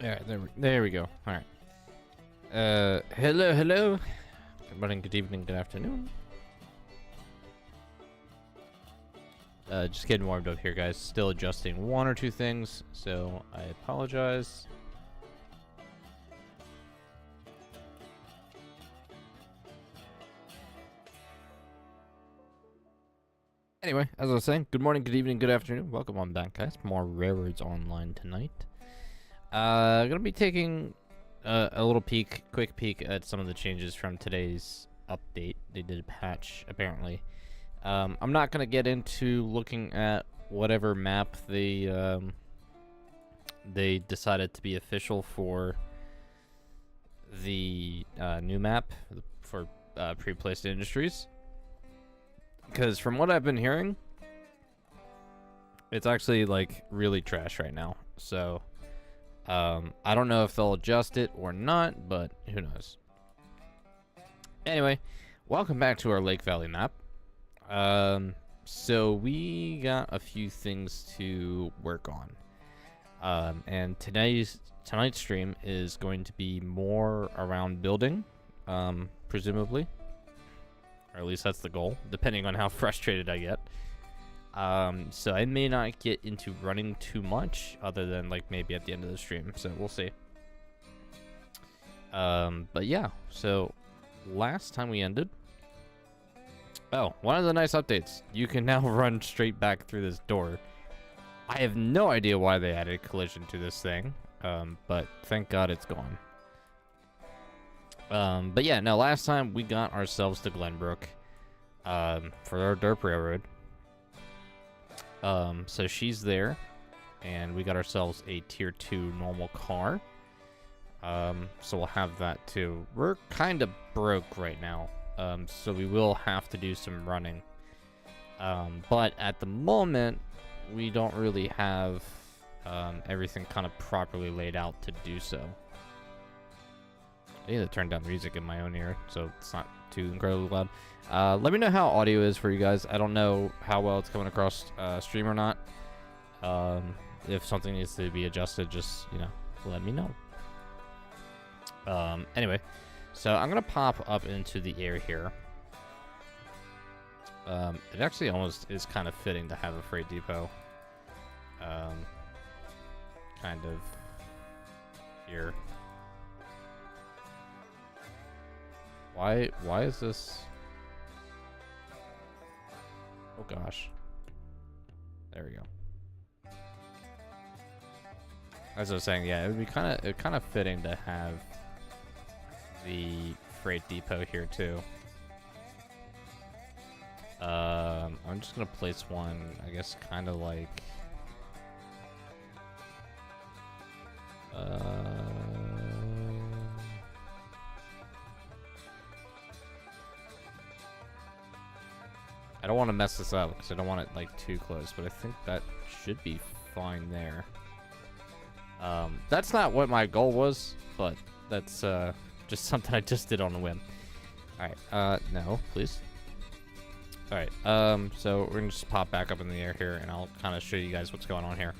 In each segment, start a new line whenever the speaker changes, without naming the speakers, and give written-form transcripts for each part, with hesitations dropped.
Yeah, there we go. All right. Hello. Good morning, good evening, good afternoon. Just getting warmed up here, guys. Still adjusting one or two things, so I apologize. Anyway, as I was saying, good morning, good evening, good afternoon. Welcome on back, guys. More Railroads Online tonight. Gonna be taking a little quick peek at some of the changes from today's update. They did a patch, apparently. I'm not gonna get into looking at whatever map they decided to be official for the new map for pre-placed industries, because from what I've been hearing, it's actually like really trash right now. So I don't know if they'll adjust it or not, but who knows. Anyway, welcome back to our Lake Valley map. So we got a few things to work on. And tonight's stream is going to be more around building, presumably. Or at least that's the goal, depending on how frustrated I get. So I may not get into running too much, other than like maybe at the end of the stream, so we'll see. But yeah, so last time we ended... Oh, one of the nice updates. You can now run straight back through this door. I have no idea why they added collision to this thing, but thank God it's gone. But yeah, no, last time we got ourselves to Glenbrook for our Derp Railroad. So she's there, and we got ourselves a tier 2 normal car. So we'll have that too. We're kind of broke right now, so we will have to do some running. But at the moment, we don't really have everything kind of properly laid out to do so. I need to turn down the music in my own ear so it's not too incredibly loud. Let me know how audio is for you guys. I don't know how well it's coming across stream or not. If something needs to be adjusted, just, you know, let me know. Anyway, so I'm going to pop up into the air here. It actually almost is kind of fitting to have a freight depot. Kind of here. Why is this? Oh gosh. There we go. As I was saying, yeah, it would be kind of fitting to have the freight depot here too. I'm just gonna place one, I guess, kind of like I don't want to mess this up because I don't want it like too close, but I think that should be fine there. That's not what my goal was, but that's just something I just did on a whim. Alright, no, please. Alright, so we're gonna just pop back up in the air here, and I'll kind of show you guys what's going on here.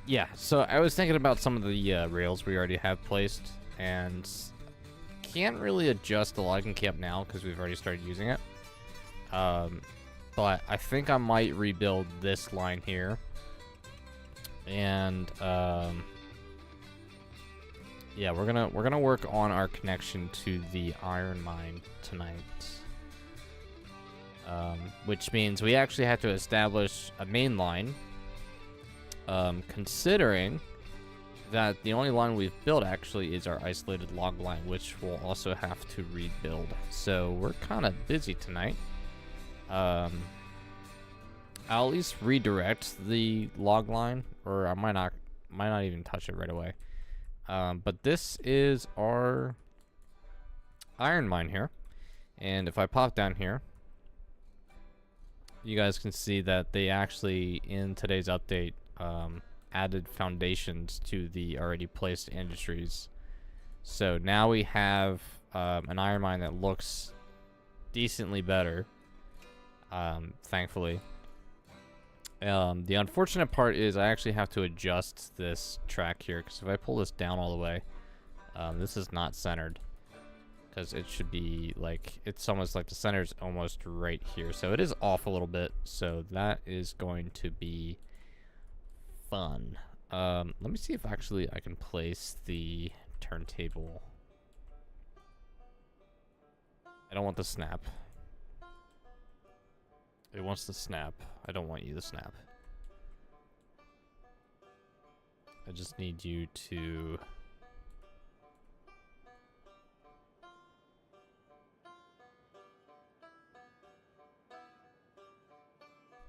Yeah, so I was thinking about some of the rails we already have placed, and can't really adjust the logging camp now because we've already started using it. But I think I might rebuild this line here, and yeah, we're gonna work on our connection to the iron mine tonight, which means we actually have to establish a main line, considering that the only line we've built actually is our isolated log line, which we'll also have to rebuild. So we're kind of busy tonight. I'll at least redirect the log line, or I might not even touch it right away. But this is our iron mine here, and if I pop down here, you guys can see that they actually, in today's update, added foundations to the already placed industries. So now we have an iron mine that looks decently better, thankfully. The unfortunate part is I actually have to adjust this track here, because if I pull this down all the way, this is not centered. Because it should be like, it's almost like the center's almost right here. So it is off a little bit. So that is going to be fun. Let me see if actually I can place the turntable. I don't want the snap. It wants to snap. I don't want you to snap. I just need you to...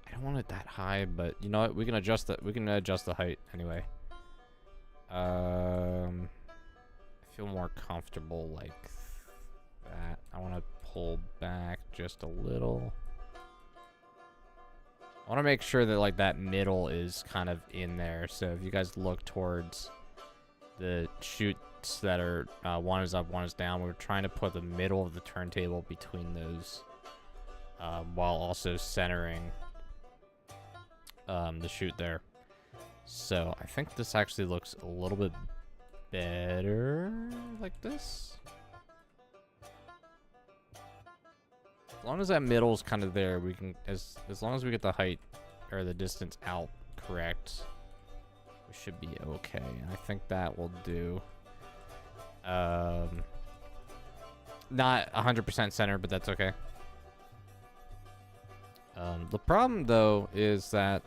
I don't want it that high, but you know what? We can adjust that. We can adjust the height anyway. I feel more comfortable like that. I want to pull back just a little. I want to make sure that like that middle is kind of in there. So if you guys look towards the chutes that are one is up, one is down, we're trying to put the middle of the turntable between those, while also centering the chute there. So I think this actually looks a little bit better like this. As long as that middle's kind of there, we can, as long as we get the height or the distance out correct, we should be okay. I think that will do. Not 100% center, but that's okay. The problem though is that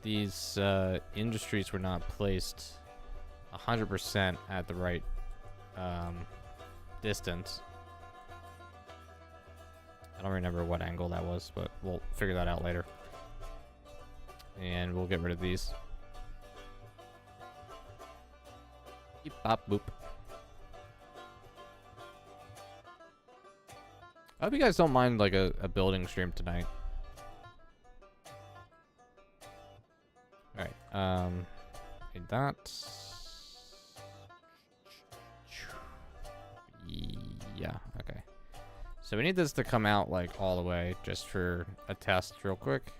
these industries were not placed 100% at the right distance. I don't remember what angle that was, but we'll figure that out later. And we'll get rid of these. Beep, bop, boop. I hope you guys don't mind like a building stream tonight. Alright, need that. Yeah, okay. So we need this to come out like all the way just for a test real quick.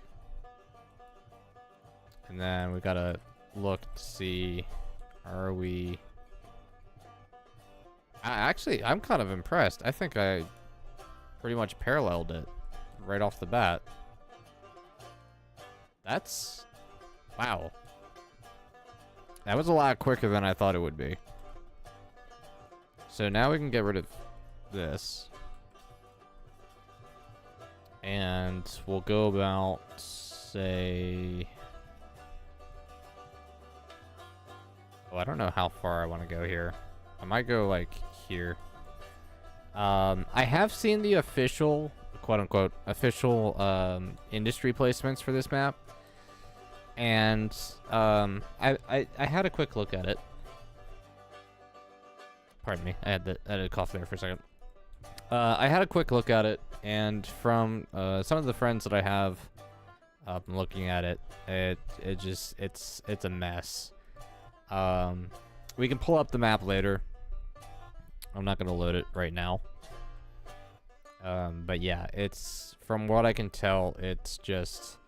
And then we gotta look to see, are we... I'm kind of impressed. I think I pretty much paralleled it right off the bat. That's... Wow. That was a lot quicker than I thought it would be. So now we can get rid of this. And we'll go about, say... Oh, I don't know how far I want to go here. I might go, like, here. I have seen the official, quote-unquote, official industry placements for this map. And I had a quick look at it. Pardon me, I had a cough there for a second. I had a quick look at it, and from some of the friends that I have looking at it, it's a mess. We can pull up the map later. I'm not gonna load it right now. But yeah, it's, from what I can tell, it's just,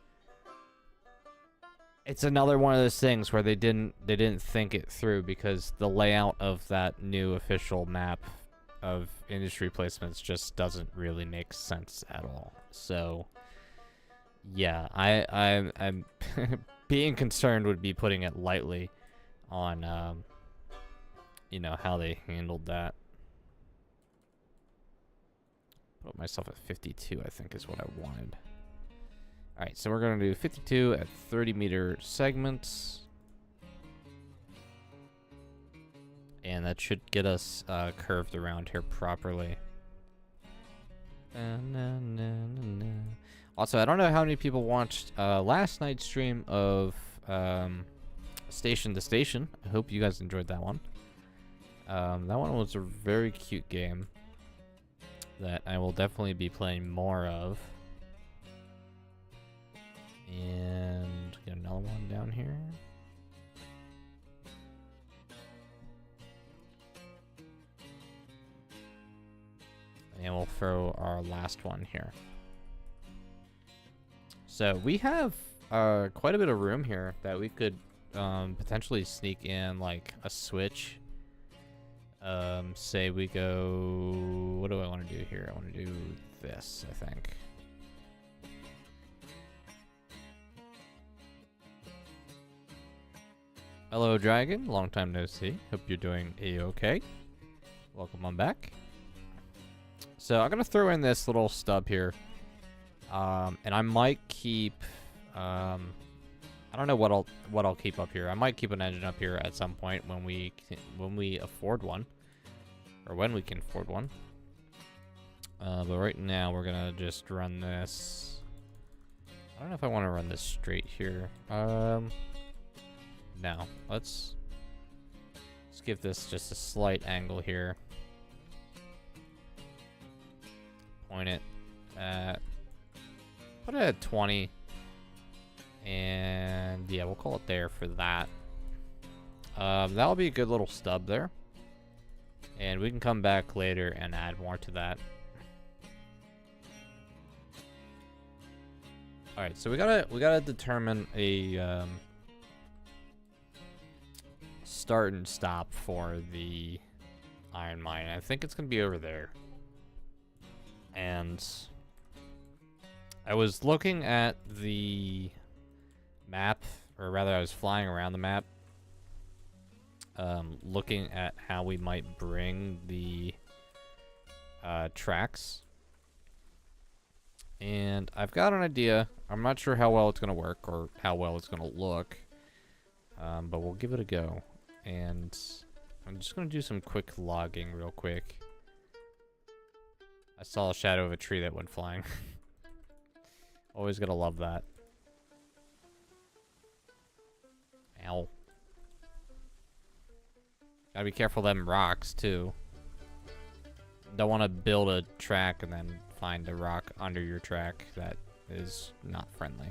it's another one of those things where they didn't think it through, because the layout of that new official map of industry placements just doesn't really make sense at all. So yeah, I'm being concerned would be putting it lightly on you know, how they handled that. Put myself at 52, I think is what I wanted. Alright, so we're going to do 52 at 30-meter segments. And that should get us curved around here properly. Also, I don't know how many people watched last night's stream of Station to Station. I hope you guys enjoyed that one. That one was a very cute game that I will definitely be playing more of. And get another one down here. And we'll throw our last one here. So we have quite a bit of room here that we could potentially sneak in like a switch. Say we go, what do I want to do here? I want to do this, I think. Hello, Dragon. Long time no see. Hope you're doing a-okay. Welcome on back. So I'm gonna throw in this little stub here, and I might keep. I don't know what I'll keep up here. I might keep an engine up here at some point when we afford one, or when we can afford one. But right now we're gonna just run this. I don't know if I want to run this straight here. No, let's give this just a slight angle here. Point it at, put it at 20, and yeah, we'll call it there for that. That'll be a good little stub there, and we can come back later and add more to that. All right, so we gotta determine a start and stop for the iron mine. I think it's gonna be over there. And I was looking at the map, or rather I was flying around the map, looking at how we might bring the tracks. And I've got an idea. I'm not sure how well it's going to work or how well it's going to look, but we'll give it a go. And I'm just going to do some quick logging real quick. I saw a shadow of a tree that went flying. Always gotta love that. Ow. Gotta be careful of them rocks, too. Don't want to build a track and then find a rock under your track that is not friendly.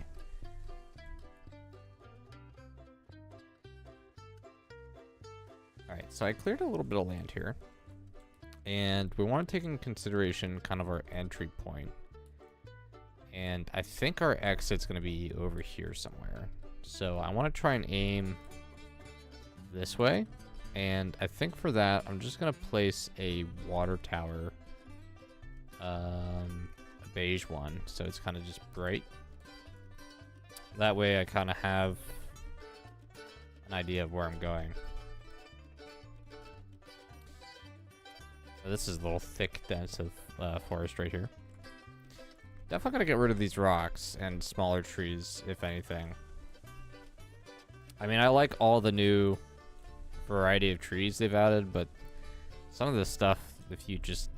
Alright, so I cleared a little bit of land here. And we want to take into consideration kind of our entry point. And I think our exit's going to be over here somewhere. So I want to try and aim this way. And I think for that, I'm just going to place a water tower. A beige one. So it's kind of just bright. That way I kind of have an idea of where I'm going. This is a little thick, dense of forest right here. Definitely gonna get rid of these rocks and smaller trees, if anything. I mean, I like all the new variety of trees they've added, but some of this stuff, if you just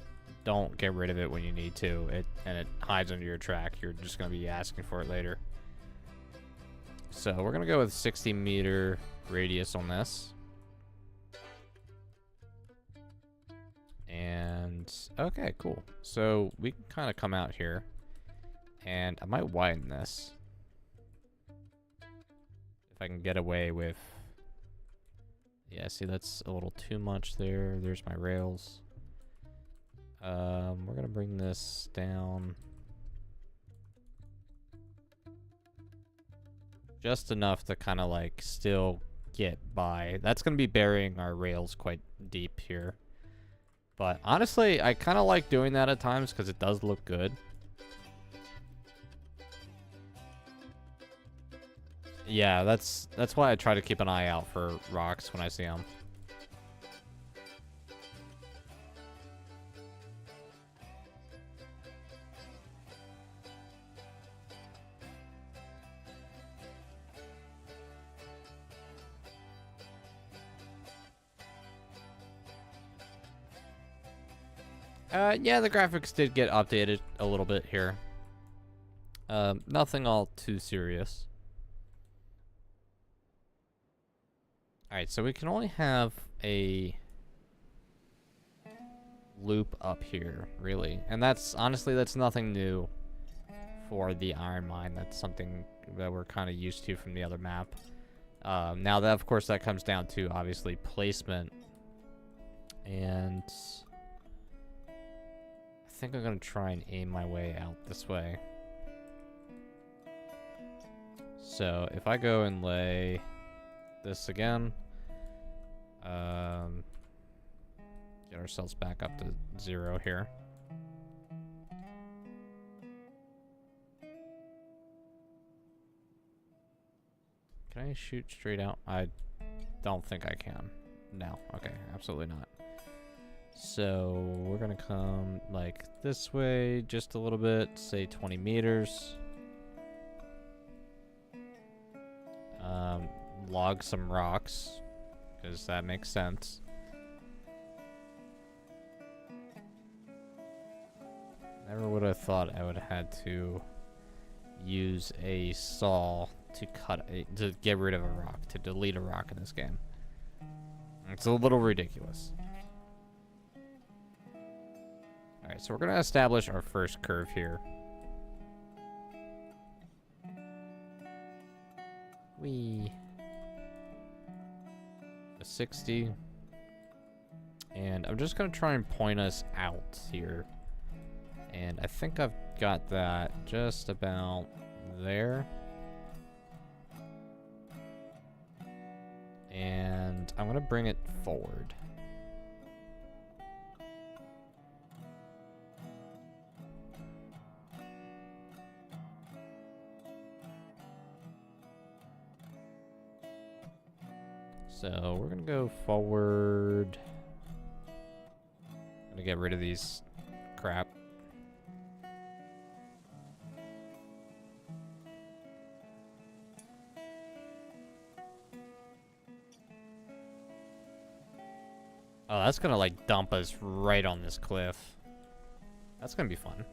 don't get rid of it when you need to, and it hides under your track, you're just gonna be asking for it later. So we're gonna go with 60-meter radius on this. And okay, cool. So we can kind of come out here, and I might widen this if I can get away with. Yeah, see, that's a little too much there. There's my rails. We're gonna bring this down just enough to kind of like still get by. That's gonna be burying our rails quite deep here. But honestly, I kind of like doing that at times because it does look good. Yeah, that's why I try to keep an eye out for rocks when I see them. Yeah, the graphics did get updated a little bit here. Nothing all too serious. Alright, so we can only have a loop up here, really. And that's, honestly, that's nothing new for the iron mine. That's something that we're kind of used to from the other map. Now, that, of course, that comes down to, obviously, placement. And I think I'm going to try and aim my way out this way. So if I go and lay this again, get ourselves back up to 0 here. Can I shoot straight out? I don't think I can. No. Okay, absolutely not. So we're gonna come like this way just a little bit, say 20 meters. Log some rocks, because that makes sense. Never would have thought I would have had to use a saw to get rid of a rock, to delete a rock in this game. It's a little ridiculous. Alright, so we're going to establish our first curve here. A 60. And I'm just going to try and point us out here. And I think I've got that just about there. And I'm going to bring it forward. So we're going to go forward. I'm going to get rid of these crap. Oh, that's gonna like dump us right on this cliff. That's gonna be fun.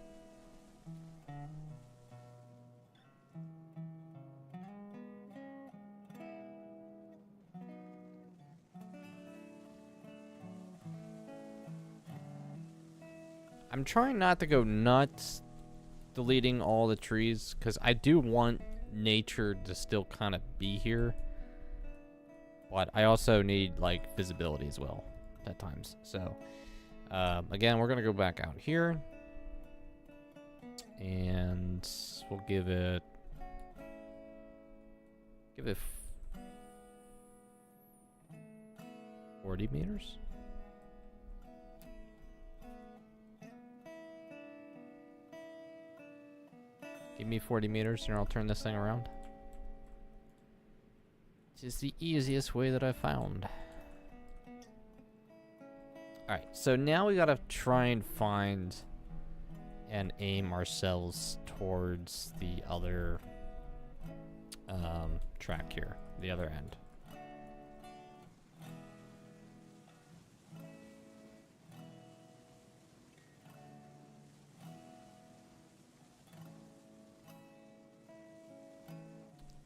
I'm trying not to go nuts deleting all the trees, because I do want nature to still kind of be here. But I also need like visibility as well at times. So again, we're gonna go back out here, and we'll give it 40 meters. Give me 40 meters and I'll turn this thing around. It's the easiest way that I've found. Alright, so now we gotta try and find and aim ourselves towards the other track here, the other end.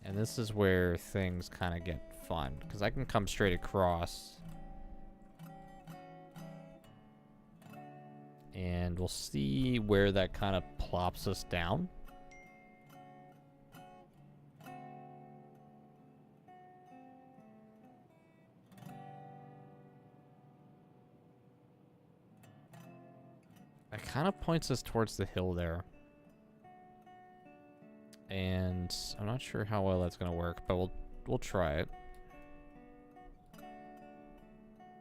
And this is where things kind of get fun, because I can come straight across. And we'll see where that kind of plops us down. That kind of points us towards the hill there. And I'm not sure how well that's going to work, but we'll try it.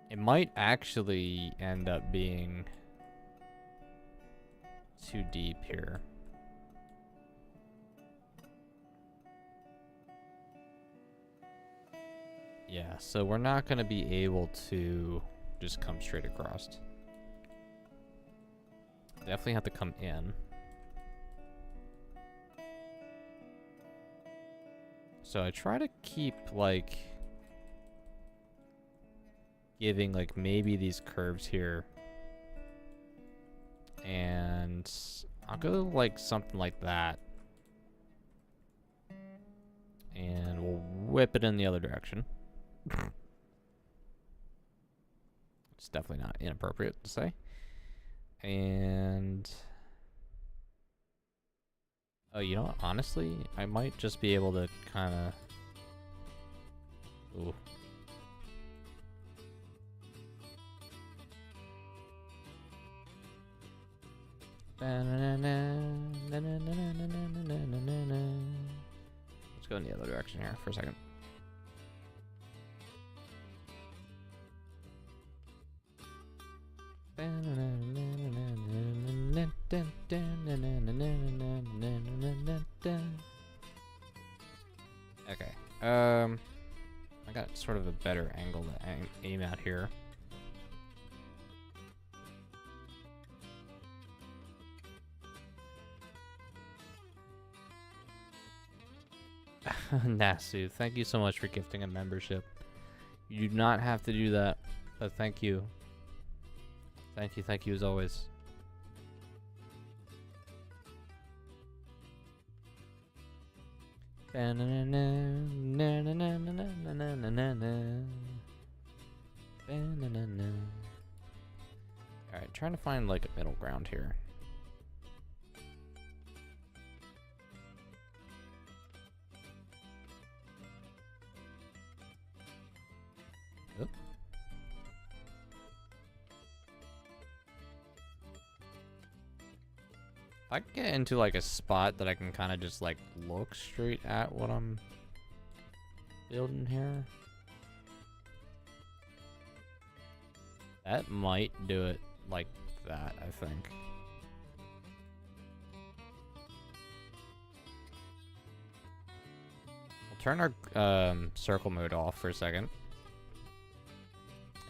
It might actually end up being too deep here. Yeah, so we're not going to be able to just come straight across. Definitely have to come in. So I try to keep, like, giving, like, maybe these curves here. And I'll go, like, something like that. And we'll whip it in the other direction. It's definitely not inappropriate to say. And... oh, you know what? Honestly, I might just be able to kind of... ooh. Let's Let's go in the other direction here for a second. Okay. I got sort of a better angle to aim at here. Nasu, thank you so much for gifting a membership. You do not have to do that, but thank you. Thank you as always. Alright, trying to find like a middle ground here. Oop. I can get into like a spot that I can kind of just like look straight at what I'm building here. That might do it like that, I think. We'll turn our circle mode off for a second.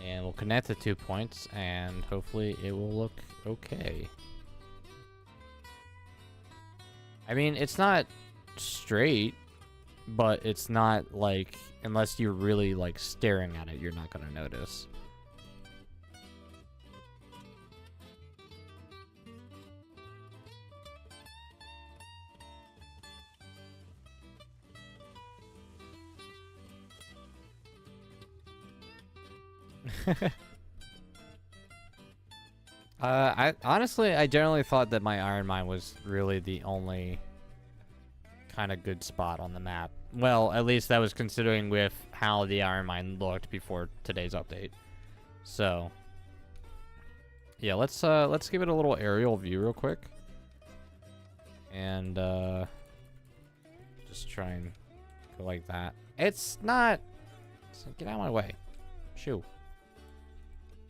And we'll connect the 2 points and hopefully it will look okay. I mean, it's not straight, but it's not like, unless you're really like staring at it, you're not gonna notice. I honestly, I generally thought that my iron mine was really the only kind of good spot on the map. Well, at least that was considering with how the iron mine looked before today's update. So, yeah, let's give it a little aerial view real quick, and just try and go like that. It's not. Get out of my way. Shoo.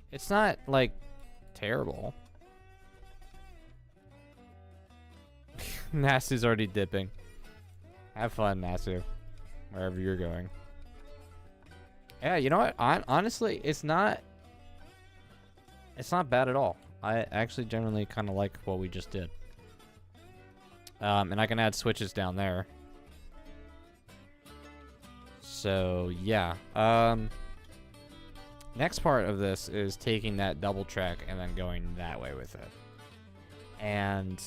It's not like terrible. Nasu's already dipping. Have fun, Nasu, wherever you're going. Yeah, you know what? Honestly, it's not bad at all. I actually generally kind of like what we just did. And I can add switches down there. So yeah. Next part of this is taking that double track and then going that way with it. And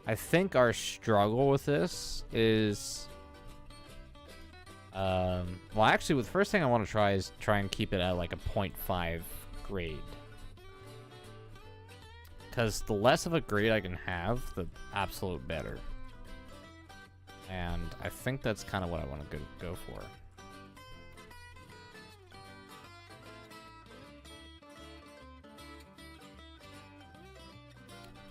I think our struggle with this is... well, actually, the first thing I want to try is try and keep it at like a 0.5 grade. Because the less of a grade I can have, the absolute better. And I think that's kind of what I want to go for.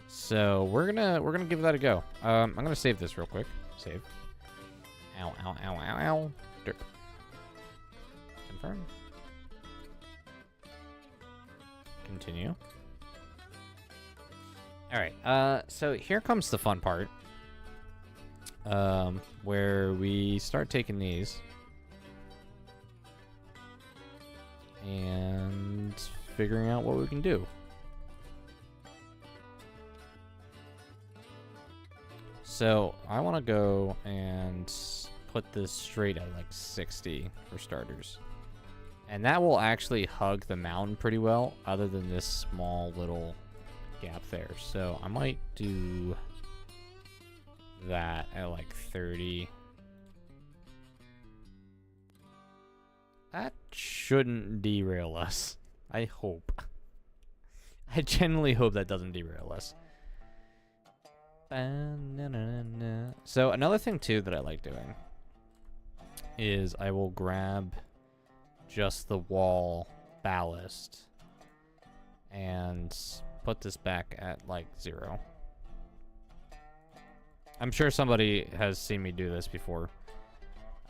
So we're gonna give that a go. I'm gonna save this real quick. Save. Ow, ow, ow, ow, ow. Derp. Confirm. Continue. Alright, so here comes the fun part. Where we start taking these. And figuring out what we can do. So I want to go and put this straight at like 60 for starters. And that will actually hug the mountain pretty well, other than this small little gap there. So I might do that at like 30. That shouldn't derail us. I hope. I genuinely hope that doesn't derail us. So another thing too that I like doing is I will grab just the wall ballast and put this back at like 0. I'm sure somebody has seen me do this before.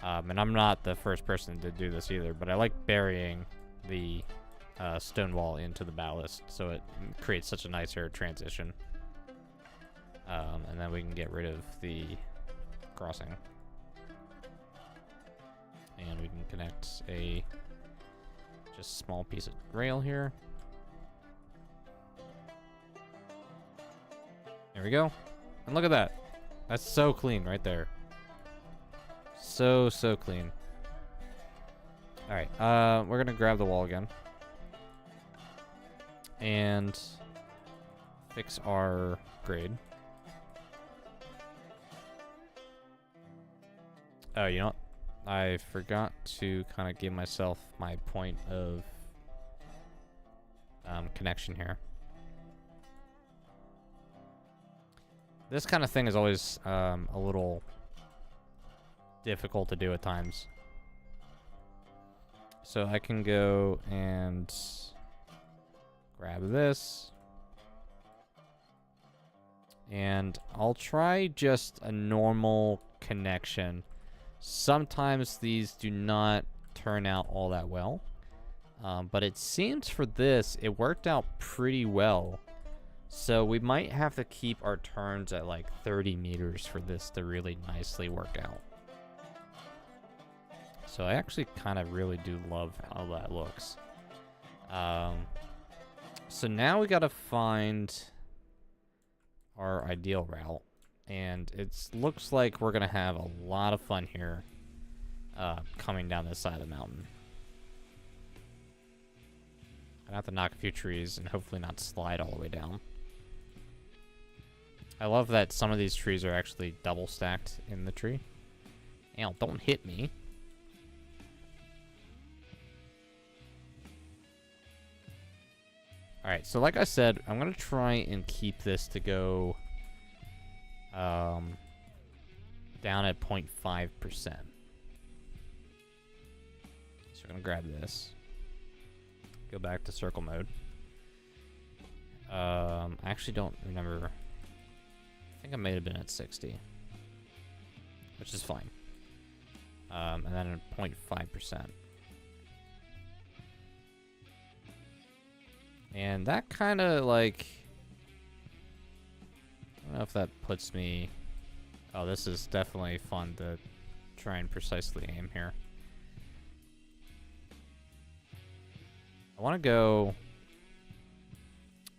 And I'm not the first person to do this either, but I like burying the stone wall into the ballast, so it creates such a nicer transition. And then we can get rid of the crossing. And we can connect a just small piece of rail here. There we go. And look at that. That's so clean right there. So clean. Alright, we're gonna grab the wall again. And fix our grade. Oh, you know what? I forgot to kind of give myself my point of connection here. This kind of thing is always a little difficult to do at times. So I can go and grab this. And I'll try just a normal connection. Sometimes these do not turn out all that well. But it seems for this, it worked out pretty well. So we might have to keep our turns at like 30 meters for this to really nicely work out. So I actually kind of really do love how that looks. So now we got to find our ideal route. And it looks like we're going to have a lot of fun here coming down this side of the mountain. I have to knock a few trees and hopefully not slide all the way down. I love that some of these trees are actually double stacked in the tree. Ow, don't hit me. Alright, so like I said, I'm going to try and keep this to go down at 0.5%. So we're going to grab this. Go back to circle mode. I actually don't remember. I think I may have been at 60. Which is fine. And then at 0.5%. And that kind of like... I don't know if that puts me... Oh, this is definitely fun to try and precisely aim here. I want to go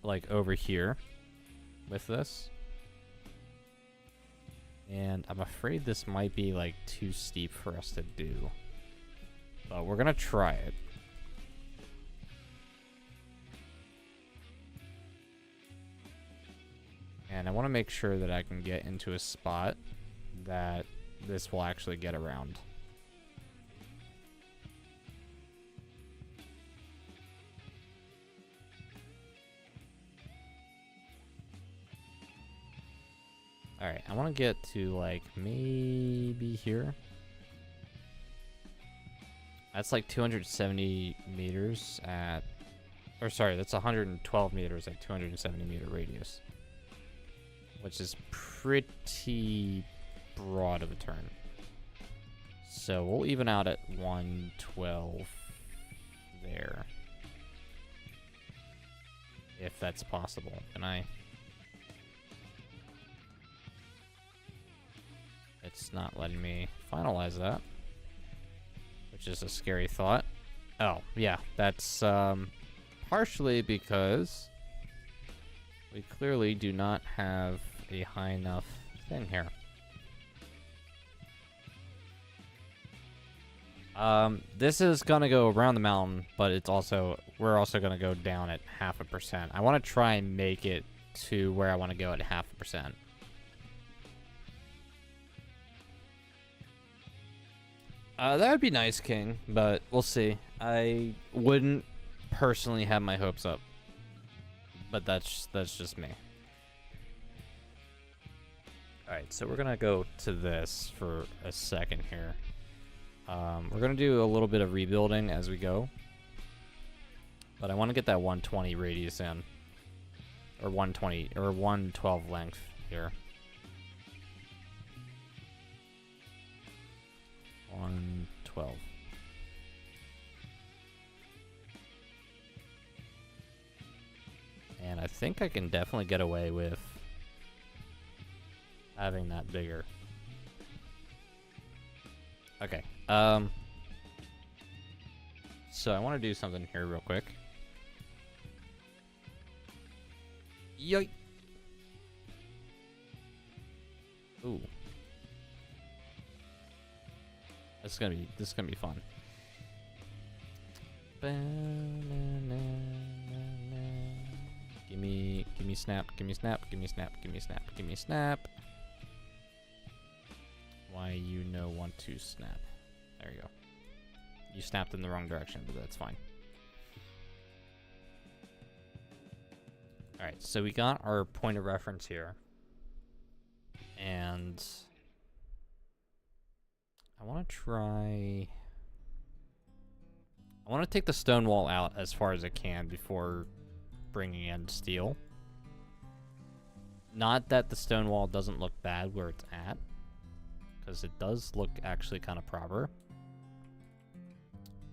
like over here with this. And I'm afraid this might be like too steep for us to do. But we're going to try it. And I want to make sure that I can get into a spot that this will actually get around. Alright, I want to get to like maybe here. That's like 270 meters at... Or sorry, that's 112 meters at 270 meter radius. Which is pretty broad of a turn. So we'll even out at 112 there. If that's possible. Can I? It's not letting me finalize that. Which is a scary thought. Oh, yeah. That's partially because we clearly do not have a high enough thing here. This is gonna go around the mountain, but it's also we're also gonna go down at 0.5%. I want to try and make it to where I want to go at 0.5%. That would be nice, King, but we'll see. I wouldn't personally have my hopes up, but that's just me. Alright, so we're gonna go to this for a second here. We're gonna do a little bit of rebuilding as we go. But I want to get that 120 radius in. Or 120, or 112 length here. 112. And I think I can definitely get away with having that bigger. Okay. So I want to do something here real quick. Yoink. Ooh. This is gonna be fun. Gimme snap, gimme snap, gimme snap, gimme snap, gimme snap. Why you know want to snap. There you go. You snapped in the wrong direction, but that's fine. Alright, so we got our point of reference here. And I want to take the stone wall out as far as I can before bringing in steel. Not that the stone wall doesn't look bad where it's at, because it does look actually kind of proper.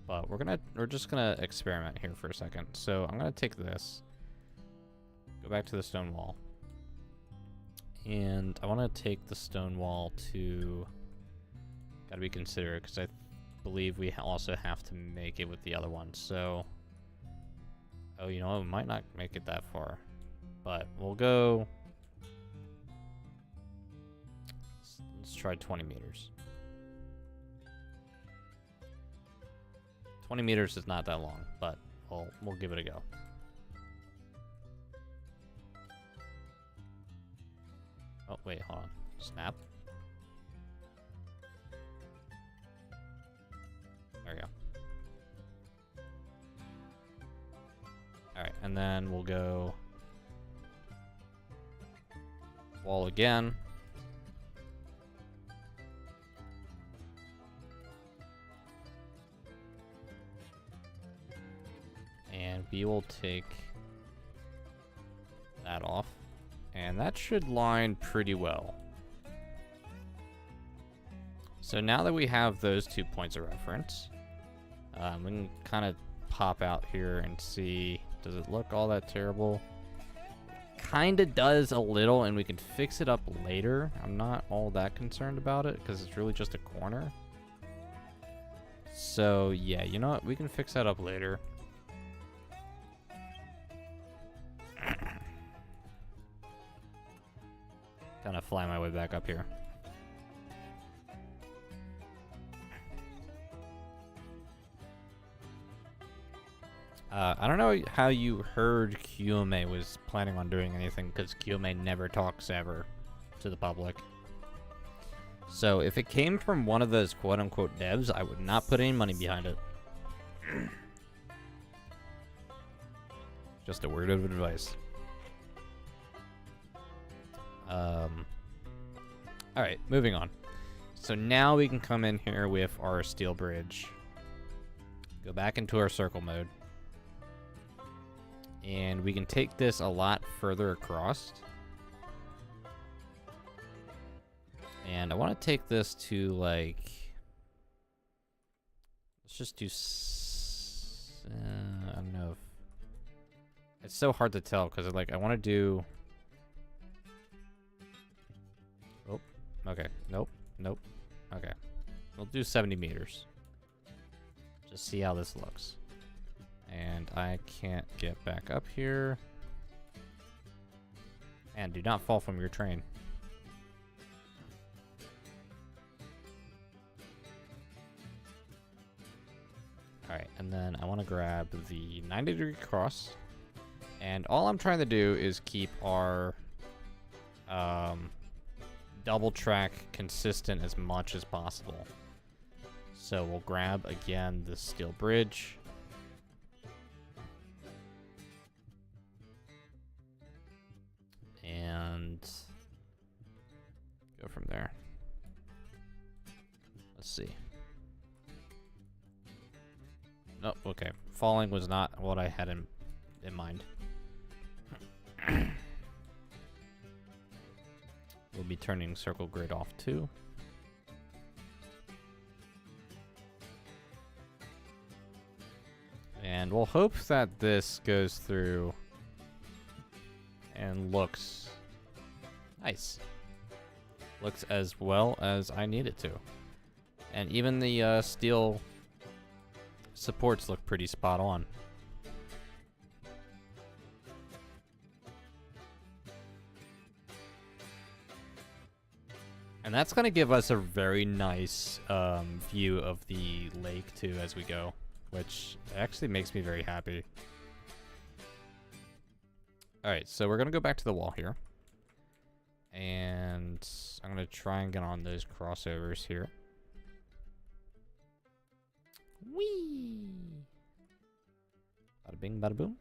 But we're just gonna experiment here for a second. So I'm gonna take this, go back to the stone wall, and I want to take the stone wall to, gotta be considerate because I believe we also have to make it with the other one. So, oh, you know, we might not make it that far, but we'll go. Let's try 20 meters. 20 meters is not that long, but we'll give it a go. Oh, wait, hold on. Snap. There we go. Alright, and then we'll go wall again. And we will take that off. And that should line pretty well. So now that we have those 2 points of reference, we can kind of pop out here and see, does it look all that terrible? Kind of does a little, and we can fix it up later. I'm not all that concerned about it because it's really just a corner. So yeah, you know what? We can fix that up later. Kind of fly my way back up here. I don't know how you heard QMA was planning on doing anything, because QMA never talks ever to the public. So if it came from one of those quote-unquote devs, I would not put any money behind it. Just a word of advice. Alright, moving on. So now we can come in here with our steel bridge. Go back into our circle mode. And we can take this a lot further across. And I want to take this to, like, let's just do, I don't know if, it's so hard to tell because, like, I want to do, oh, okay, nope, okay. We'll do 70 meters. Just see how this looks. And I can't get back up here. And do not fall from your train. Alright, and then I want to grab the 90-degree cross. And all I'm trying to do is keep our double track consistent as much as possible. So we'll grab, again, the steel bridge. And go from there. Let's see. Nope, okay. Falling was not what I had in mind. We'll be turning circle grid off too. And we'll hope that this goes through and looks nice. Looks as well as I need it to. And even the steel supports look pretty spot on. And that's going to give us a very nice view of the lake, too, as we go. Which actually makes me very happy. Alright, so we're going to go back to the wall here. And I'm going to try and get on those crossovers here. Whee! Bada bing, bada boom.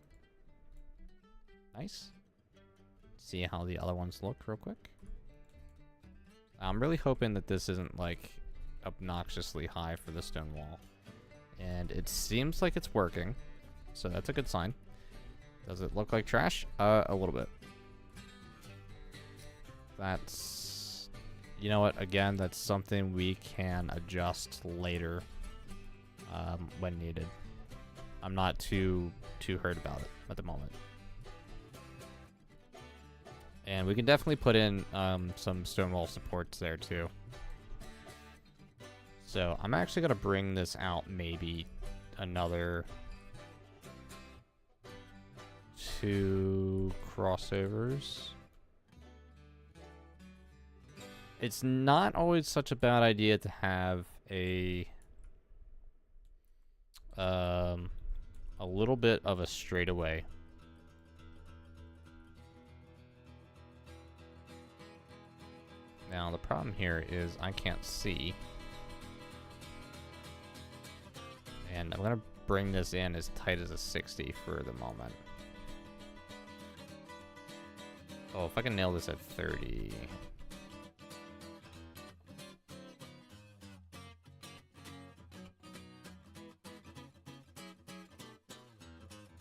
Nice. See how the other ones look real quick. I'm really hoping that this isn't, like, obnoxiously high for the stone wall. And it seems like it's working. So that's a good sign. Does it look like trash? A little bit. That's... You know what? Again, that's something we can adjust later when needed. I'm not too hurt about it at the moment. And we can definitely put in some stone wall supports there too. So I'm actually going to bring this out maybe another 2 crossovers. It's not always such a bad idea to have a little bit of a straightaway. Now the problem here is I can't see. And I'm going to bring this in as tight as a 60 for the moment. Oh, if I can nail this at 30.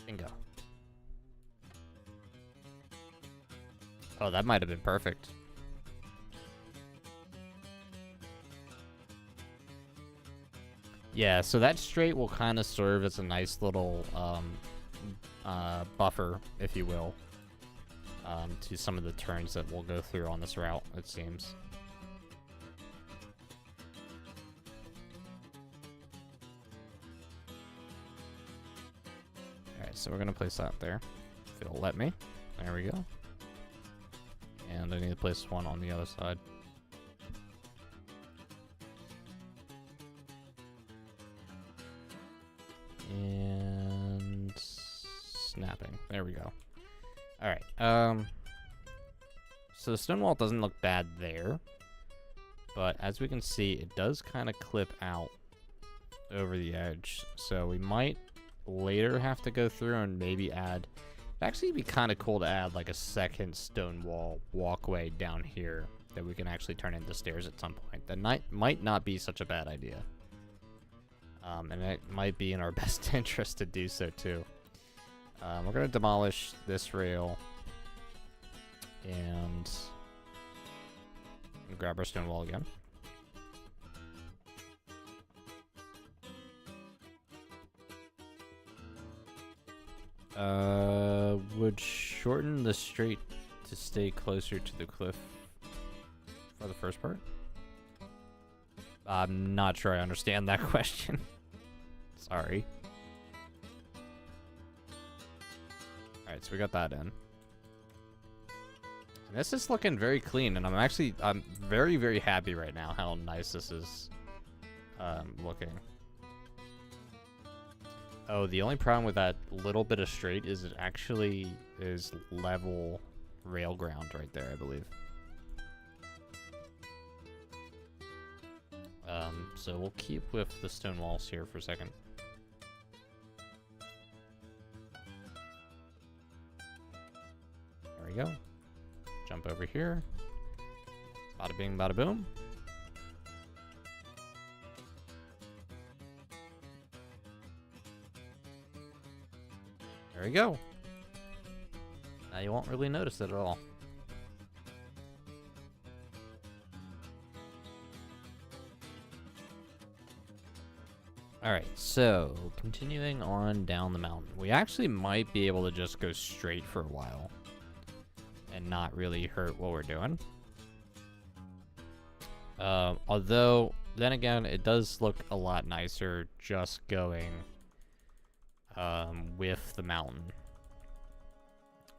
Bingo. Oh, that might have been perfect. Yeah, so that straight will kind of serve as a nice little buffer, if you will, to some of the turns that we'll go through on this route, it seems. Alright, so we're going to place that there, if it'll let me. There we go. And I need to place one on the other side. And snapping. There we go. Alright. So the stone wall doesn't look bad there. But as we can see, it does kind of clip out over the edge. So we might later have to go through and maybe add... It'd actually be kind of cool to add like a second stone wall walkway down here that we can actually turn into stairs at some point. That might not be such a bad idea. And it might be in our best interest to do so too. We're going to demolish this rail and grab our stone wall again. Would shorten the straight to stay closer to the cliff for the first part? I'm not sure I understand that question. Sorry. Alright, so we got that in. And this is looking very clean, and I'm very, very happy right now how nice this is looking. Oh, the only problem with that little bit of straight is it actually is level rail ground right there, I believe. So we'll keep with the stone walls here for a second. There we go. Jump over here. Bada bing, bada boom. There we go. Now you won't really notice it at all. Alright, so continuing on down the mountain. We actually might be able to just go straight for a while and not really hurt what we're doing. Although, then again, it does look a lot nicer just going with the mountain.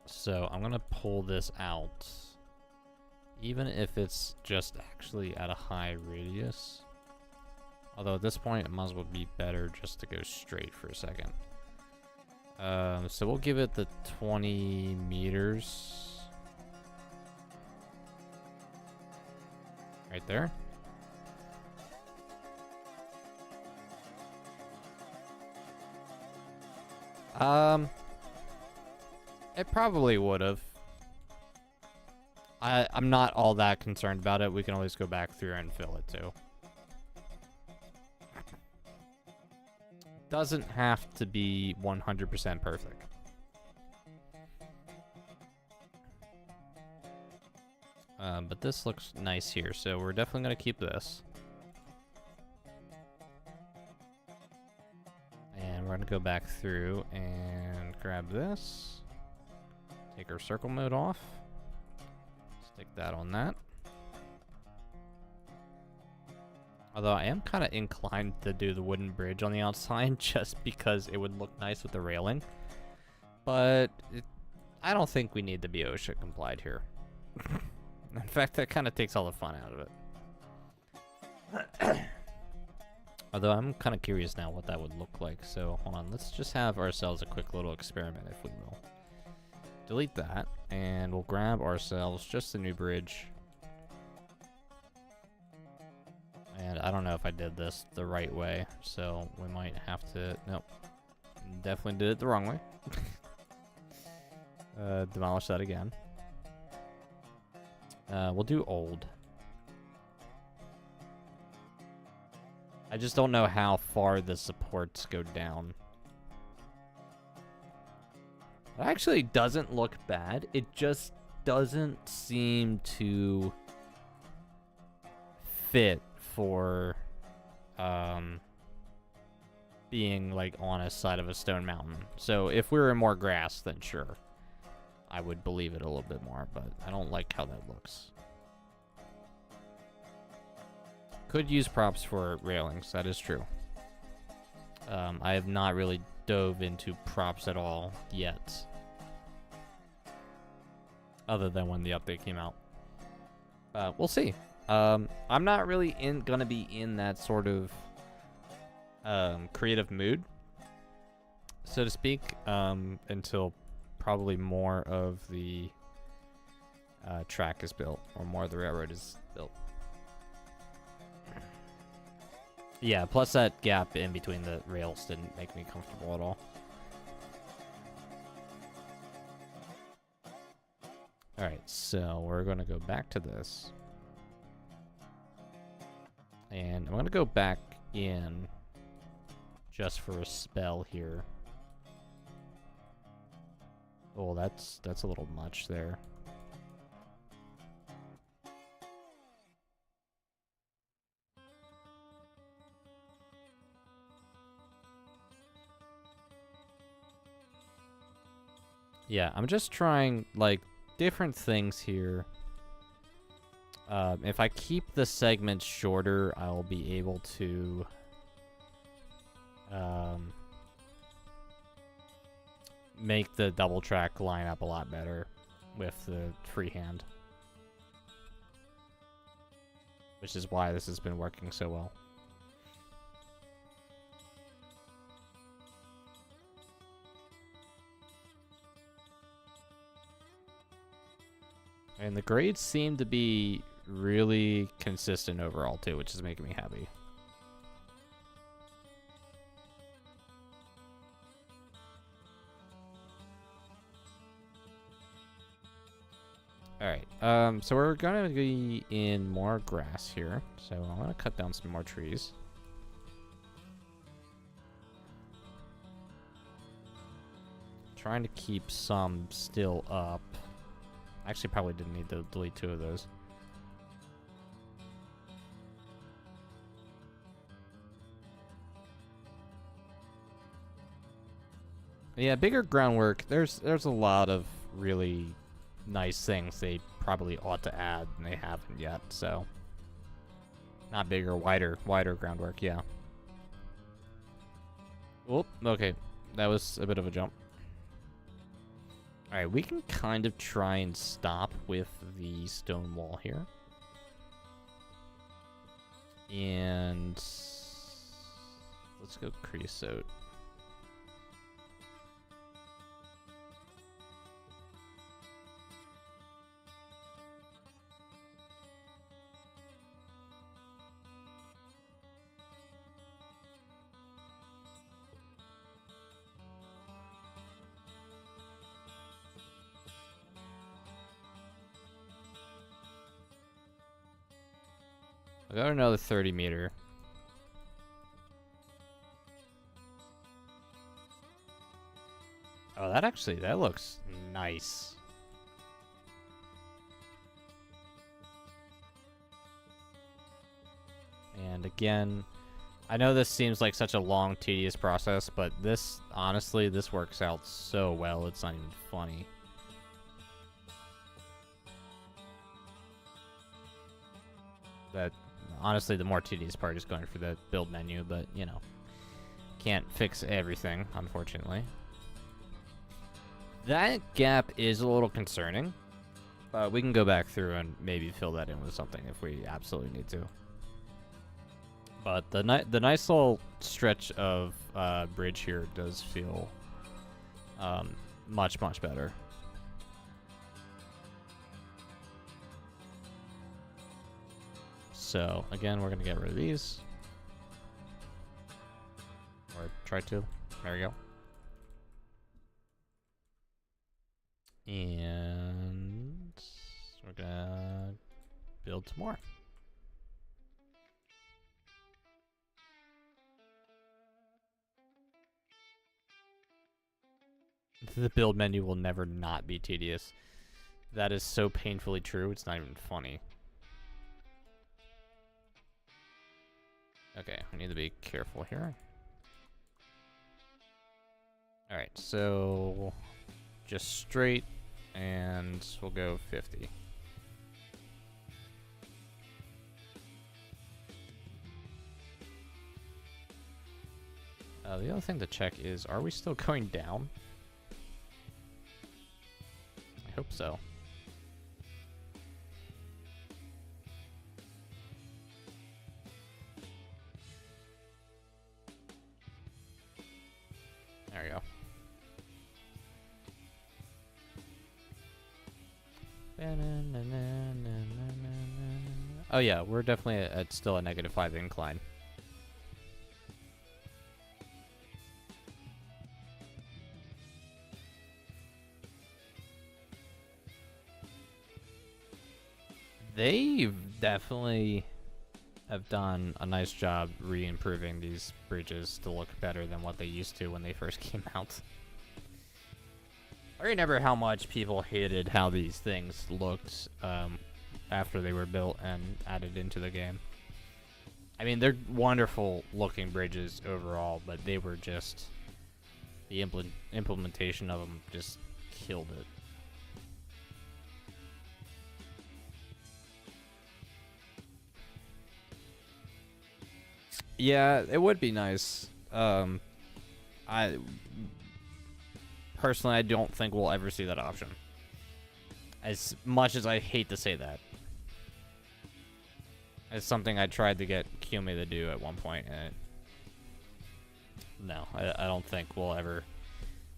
So I'm going to pull this out, even if it's just actually at a high radius. Although at this point, it might as well be better just to go straight for a second. So we'll give it the 20 meters. Right there. It probably would have. I'm not all that concerned about it. We can always go back through and fill it too. Doesn't have to be 100% perfect. But this looks nice here, so we're definitely going to keep this. And we're going to go back through and grab this. Take our circle mode off. Stick that on that. Although I am kind of inclined to do the wooden bridge on the outside just because it would look nice with the railing. But I don't think we need to be OSHA complied here. In fact, that kind of takes all the fun out of it. Although I'm kind of curious now what that would look like. So hold on, let's just have ourselves a quick little experiment, if we will. Delete that, and we'll grab ourselves just a new bridge. And I don't know if I did this the right way, so we might have to... Nope. Definitely did it the wrong way. Demolish that again. We'll do old. I just don't know how far the supports go down. It actually doesn't look bad. It just doesn't seem to fit for being like on a side of a stone mountain. So if we were in more grass, then sure, I would believe it a little bit more, but I don't like how that looks. Could use props for railings, that is true. I have not really dove into props at all yet, other than when the update came out. We'll see. I'm not really gonna be in that sort of creative mood, so to speak, until probably more of the track is built, or more of the railroad is built. Yeah, plus that gap in between the rails didn't make me comfortable at all. Alright, so we're going to go back to this. And I'm going to go back in just for a spell here. Oh, that's a little much there. Yeah, I'm just trying, like, different things here. If I keep the segments shorter, I'll be able to make the double track line up a lot better with the freehand. Which is why this has been working so well. And the grades seem to be really consistent overall too, which is making me happy. Alright, so we're gonna be in more grass here. So I'm gonna cut down some more trees. Trying to keep some still up. Actually, probably didn't need to delete 2 of those. Yeah, bigger groundwork. There's a lot of really nice things they probably ought to add, and they haven't yet. So, not bigger, wider groundwork. Yeah. Oh, okay. That was a bit of a jump. All right, we can kind of try and stop with the stone wall here. And let's go creosote. I got another 30 meter. Oh, that looks nice. And again, I know this seems like such a long, tedious process, but this, honestly, this works out so well, it's not even funny. That, honestly, the more tedious part is going for the build menu, but, you know, can't fix everything, unfortunately. That gap is a little concerning, but we can go back through and maybe fill that in with something if we absolutely need to. But the nice little stretch of bridge here does feel much better. So again, we're gonna get rid of these, or try to. There we go. And we're gonna build some more. The build menu will never not be tedious. That is so painfully true, it's not even funny. Okay, we need to be careful here. Alright, so just straight, and we'll go 50. The other thing to check is, are we still going down? I hope so. There we go. Oh yeah, we're definitely at still a -5 incline. They definitely have done a nice job re-improving these bridges to look better than what they used to when they first came out. I remember how much people hated how these things looked after they were built and added into the game. I mean, they're wonderful looking bridges overall, but they were just... the implementation of them just killed it. Yeah, it would be nice. I personally, I don't think we'll ever see that option. As much as I hate to say that. It's something I tried to get Kiyomi to do at one point, and no, I don't think we'll ever.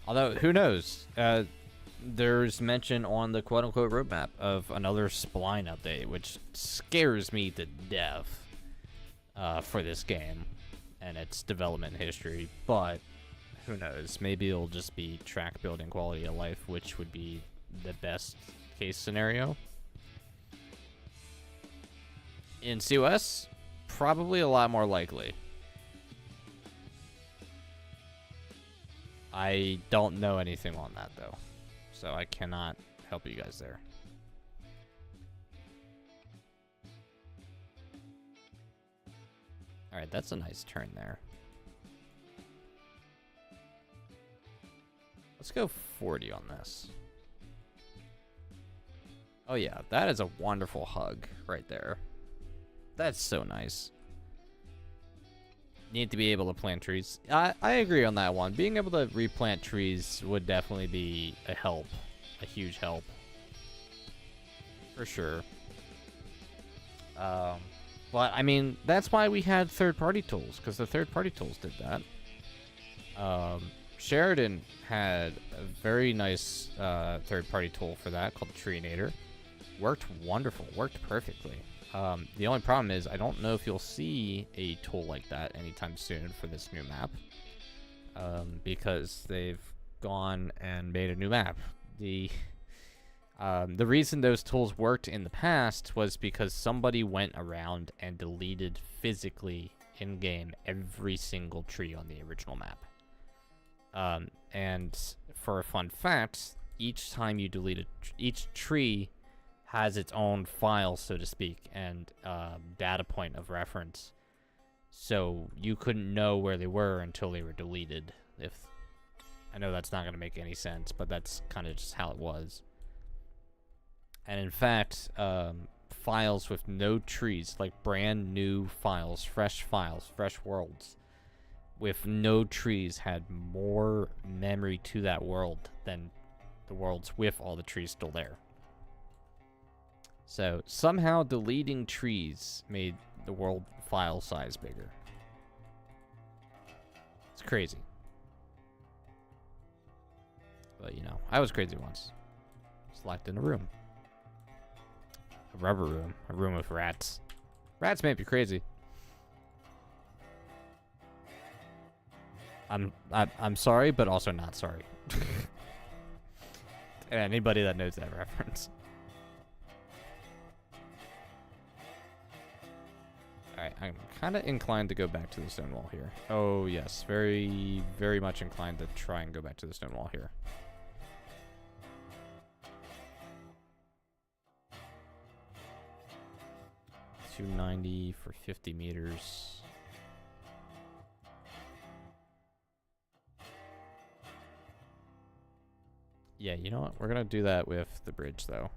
Although, who knows? There's mention on the quote-unquote roadmap of another spline update, which scares me to death. For this game and its development history, but who knows? Maybe it'll just be track building quality of life, which would be the best case scenario. In COS, probably a lot more likely. I don't know anything on that though, so I cannot help you guys there. Alright, that's a nice turn there. Let's go 40 on this. Oh yeah, that is a wonderful hug right there. That's so nice. Need to be able to plant trees. I agree on that one. Being able to replant trees would definitely be a help. A huge help. For sure. But, I mean, that's why we had third-party tools, because the third-party tools did that. Sheridan had a very nice third-party tool for that called the Treenator. Worked wonderful. Worked perfectly. The only problem is I don't know if you'll see a tool like that anytime soon for this new map. Because they've gone and made a new map. The reason those tools worked in the past was because somebody went around and deleted physically in-game every single tree on the original map. And for a fun fact, each time you delete each tree has its own file, so to speak, and data point of reference. So you couldn't know where they were until they were deleted. I know that's not going to make any sense, but that's kind of just how it was. And in fact, files with no trees, like brand new files, fresh worlds, with no trees had more memory to that world than the worlds with all the trees still there. So somehow deleting trees made the world file size bigger. It's crazy. But, you know, I was crazy once. Just locked in a room. A rubber room. A room with rats. Rats make me crazy. I'm sorry, but also not sorry. Anybody that knows that reference. Alright, I'm kind of inclined to go back to the stone wall here. Oh, yes. Very, very much inclined to try and go back to the stone wall here. $290 for 50 meters. Yeah, you know what? We're going to do that with the bridge, though.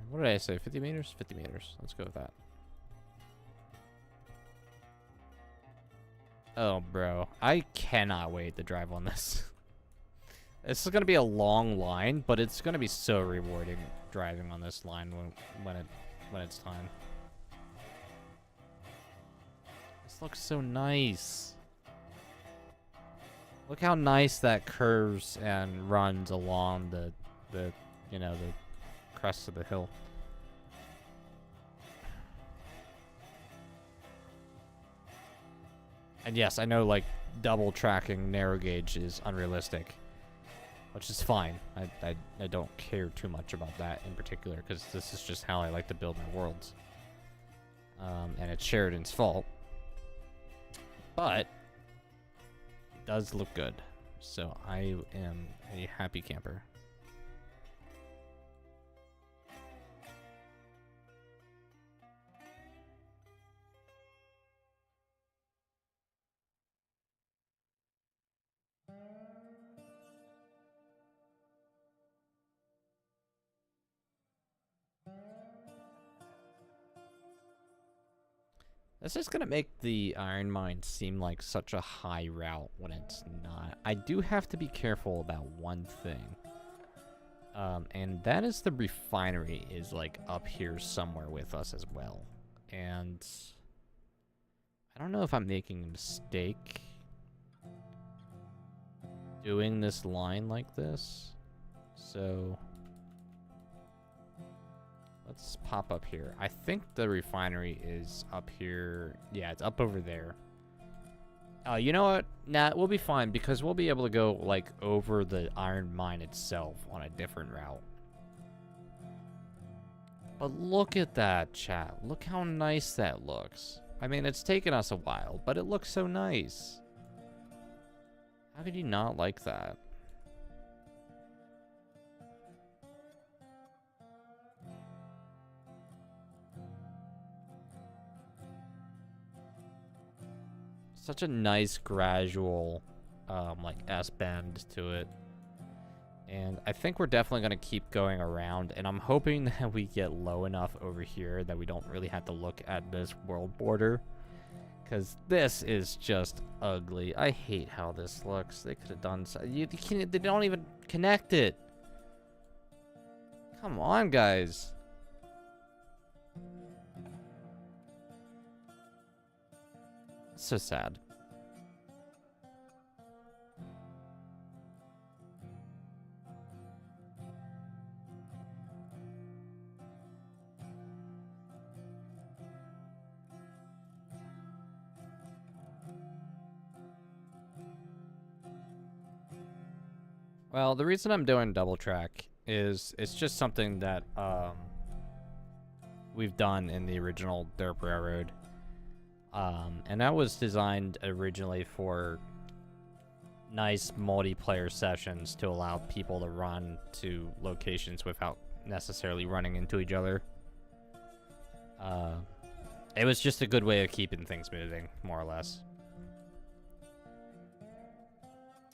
What did I say? 50 meters? 50 meters. Let's go with that. Oh, bro. I cannot wait to drive on this. This is going to be a long line, but it's going to be so rewarding driving on this line when it's time. This looks so nice. Look how nice that curves and runs along the you know, the crest of the hill. And yes, I know, like, double tracking narrow gauge is unrealistic, which is fine. I don't care too much about that in particular, because this is just how I like to build my worlds. And it's Sheridan's fault. But it does look good. So I am a happy camper. That's just going to make the iron mine seem like such a high route when it's not. I do have to be careful about one thing. And that is the refinery is like up here somewhere with us as well. And I don't know if I'm making a mistake doing this line like this. So let's pop up here. I think the refinery is up here. Yeah, it's up over there. You know what? Nah, we'll be fine because we'll be able to go, like, over the iron mine itself on a different route. But look at that, chat. Look how nice that looks. I mean, it's taken us a while, but it looks so nice. How could you not like that? Such a nice gradual, like S-bend to it. And I think we're definitely going to keep going around, and I'm hoping that we get low enough over here that we don't really have to look at this world border. Because this is just ugly. I hate how this looks. They could have done so. They don't even connect it. Come on, guys. So sad. Well, the reason I'm doing double track is it's just something that we've done in the original Derp Railroad. And that was designed originally for nice multiplayer sessions to allow people to run to locations without necessarily running into each other. It was just a good way of keeping things moving, more or less.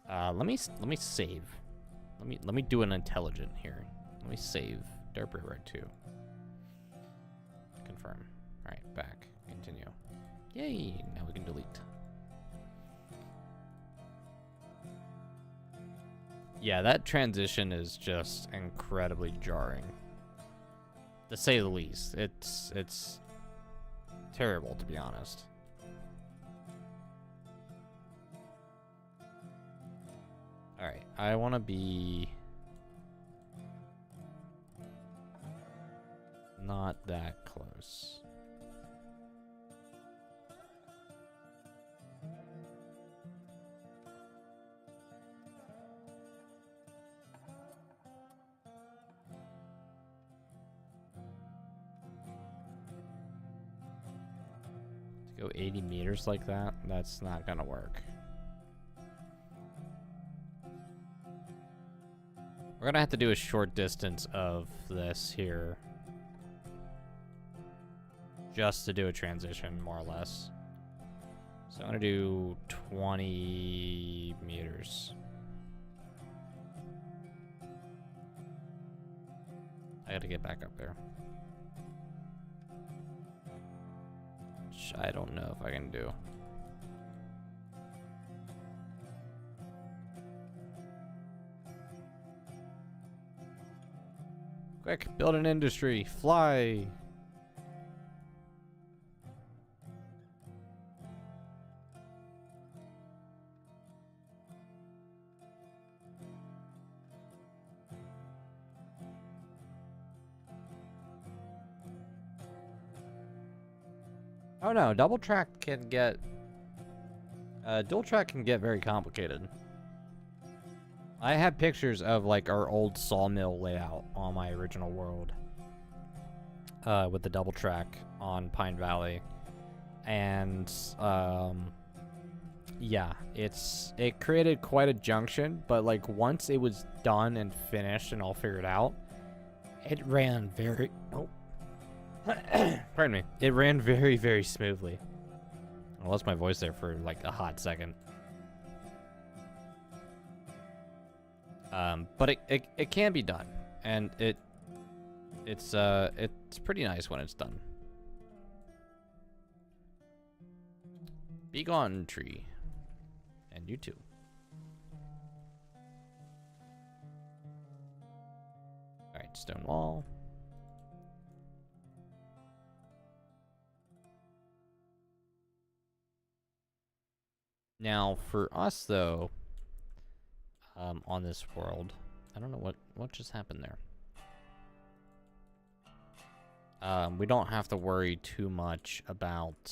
Let me save. Let me do an intelligent here. Let me save Derp Railroad 2. Confirm. All right, back. Continue. Yay! Now we can delete. Yeah, that transition is just incredibly jarring, to say the least. It's terrible, to be honest. All right, I want to be not that close. To go 80 meters like that, that's not gonna work. We're gonna have to do a short distance of this here just to do a transition, more or less. So I'm gonna do 20 meters. I gotta get back up there. Which I don't know if I can do. Quick, build an industry. Fly. Oh no, double track can get... dual track can get very complicated. I have pictures of like our old sawmill layout on my original world with the double track on Pine Valley, and yeah, it created quite a junction, but like once it was done and finished and all figured out, it ran very pardon me, it ran very, very smoothly. I lost my voice there for like a hot second. But it can be done, and it's pretty nice when it's done. Be gone, tree, and you too. All right, stone wall. Now for us though. On this world, I don't know what just happened there. We don't have to worry too much about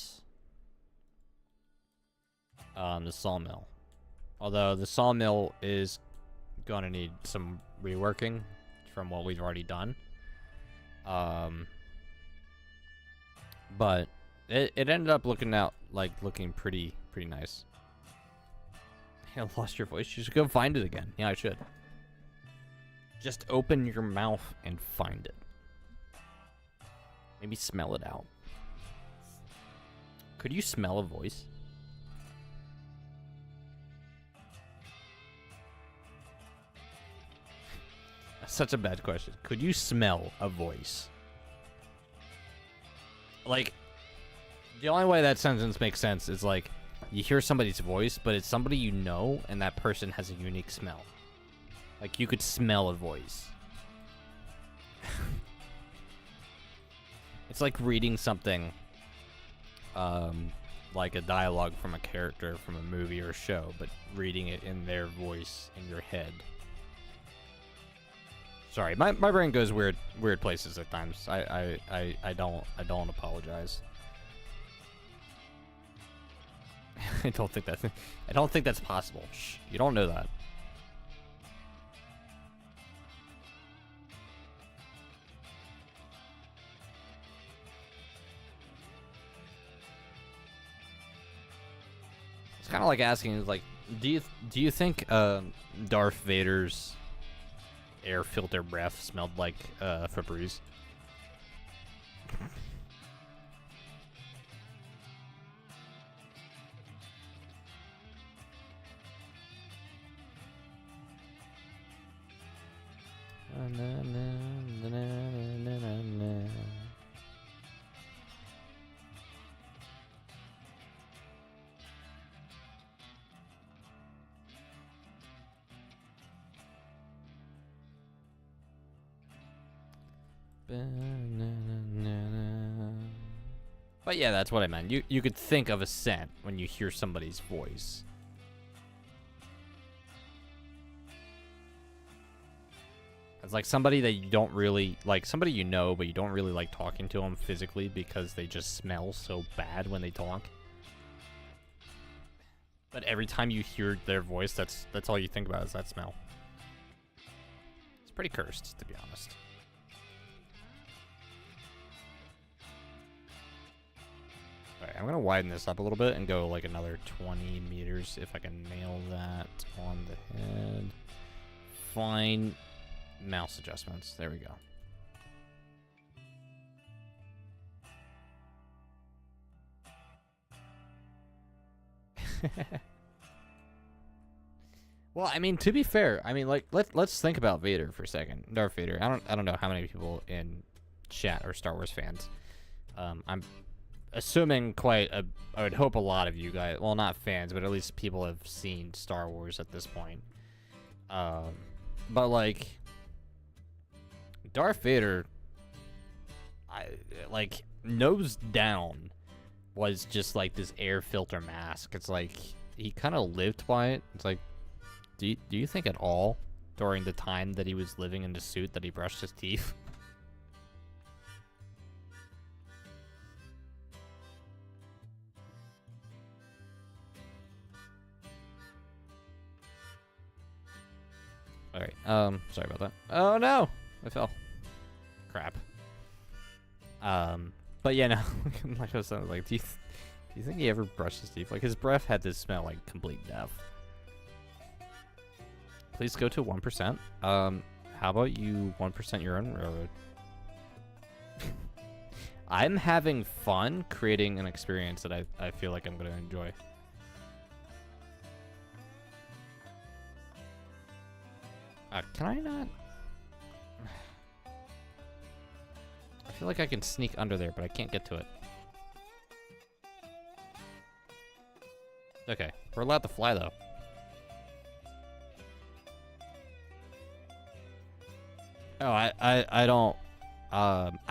the sawmill, although the sawmill is gonna need some reworking from what we've already done. But It ended up looking pretty nice. I lost your voice. You should go find it again. Yeah, I should. Just open your mouth and find it. Maybe smell it out. Could you smell a voice? That's such a bad question. Could you smell a voice? Like, the only way that sentence makes sense is like, you hear somebody's voice, but it's somebody you know, and that person has a unique smell. Like, you could smell a voice. It's like reading something, like a dialogue from a character from a movie or show, but reading it in their voice in your head. Sorry, my brain goes weird places at times. I don't apologize. I don't think that's possible. Shh, you don't know that. It's kind of like asking, like, do you think Darth Vader's air filter breath smelled like Febreze? But yeah, that's what I meant. You could think of a scent when you hear somebody's voice. It's like somebody that you don't really like, somebody you know, but you don't really like talking to them physically because they just smell so bad when they talk. But every time you hear their voice, that's all you think about is that smell. It's pretty cursed, to be honest. Alright, I'm gonna widen this up a little bit and go like another 20 meters if I can nail that on the head. Fine. Mouse adjustments. There we go. Well, I mean, to be fair, I mean, like, let's think about Vader for a second. Darth Vader. I don't know how many people in chat are Star Wars fans. I'm assuming I would hope a lot of you guys, well, not fans, but at least people have seen Star Wars at this point. But like, Darth Vader, like, nose down was just like this air filter mask. It's like he kind of lived by it. It's like, do you think at all during the time that he was living in the suit that he brushed his teeth? All right. Sorry about that. Oh no, I fell. Crap. But yeah, no. Like I was saying, like, do you think he ever brushed his teeth? Like, his breath had to smell like complete death. Please go to 1%. How about you 1% your own railroad? I'm having fun creating an experience that I feel like I'm gonna enjoy. Can I not? I feel like I can sneak under there, but I can't get to it. Okay, we're allowed to fly though. Oh, I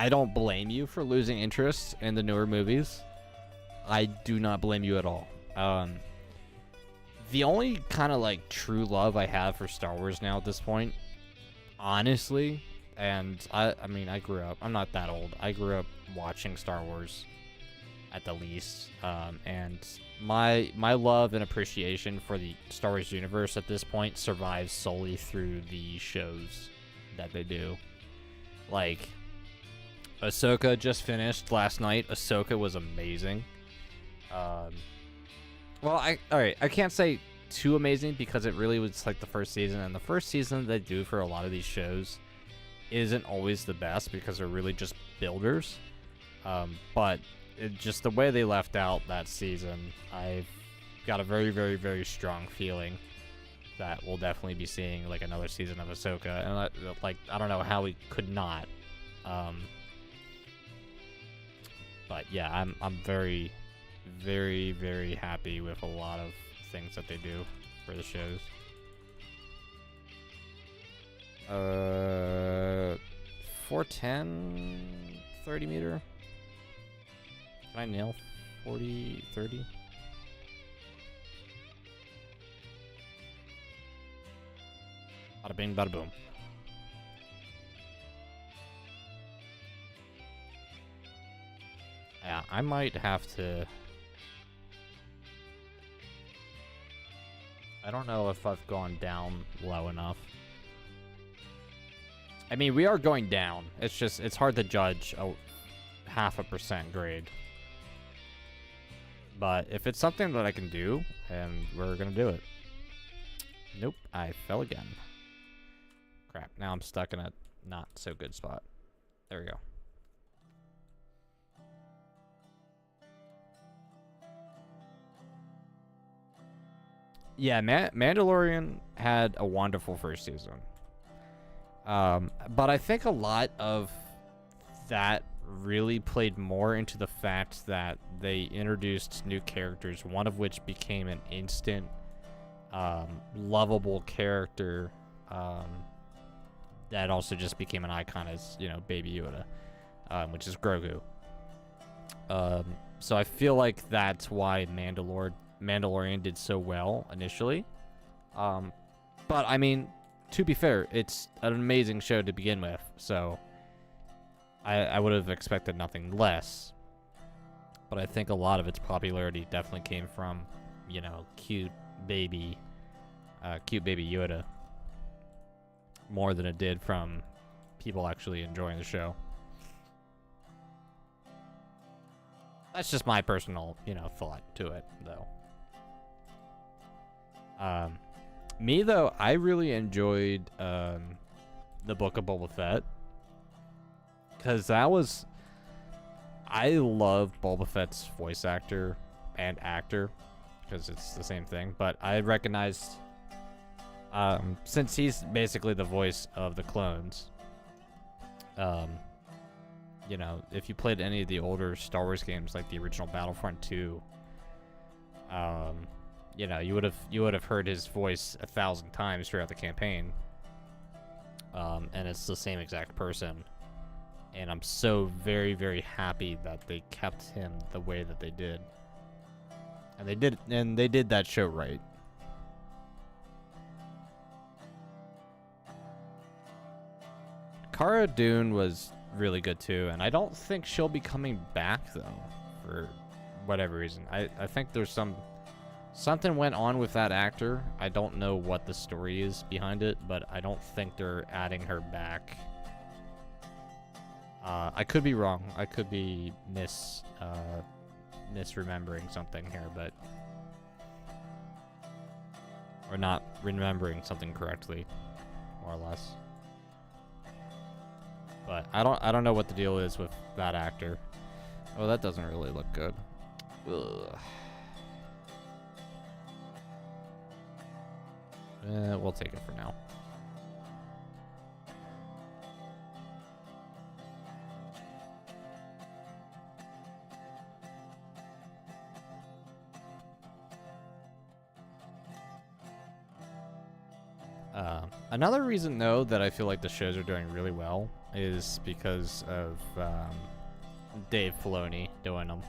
don't blame you for losing interest in the newer movies. I do not blame you at all. The only kind of like true love I have for Star Wars now at this point, honestly, and I mean, I grew up, I'm not that old. I grew up watching Star Wars at the least. And my love and appreciation for the Star Wars universe at this point survives solely through the shows that they do. Like, Ahsoka just finished last night. Ahsoka was amazing. Well, alright, I can't say too amazing because it really was like the first season, and the first season they do for a lot of these shows isn't always the best because they're really just builders. But just the way they left out that season, I've got a very, very, very strong feeling that we'll definitely be seeing like another season of Ahsoka, and I don't know how we could not. But yeah, I'm very, very, very happy with a lot of things that they do for the shows. 410, 30 meter. Can I nail 40, 30? Bada bing, bada boom. Yeah, I might have to... I don't know if I've gone down low enough. I mean, we are going down. It's just, it's hard to judge a 0.5% grade. But if it's something that I can do, and we're gonna do it. Nope, I fell again. Crap, now I'm stuck in a not so good spot. There we go. Yeah, Mandalorian had a wonderful first season. But I think a lot of that really played more into the fact that they introduced new characters, one of which became an instant lovable character that also just became an icon as, you know, Baby Yoda, which is Grogu. So I feel like that's why Mandalorian did so well initially. But I mean, to be fair, it's an amazing show to begin with, so I would have expected nothing less. But I think a lot of its popularity definitely came from, you know, cute baby Yoda, more than it did from people actually enjoying the show. That's just my personal, you know, thought to it, though. Me, though, I really enjoyed the Book of Boba Fett. Because that was... I love Boba Fett's voice actor and actor, because it's the same thing. But I recognized... since he's basically the voice of the clones... you know, if you played any of the older Star Wars games, like the original Battlefront 2, you know, you would have heard his voice 1,000 times throughout the campaign, and it's the same exact person. And I'm so very, very happy that they kept him the way that they did, and they did that show right. Cara Dune was really good too, and I don't think she'll be coming back though, for whatever reason. I think there's something went on with that actor. I don't know what the story is behind it, but I don't think they're adding her back. I could be wrong. I could be misremembering something here, but or not remembering something correctly, more or less. But I don't know what the deal is with that actor. Oh, that doesn't really look good. Ugh. We'll take it for now. Another reason, though, that I feel like the shows are doing really well is because of Dave Filoni doing them.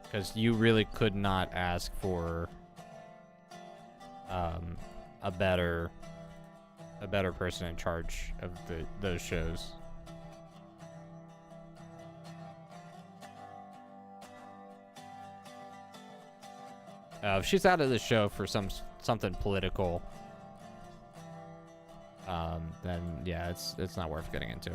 Because you really could not ask for a better person in charge of those shows. If she's out of the show for something political, then yeah, it's not worth getting into.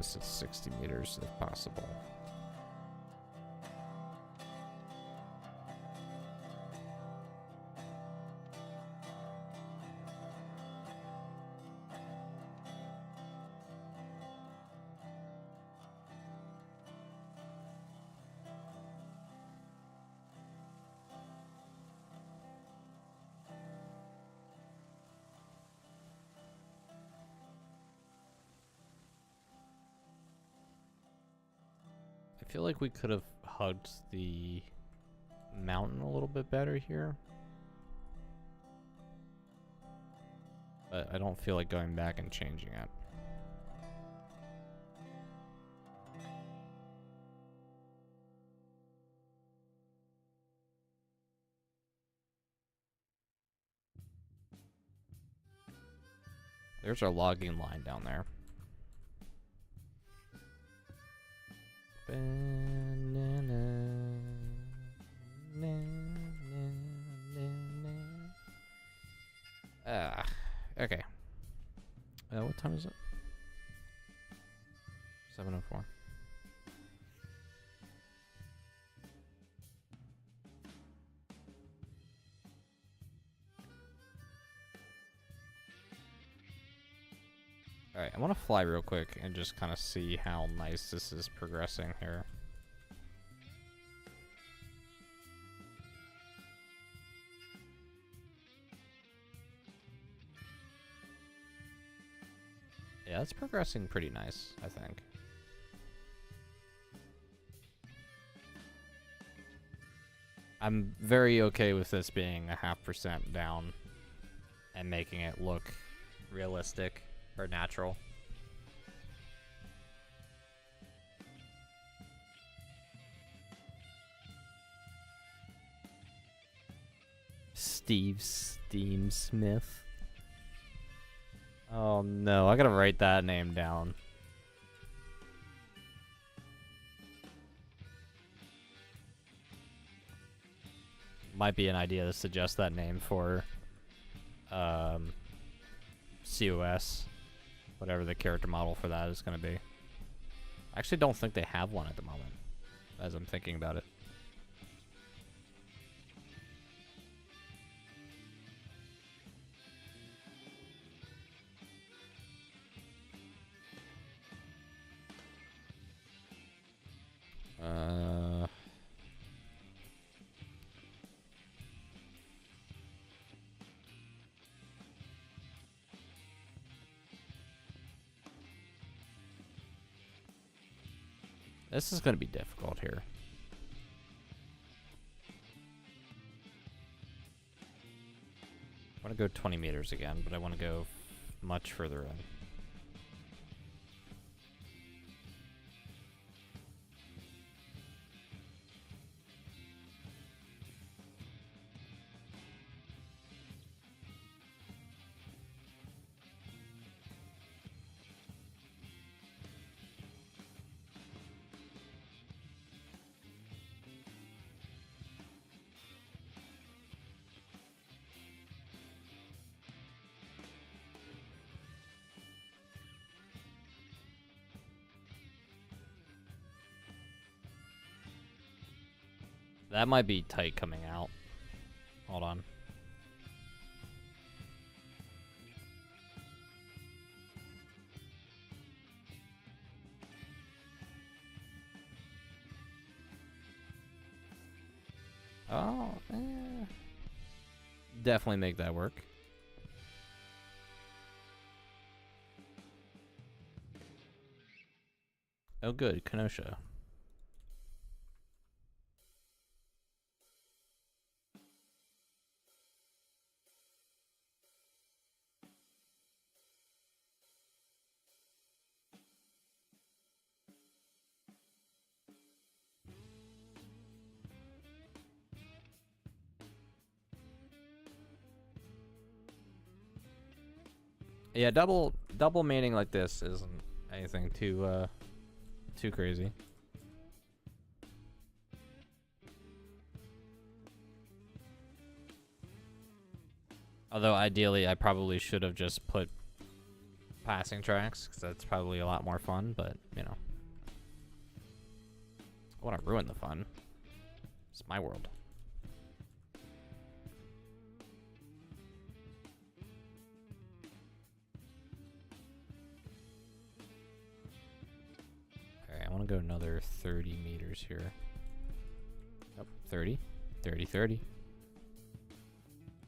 this at 60 meters if possible. I feel like we could have hugged the mountain a little bit better here. But I don't feel like going back and changing it. There's our logging line down there. Okay. What time is it? 7:04. Alright, I want to fly real quick and just kind of see how nice this is progressing here. Yeah, it's progressing pretty nice, I think. I'm very okay with this being a 0.5% down and making it look realistic or natural. Steve Steam Smith. Oh no, I gotta write that name down. Might be an idea to suggest that name for COS, whatever the character model for that is gonna be. I actually don't think they have one at the moment, as I'm thinking about it. This is going to be difficult here. I want to go 20 meters again, but I want to go much further in. That might be tight coming out. Hold on. Oh, definitely make that work. Oh, good, Kenosha. Yeah, double maining like this isn't anything too crazy. Although ideally I probably should have just put passing tracks, because that's probably a lot more fun, but, you know. I want to ruin the fun. It's my world. Alright, I want to go another 30 meters here. Nope, 30. 30, 30.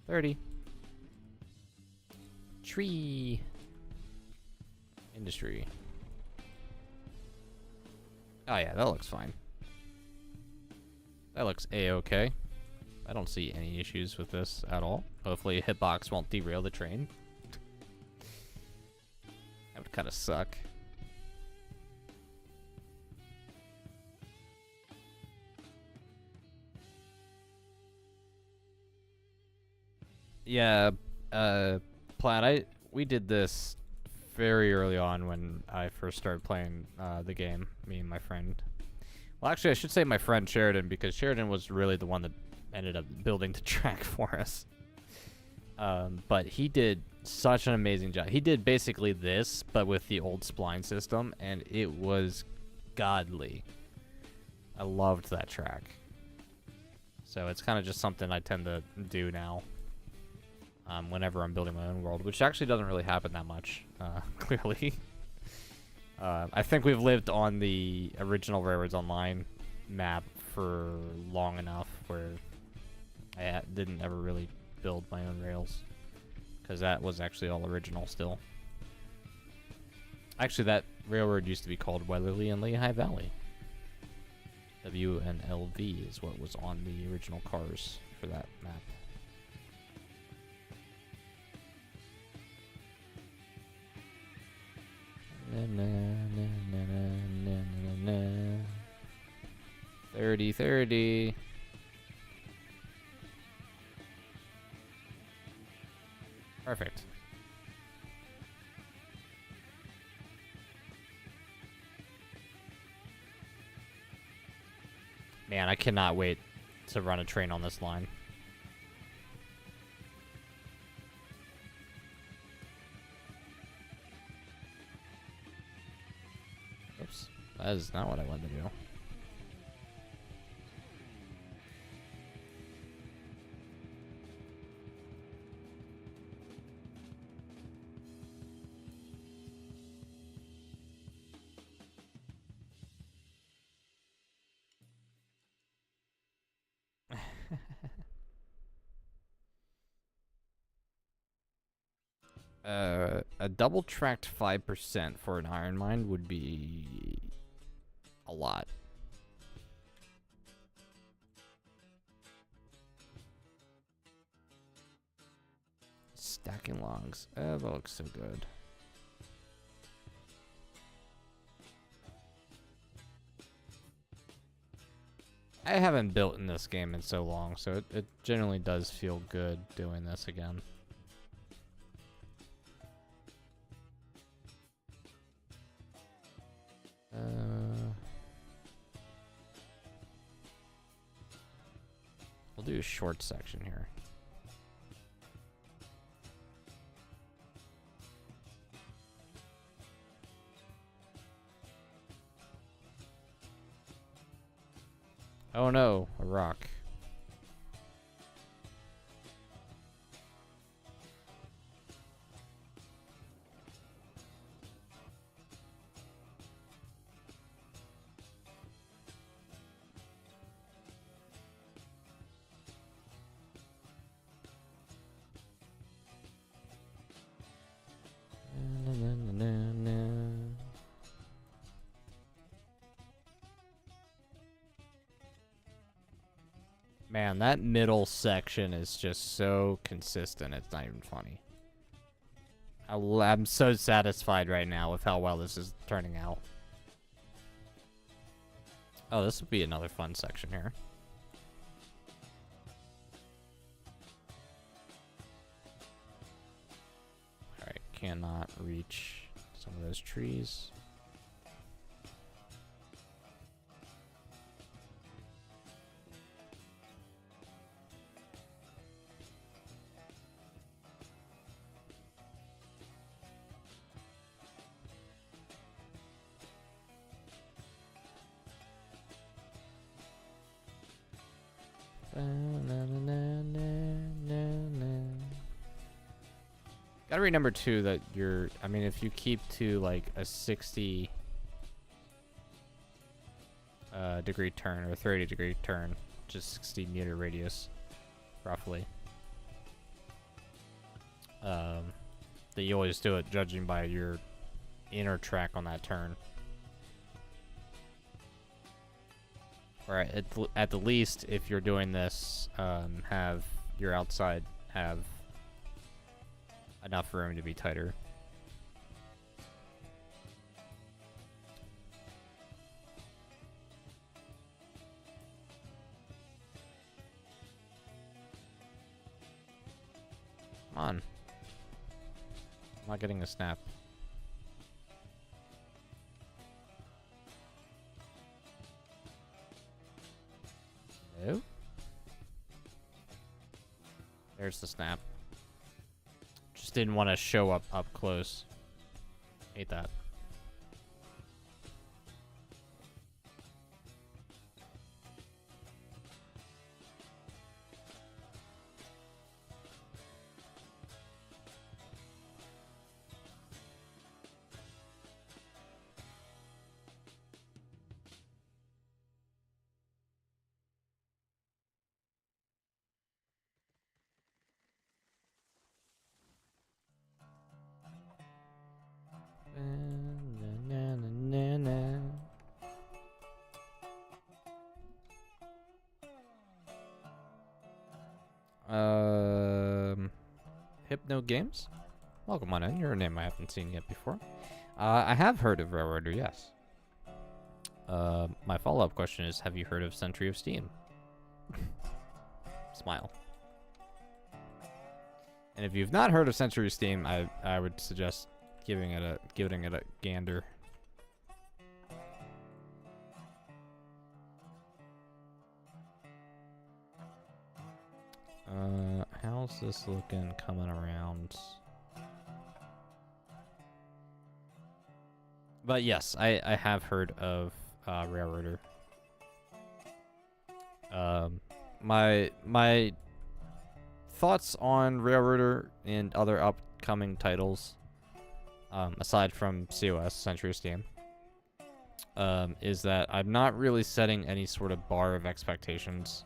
30. Tree. Industry. Oh yeah, that looks fine. That looks a-okay. I don't see any issues with this at all. Hopefully a hitbox won't derail the train. That would kind of suck. Yeah, Plaid, we did this very early on when I first started playing the game, me and my friend. Well, actually, I should say my friend Sheridan, because Sheridan was really the one that ended up building the track for us. But he did such an amazing job. He did basically this, but with the old spline system, and it was godly. I loved that track. So it's kind of just something I tend to do now. Whenever I'm building my own world, which actually doesn't really happen that much, clearly. I think we've lived on the original Railroads Online map for long enough where I didn't ever really build my own rails, because that was actually all original still. Actually, that railroad used to be called Weatherly and Lehigh Valley. WNLV is what was on the original cars for that map. Na, na, na, na, na, na. 30, 30. Perfect. Man, I cannot wait to run a train on this line. Oops. That is not what I wanted to do. A double tracked 5% for an iron mine would be a lot. Stacking logs. That looks so good. I haven't built in this game in so long, so it generally does feel good doing this again. We'll do a short section here. Oh no, a rock. Man, that middle section is just so consistent, it's not even funny. I'm so satisfied right now with how well this is turning out. Oh, this would be another fun section here. Alright, cannot reach some of those trees. Gotta remember too that you're, I mean, if you keep to like a 60 degree turn or 30 degree turn, just 60 meter radius, roughly. That you always do it judging by your inner track on that turn. Or at the least, if you're doing this, have your outside have enough room to be tighter. Come on. I'm not getting a snap. No. There's the snap. Just didn't want to show up close. Hate that. Hypno Games? Welcome on in. You're a name I haven't seen yet before. I have heard of Railroader, yes. My follow-up question is, have you heard of Century of Steam? Smile. And if you've not heard of Century of Steam, I would suggest giving it a gander. How's this looking coming around? But yes, I have heard of Railroader. My thoughts on Railroader and other upcoming titles, aside from COS, Century of Steam, is that I'm not really setting any sort of bar of expectations.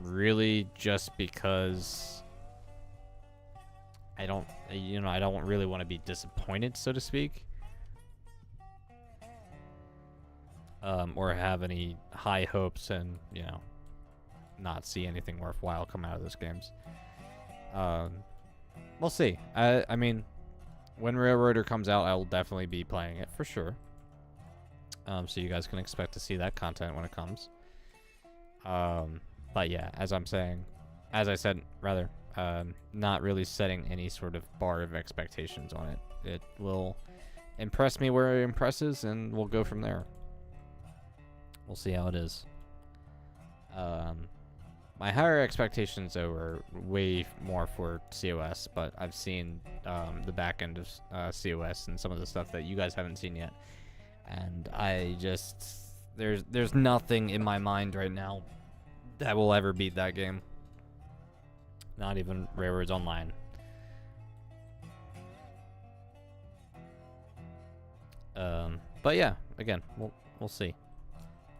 Really just because I don't really want to be disappointed, so to speak. Or have any high hopes and, not see anything worthwhile come out of those games. We'll see. I mean, when Railroader comes out, I will definitely be playing it for sure. So you guys can expect to see that content when it comes. But yeah, as I said, not really setting any sort of bar of expectations on it. It will impress me where it impresses, and we'll go from there. We'll see how it is. My higher expectations, though, are way more for COS, but I've seen the back end of COS and some of the stuff that you guys haven't seen yet. And I just... There's nothing in my mind right now that will ever beat that game. Not even Railroads Online. But yeah, again, we'll see.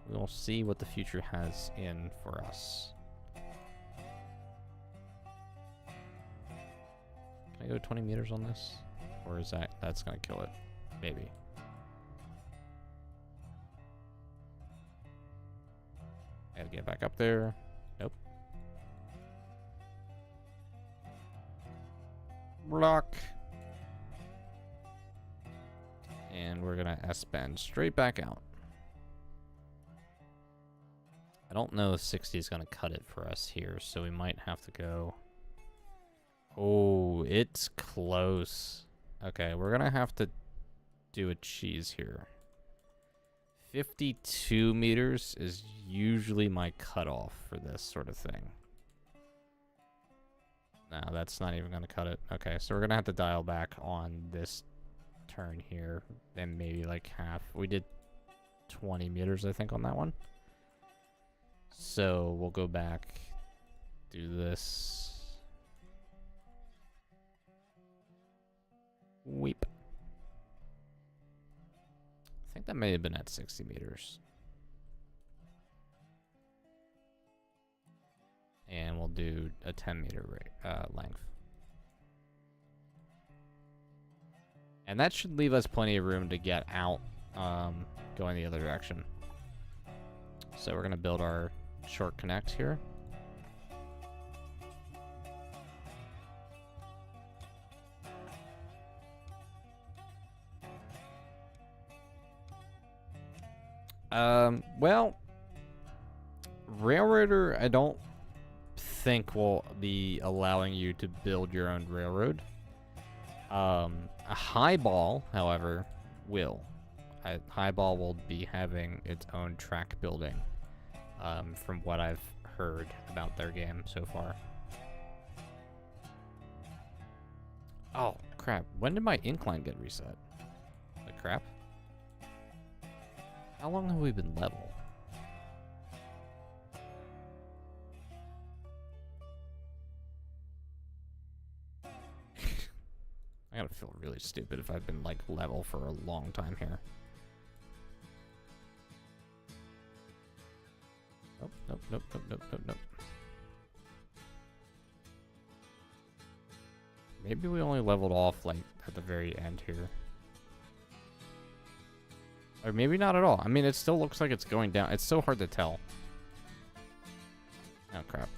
We'll see what the future has in for us. Can I go 20 meters on this? Or is that's gonna kill it? Maybe. Gotta get back up there. Nope. Block. And we're gonna S-bend straight back out. I don't know if 60 is gonna cut it for us here, so we might have to go... Oh, it's close. Okay, we're gonna have to do a cheese here. 52 meters is usually my cutoff for this sort of thing. No, that's not even gonna cut it. Okay, so we're gonna have to dial back on this turn here, and maybe like half. We did 20 meters, I think, on that one. So we'll go back, do this. Weep. I think that may have been at 60 meters. And we'll do a 10-meter length. And that should leave us plenty of room to get out, going the other direction. So we're going to build our short connect here. Well, Railroader, I don't think will be allowing you to build your own railroad. A Highball, however, will. Highball will be having its own track building, from what I've heard about their game so far. Oh, crap. When did my incline get reset? Like crap? How long have we been level? I gotta feel really stupid if I've been, like, level for a long time here. Nope, nope, nope, nope, nope, nope, nope. Maybe we only leveled off, like, at the very end here. Or maybe not at all. I mean, it still looks like it's going down. It's so hard to tell. Oh, crap.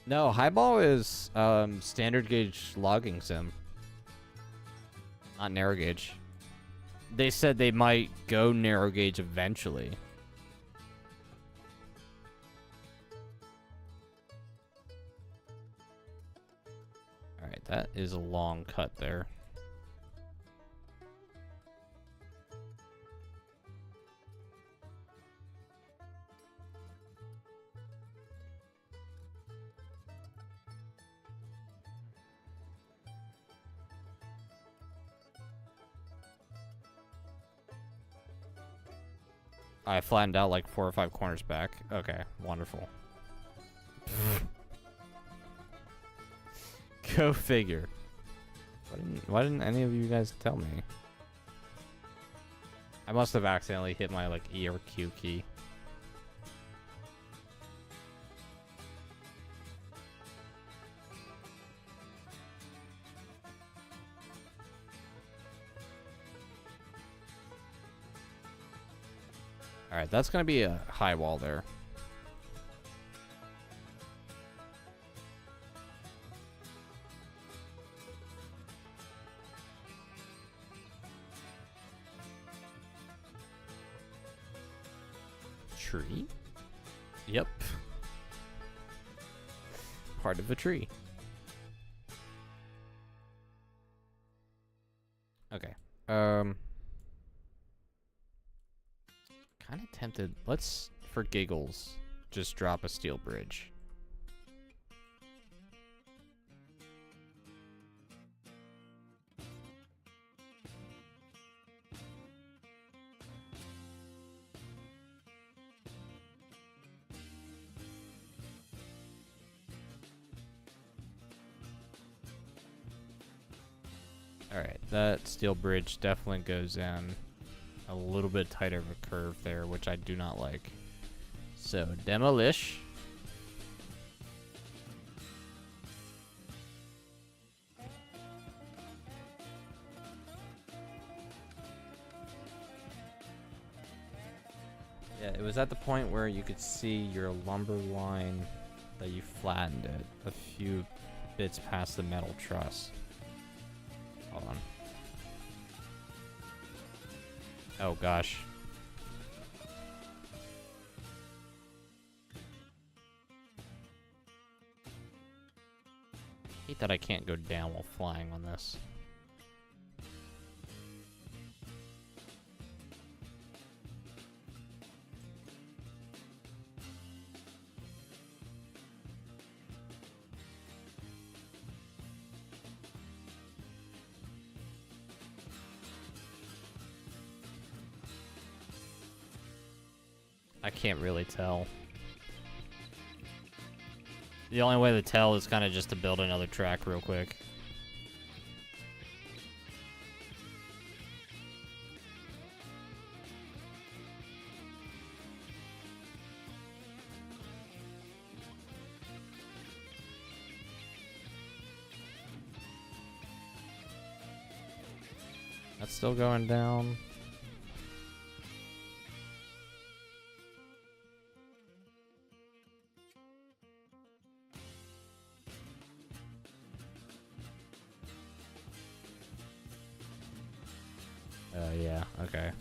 No, Highball is standard gauge logging sim, not narrow gauge. They said they might go narrow gauge eventually. All right, that is a long cut there. I flattened out like 4 or 5 corners back. Okay, wonderful. Go figure. Why didn't any of you guys tell me? I must have accidentally hit my like E or Q key. Alright, that's gonna be a high wall there. Tree? Yep. Part of a tree. Okay. Kind of tempted. Let's, for giggles, just drop a steel bridge. Alright, that steel bridge definitely goes in a little bit tighter of a curve there, which I do not like. So, demolish. Yeah, it was at the point where you could see your lumber line that you flattened it a few bits past the metal truss. Hold on. Oh gosh. hate that I can't go down while flying on this. I can't really tell. The only way to tell is kind of just to build another track real quick. That's still going down. Yeah, okay.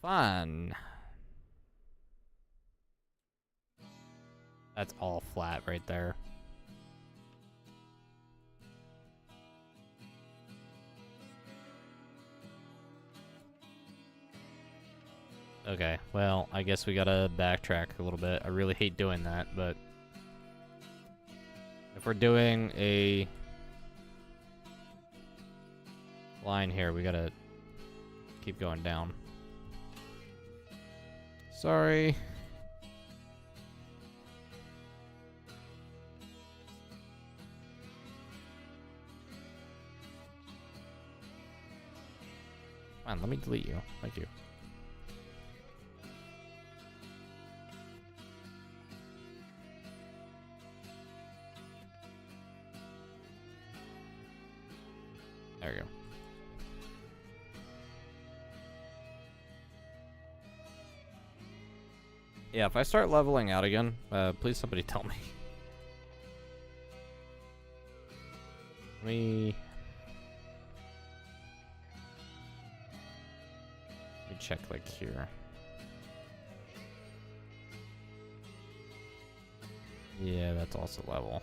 Fun. That's all flat right there. Okay, well, I guess we gotta backtrack a little bit. I really hate doing that, but if we're doing a line here, we gotta keep going down. Sorry. Come on, let me delete you. Thank you. There we go. Yeah, if I start leveling out again, please somebody tell me. Let me check like here. Yeah, that's also level.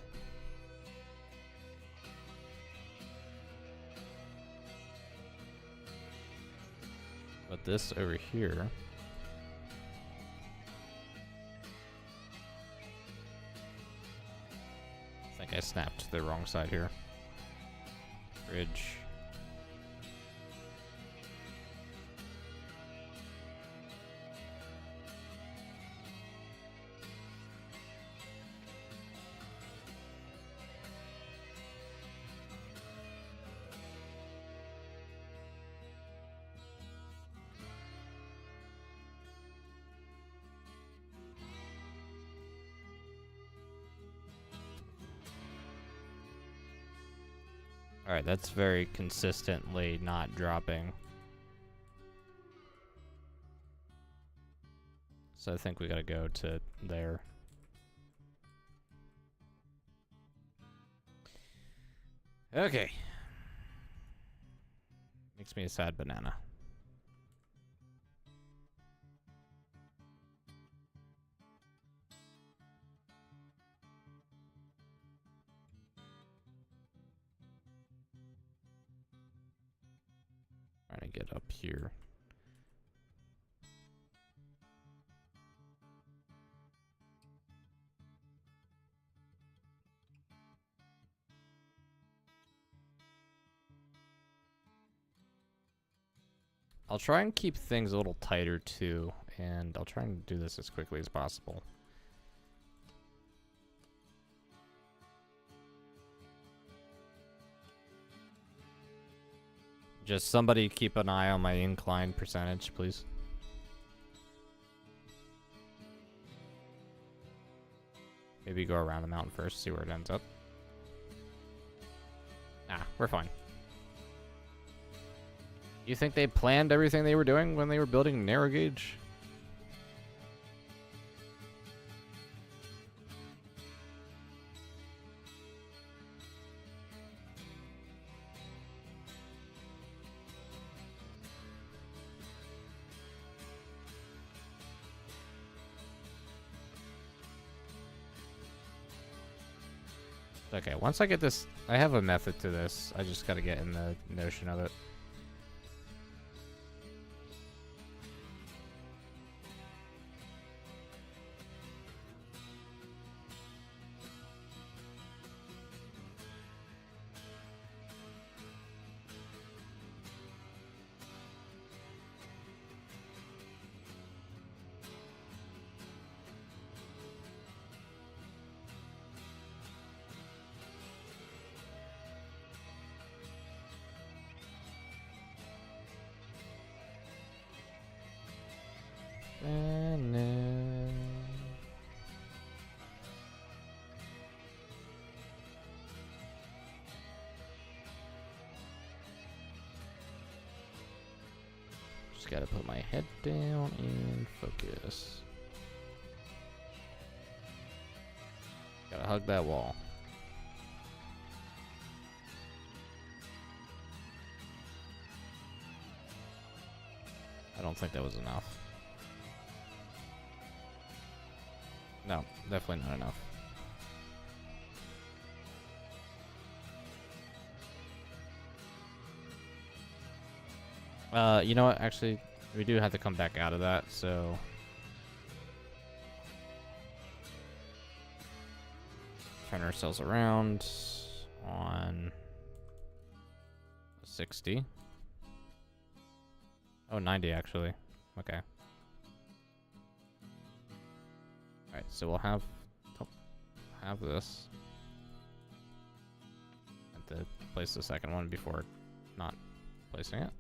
But this over here, I think I snapped to the wrong side here. Bridge. Alright, that's very consistently not dropping. So I think we gotta go to there. Okay. Makes me a sad banana. Trying to get up here. I'll try and keep things a little tighter too, and I'll try and do this as quickly as possible. Just somebody keep an eye on my incline percentage, please. Maybe go around the mountain first, see where it ends up. Ah, we're fine. You think they planned everything they were doing when they were building narrow gauge? Okay, once I get this, I have a method to this. I just gotta get in the notion of it. Just gotta put my head down and focus. Gotta hug that wall. I don't think that was enough. No, definitely not enough. You know what? Actually, we do have to come back out of that, so... Turn ourselves around on 60. Oh, 90 actually. Okay. Alright, so we'll have this. Have to place the second one before not placing it.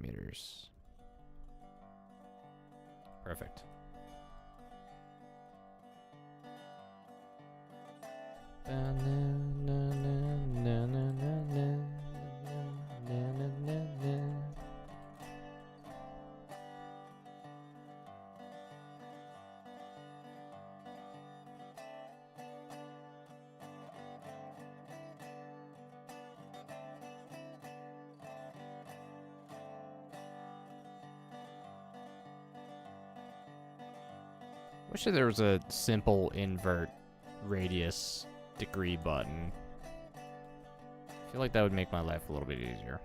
Meters. Perfect. Wish there was a simple invert radius degree button. I feel like that would make my life a little bit easier.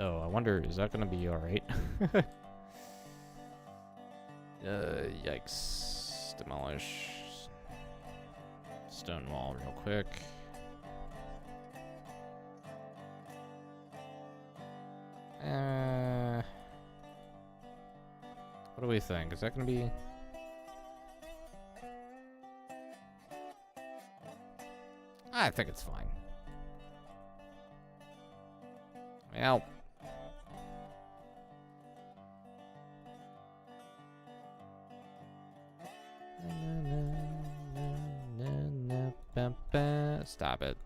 Oh, I wonder, is that gonna be alright? Yikes. Demolish. Stone wall real quick. What do we think? Is that gonna be... I think it's fine. Well... Stop it.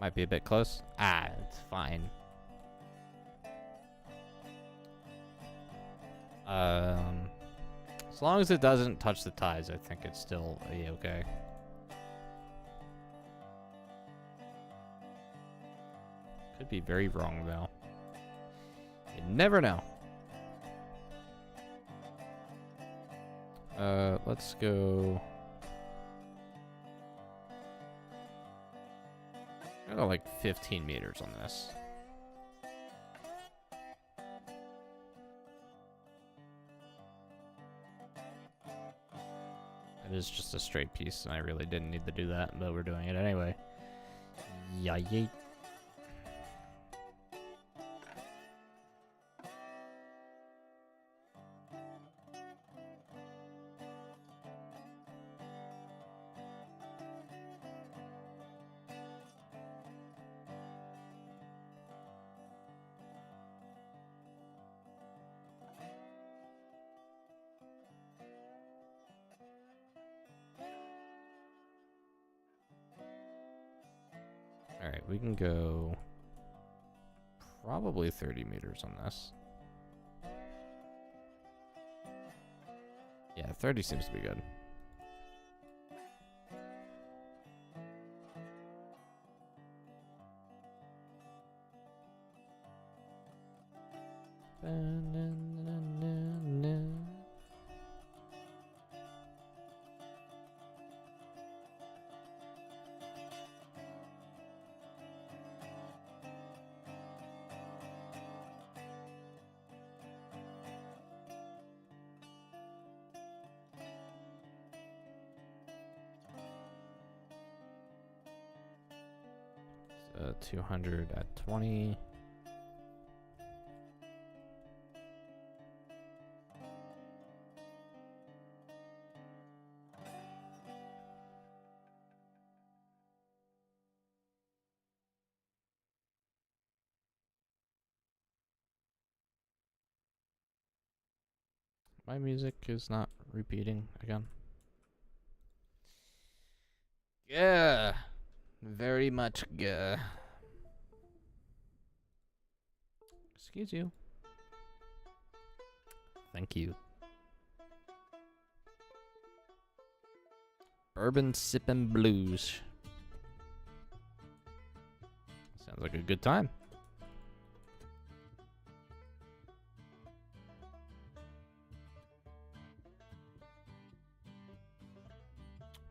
Might be a bit close. Ah, it's fine. As long as it doesn't touch the ties, I think it's still a-okay. Could be very wrong, though. You never know. Let's go... I got like 15 meters on this. is just a straight piece, and I really didn't need to do that, but we're doing it anyway. Yay. Alright, we can go probably 30 meters on this. Yeah, 30 seems to be good. So 200 at 20. My music is not repeating again. Yeah, very much good. Excuse you. Thank you. Bourbon sippin' blues. Sounds like a good time.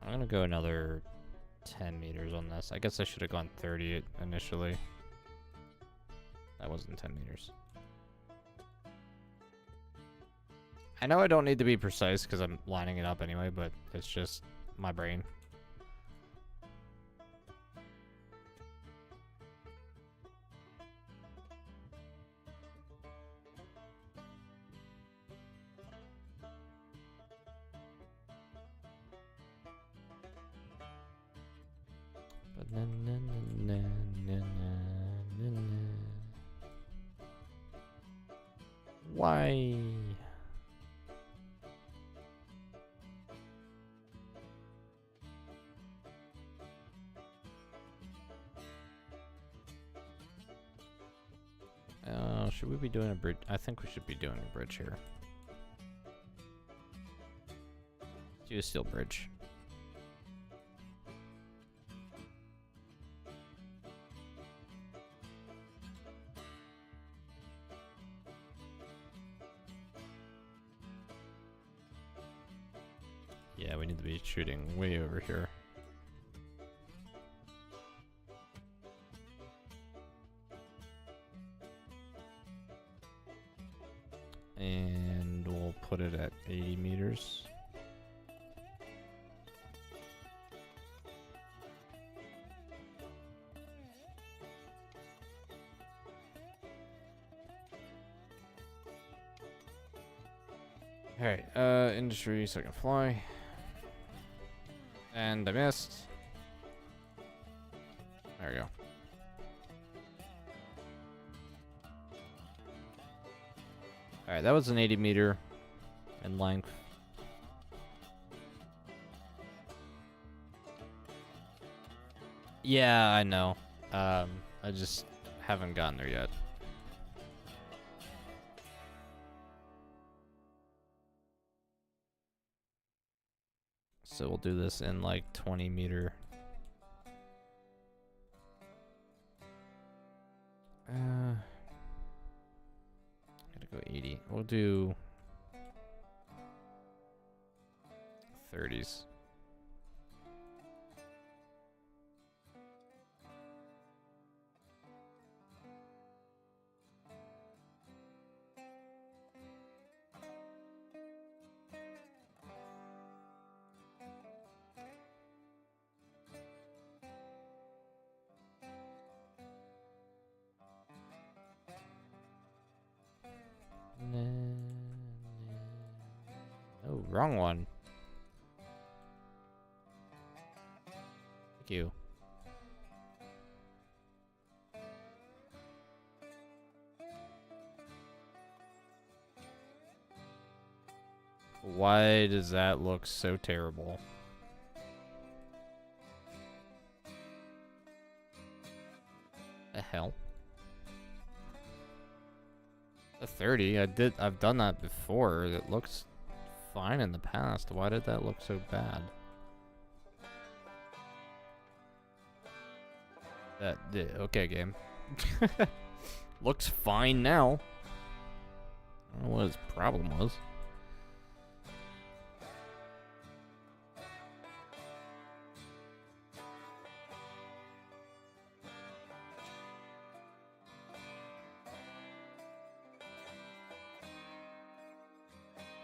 I'm gonna go another 10 meters on this. I guess I should have gone 30 initially. That wasn't 10 meters. I know I don't need to be precise because I'm lining it up anyway, but it's just my brain. Why? Should we be doing a bridge? I think we should be doing a bridge here. Let's do a steel bridge. Yeah, we need to be shooting way over here. And we'll put it at 80 meters. Alright, industry, so I can fly. And I missed. There we go. Alright, that was an 80 meter in length. Yeah, I know. I just haven't gotten there yet. So we'll do this in like 20 meter. Gotta go 80. We'll do 30s. wrong one. Thank you. Why does that look so terrible? The hell? A 30? I've done that before. It looks fine in the past. Why did that look so bad? Okay, game. Looks fine now. I don't know what his problem was.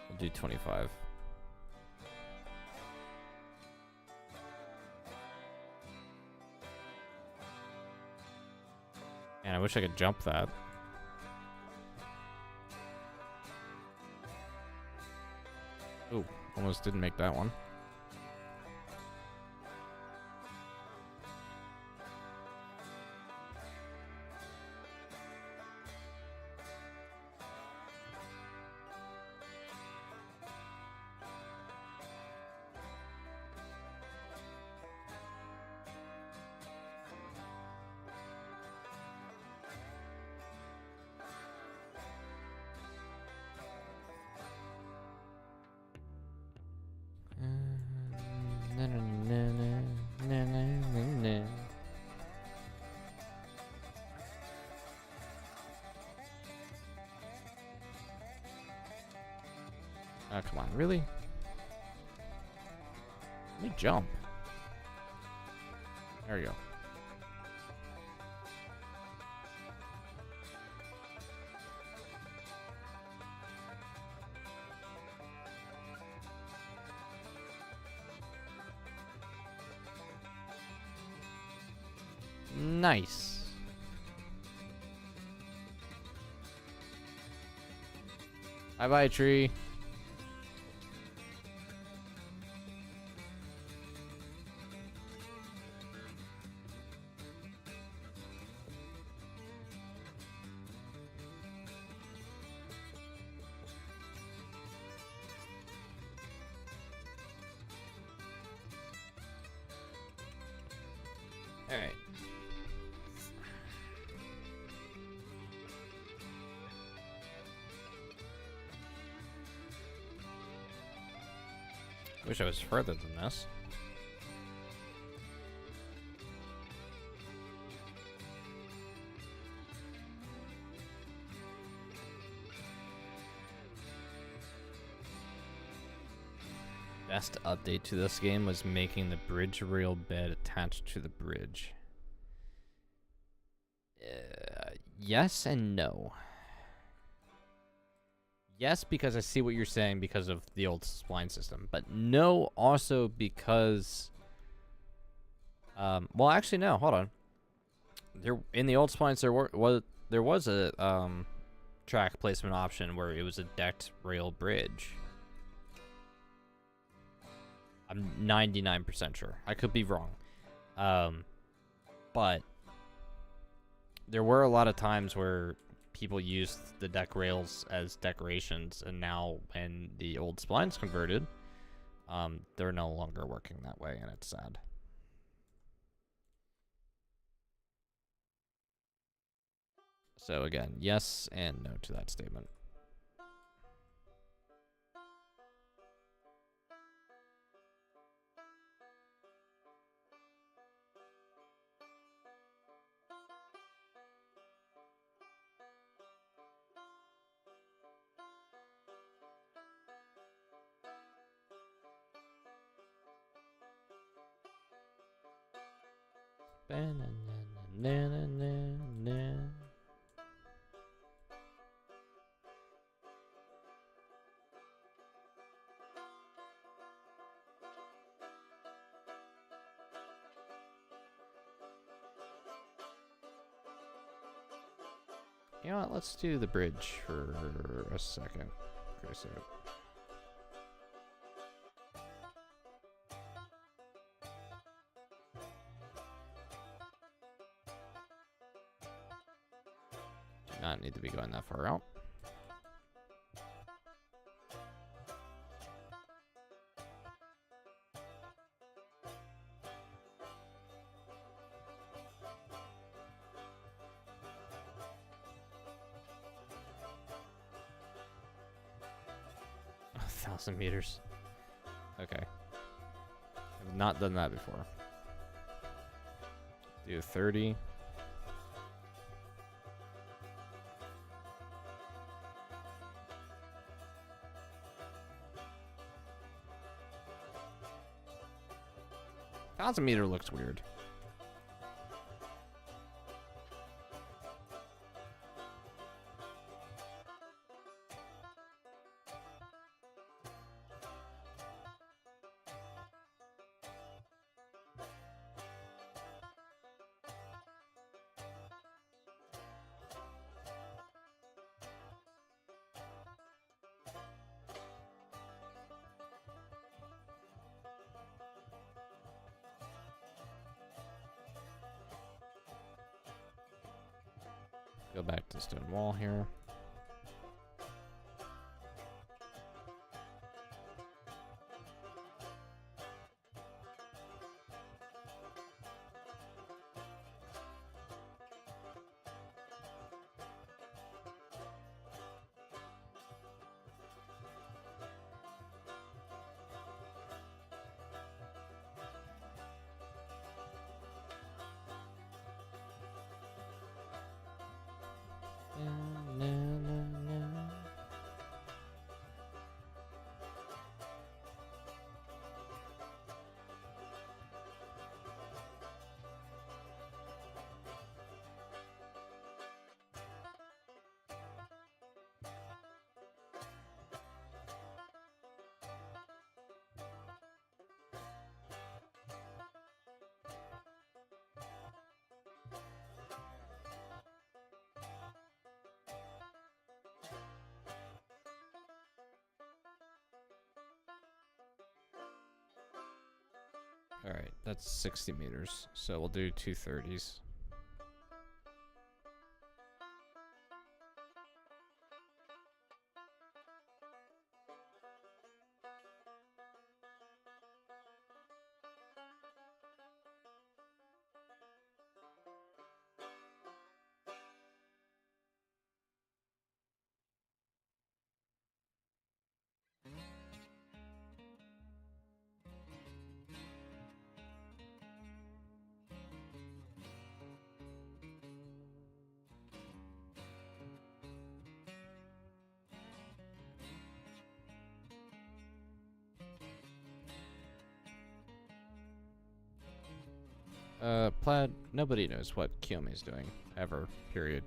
We'll do 25. Man, I wish I could jump that. Ooh, almost didn't make that one. Oh, come on, really? Let me jump. There we go. Nice. Bye-bye, tree. All right. Wish I was further than this. Best update to this game was making the bridge rail bed attached to the bridge. Yes and no. Yes, because I see what you're saying because of the old spline system, but no, also because, well, actually, no. Hold on. There in the old splines there was a track placement option where it was a decked rail bridge. I'm 99% sure. I could be wrong, but there were a lot of times where people used the deck rails as decorations, and now when the old splines converted, they're no longer working that way, and it's sad. So again, yes and no to that statement. You know what? Let's do the bridge for a second. not need to be going that far out. A 1,000 meters. Okay. I've not done that before. Do 30. Thousand meter looks weird. Go back to stone wall here. All right, that's 60 meters. So we'll do 230s. Plaid, nobody knows what Kiyomi is doing, ever, period.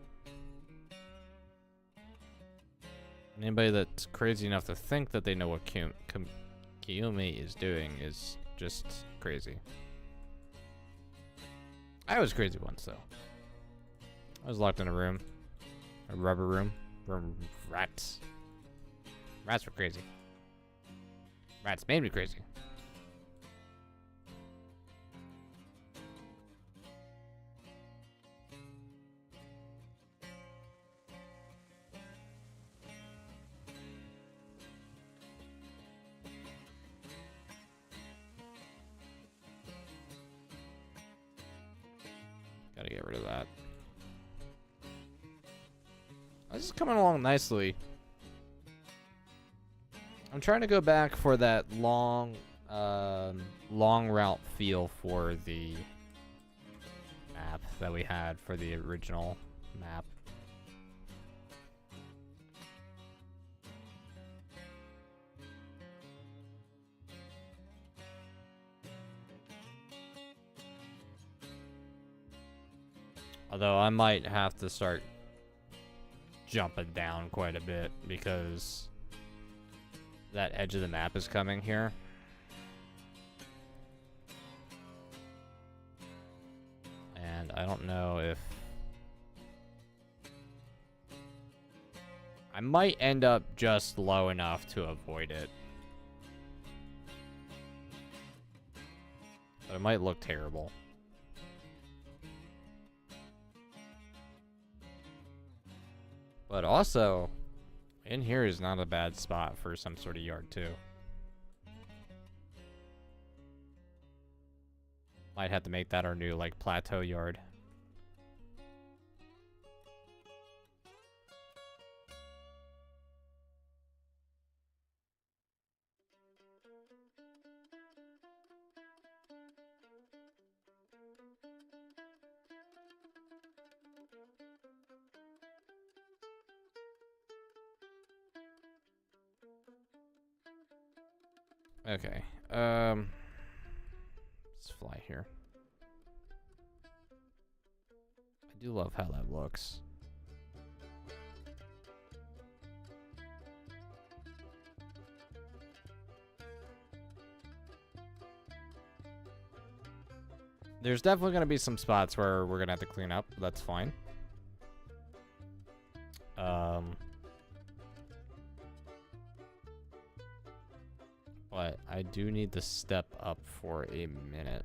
Anybody that's crazy enough to think that they know what Kiyomi is doing is just crazy. I was crazy once, though. I was locked in a room. A rubber room. Rats. Rats were crazy. Rats made me crazy. Gotta get rid of that. This is coming along nicely. I'm trying to go back for that long route feel for the map that we had for the original map. Although I might have to start jumping down quite a bit because that edge of the map is coming here. And I don't know if I might end up just low enough to avoid it. But it might look terrible. But also, in here is not a bad spot for some sort of yard too. Might have to make that our new like plateau yard. Okay. Let's fly here. I do love how that looks. There's definitely going to be some spots where we're going to have to clean up. That's fine. But I do need to step up for a minute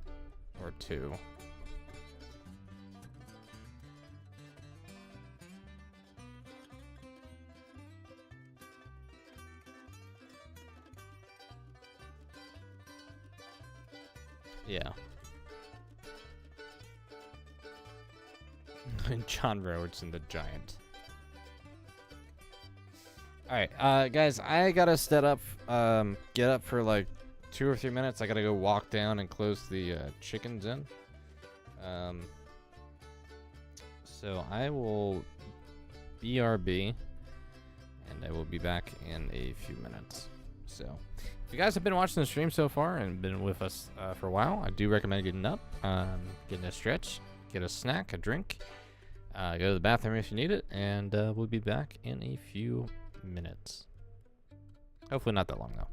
or two. Yeah. John Rhodes and the Giant. Alright, guys, I gotta get up for like 2 or 3 minutes. I gotta go walk down and close the chickens in. So I will BRB, and I will be back in a few minutes. So, if you guys have been watching the stream so far and been with us for a while, I do recommend getting up, getting a stretch, get a snack, a drink, go to the bathroom if you need it, and we'll be back in a few minutes. Hopefully not that long though.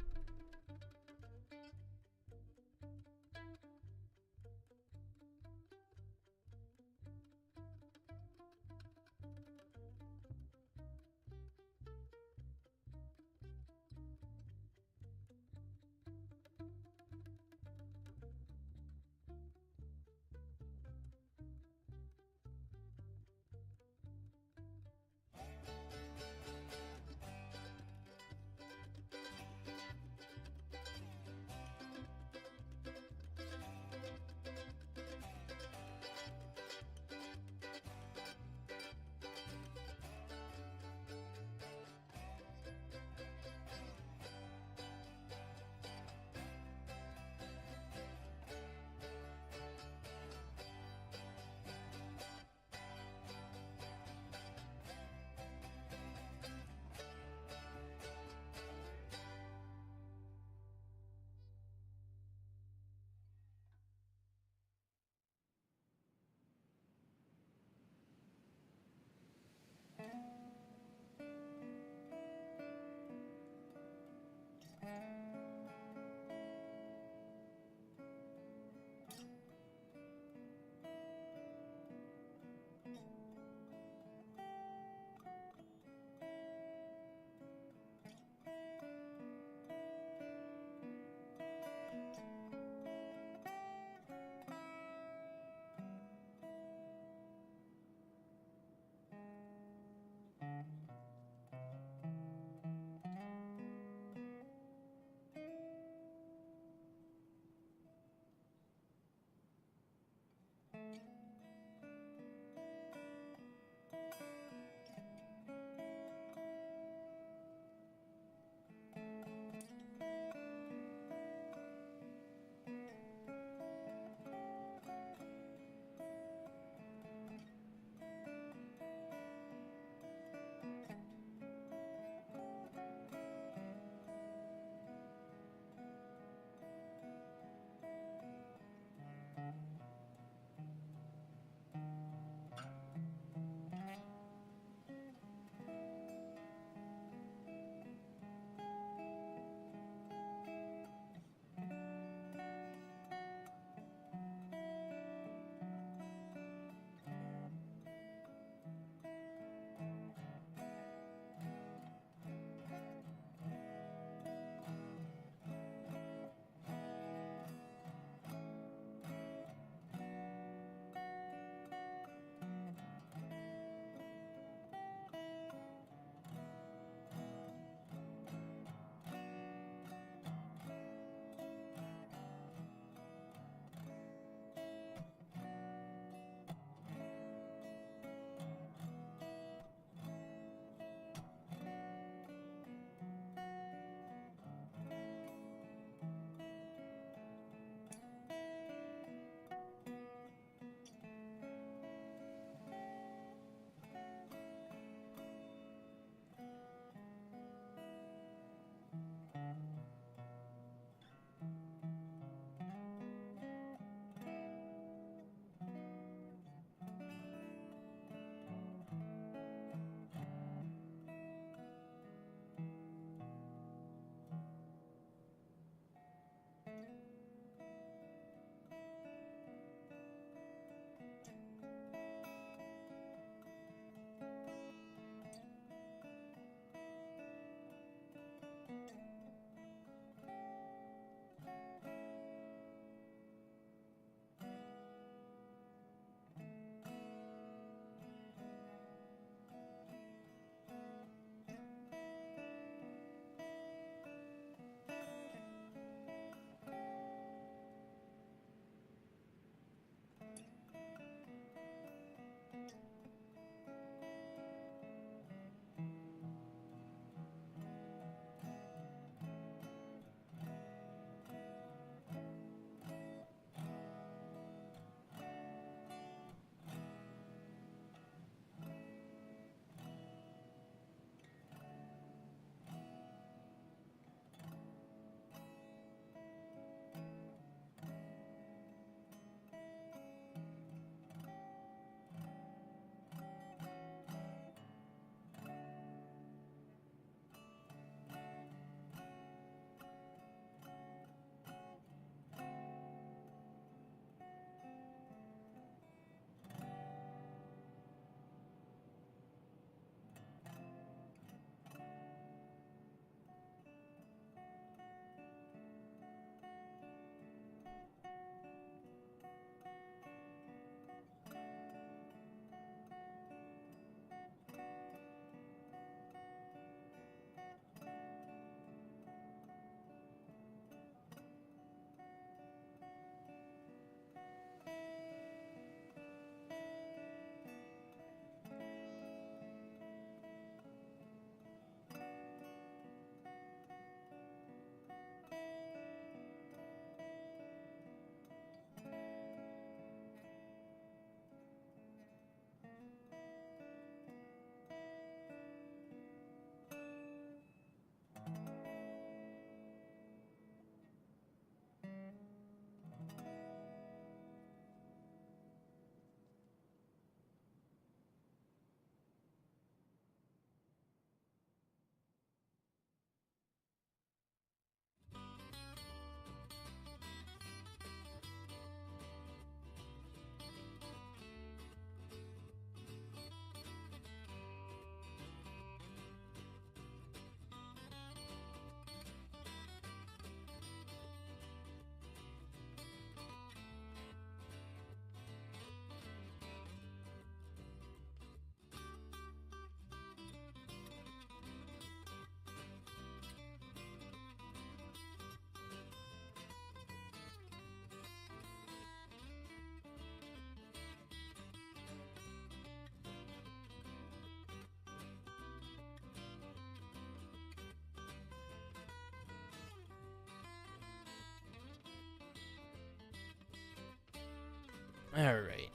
Alright.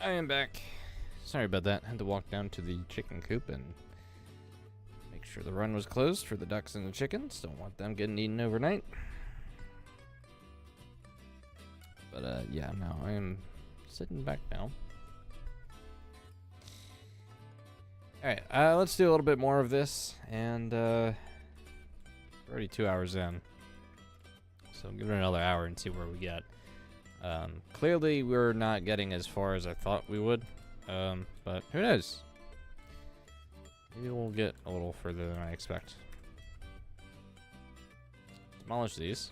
I am back. Sorry about that. Had to walk down to the chicken coop and make sure the run was closed for the ducks and the chickens. Don't want them getting eaten overnight. But yeah, no, I am sitting back now. Alright, let's do a little bit more of this, and we're already 2 hours in. So give it another hour and see where we get. Clearly we're not getting as far as I thought we would, but who knows? Maybe we'll get a little further than I expect. Demolish these.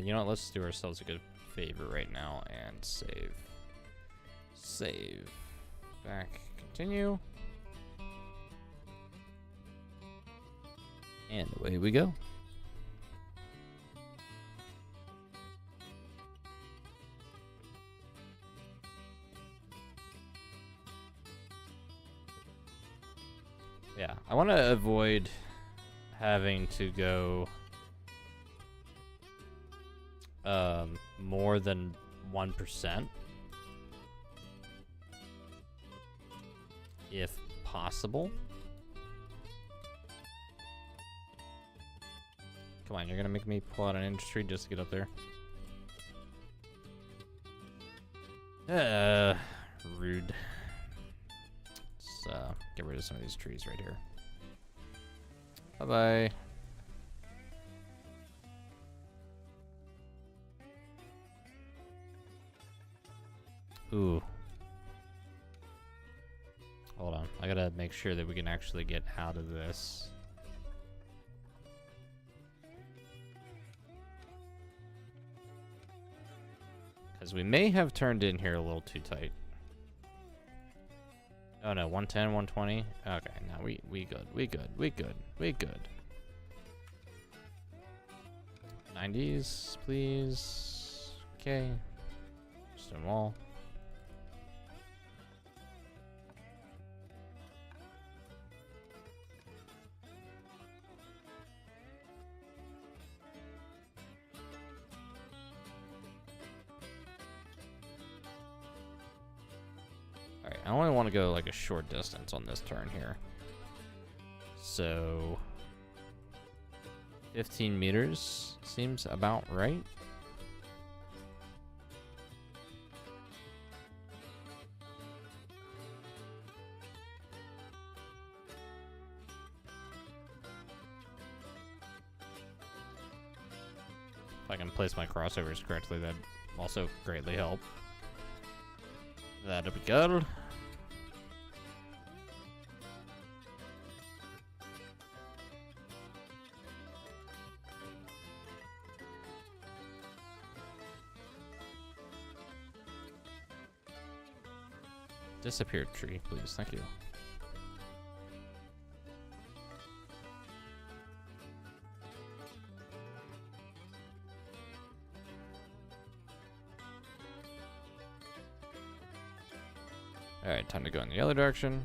You know what, let's do ourselves a good favor right now and save. Save. Back. Continue. And away we go. Yeah, I want to avoid having to go more than 1%. If possible. Come on, you're gonna make me pull out an industry just to get up there? Rude. Let's get rid of some of these trees right here. Bye-bye. Ooh. Hold on, I gotta make sure that we can actually get out of this. Because we may have turned in here a little too tight. Oh no, 110, 120. Okay, no, we good, we good, we good, we good. 90s, please. Okay. Stone wall. I only want to go like a short distance on this turn here. So 15 meters seems about right. If I can place my crossovers correctly, that'd also greatly help. That'll be good. Disappeared tree, please. Thank you. Alright, time to go in the other direction.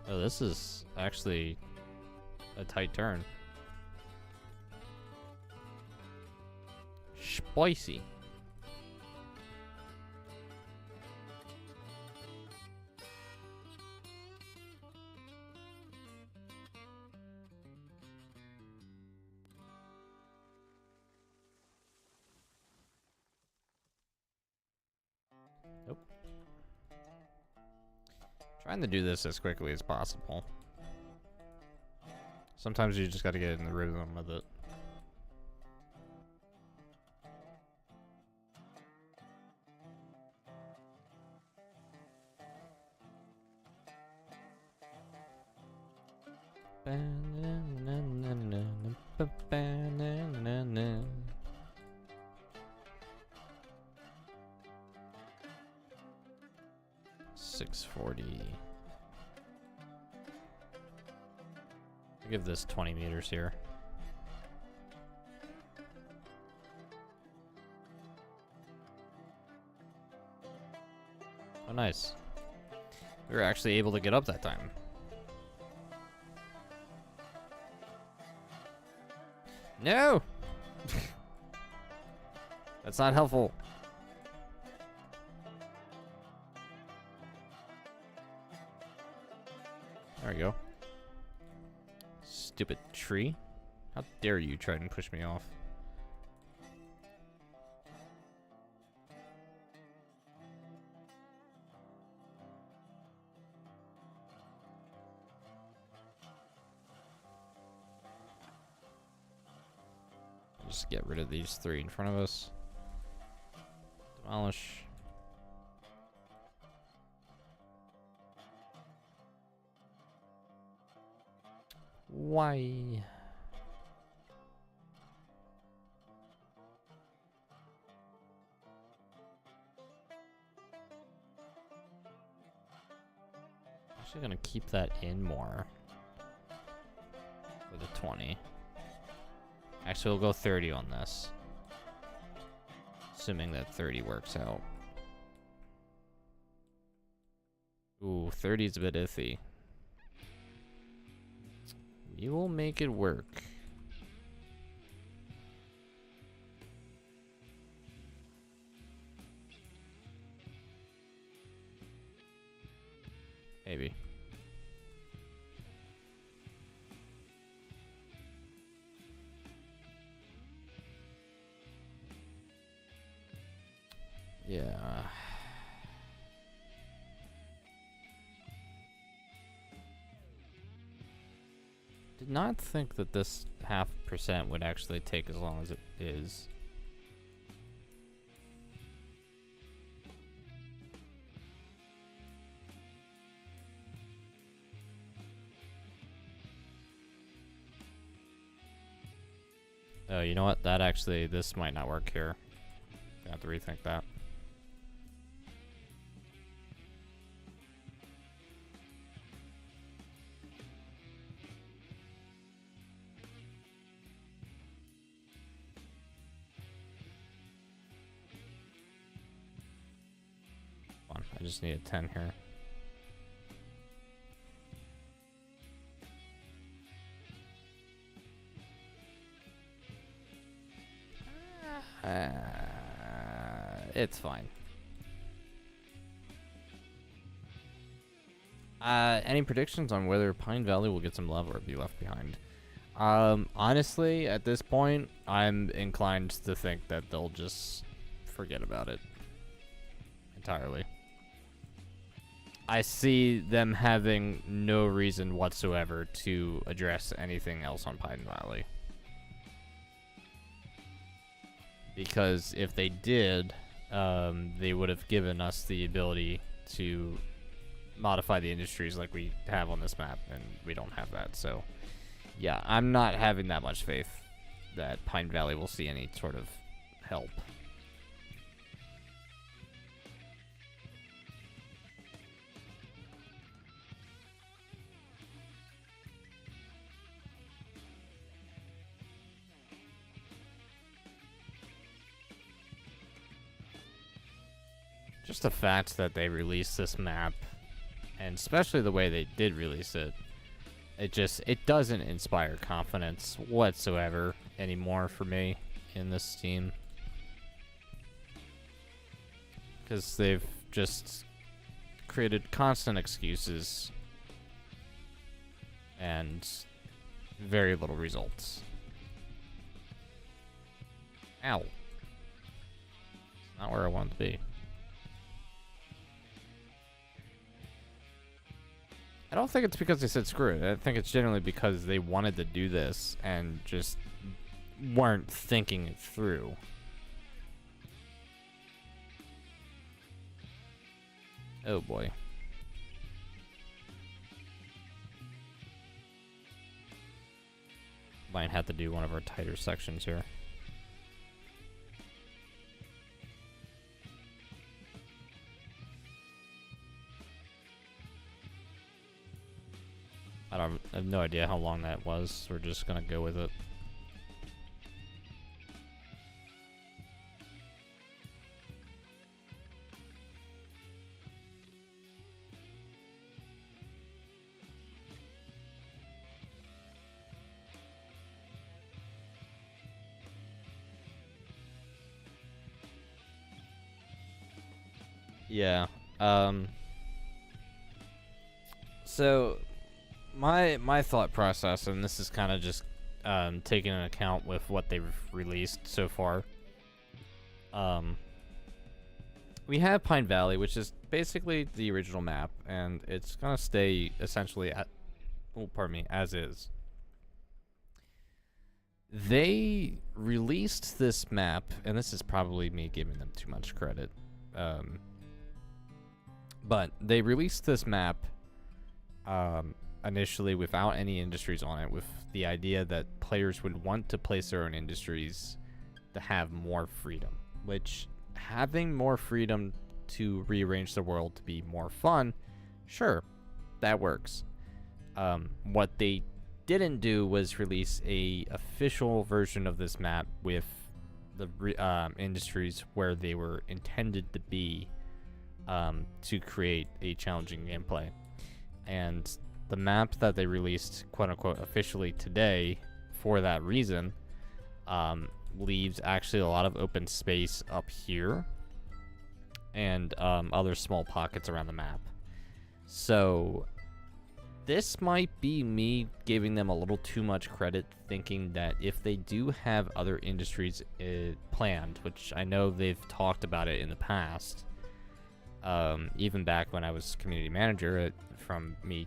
Oh, this is actually a tight turn. Spicy. Nope. Trying to do this as quickly as possible. Sometimes you just gotta get in the rhythm of it. I'll give this 20 meters here. Oh, nice. We were actually able to get up that time. No! That's not helpful. There we go. Stupid tree. How dare you try and push me off? Just get rid of these three in front of us. Demolish. Why? Actually gonna keep that in more for the 20. Actually, we'll go 30 on this. Assuming that 30 works out. Ooh, 30 is a bit iffy. We will make it work. Maybe. Yeah. Did not think that this 0.5% would actually take as long as it is. Oh, you know what? That actually, this might not work here. I have to rethink that. I just need a 10 here. It's fine. Any predictions on whether Pine Valley will get some love or be left behind? Honestly, at this point, I'm inclined to think that they'll just forget about it entirely. I see them having no reason whatsoever to address anything else on Pine Valley. Because if they did, they would have given us the ability to modify the industries like we have on this map, and we don't have that. So, yeah, I'm not having that much faith that Pine Valley will see any sort of help. Just the fact that they released this map, and especially the way they did release it, it doesn't inspire confidence whatsoever anymore for me in this team. Because they've just created constant excuses and very little results. Ow. Not where I want to be. I don't think it's because they said screw it. I think it's generally because they wanted to do this and just weren't thinking it through. Oh boy. Might have to do one of our tighter sections here. I have no idea how long that was. We're just gonna go with it. Yeah. So my thought process, and this is kind of just taking into account with what they've released so far. We have Pine Valley, which is basically the original map, and it's gonna stay essentially as is. They released this map, and this is probably me giving them too much credit. But they released this map initially without any industries on it, with the idea that players would want to place their own industries to have more freedom, which having more freedom to rearrange the world to be more fun, sure, that works. What they didn't do was release a official version of this map with the industries where they were intended to be, to create a challenging gameplay. And the map that they released, quote unquote, officially today for that reason, leaves actually a lot of open space up here and other small pockets around the map. So this might be me giving them a little too much credit, thinking that if they do have other industries planned, which I know they've talked about it in the past, even back when I was community manager, from me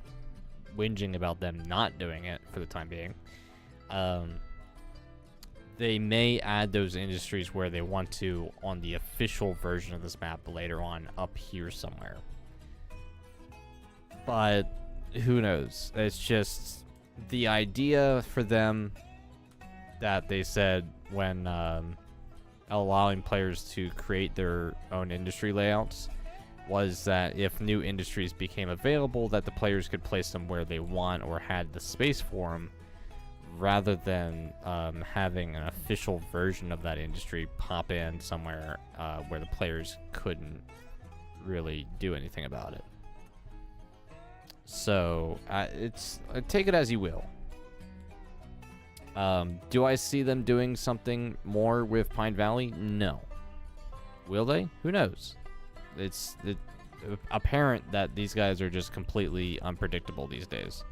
whinging about them not doing it for the time being, they may add those industries where they want to on the official version of this map later on up here somewhere. But who knows? It's just the idea for them that they said when allowing players to create their own industry layouts was that if new industries became available, that the players could place them where they want or had the space for them, rather than having an official version of that industry pop in somewhere where the players couldn't really do anything about it. So it's take it as you will. Do I see them doing something more with Pine Valley? No. Will they? Who knows? It's apparent that these guys are just completely unpredictable these days.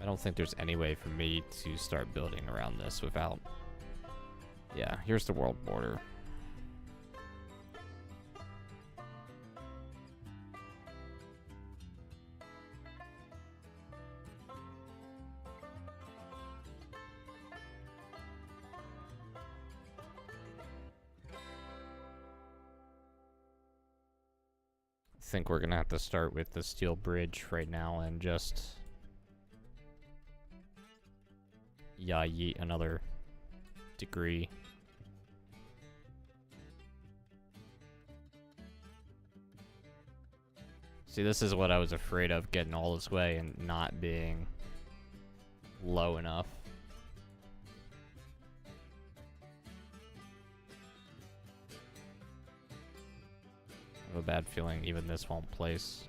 I don't think there's any way for me to start building around this without... Yeah, here's the world border. I think we're gonna have to start with the steel bridge right now and just... Yeah, yeet another degree. See, this is what I was afraid of, getting all this way and not being low enough. I have a bad feeling even this won't place.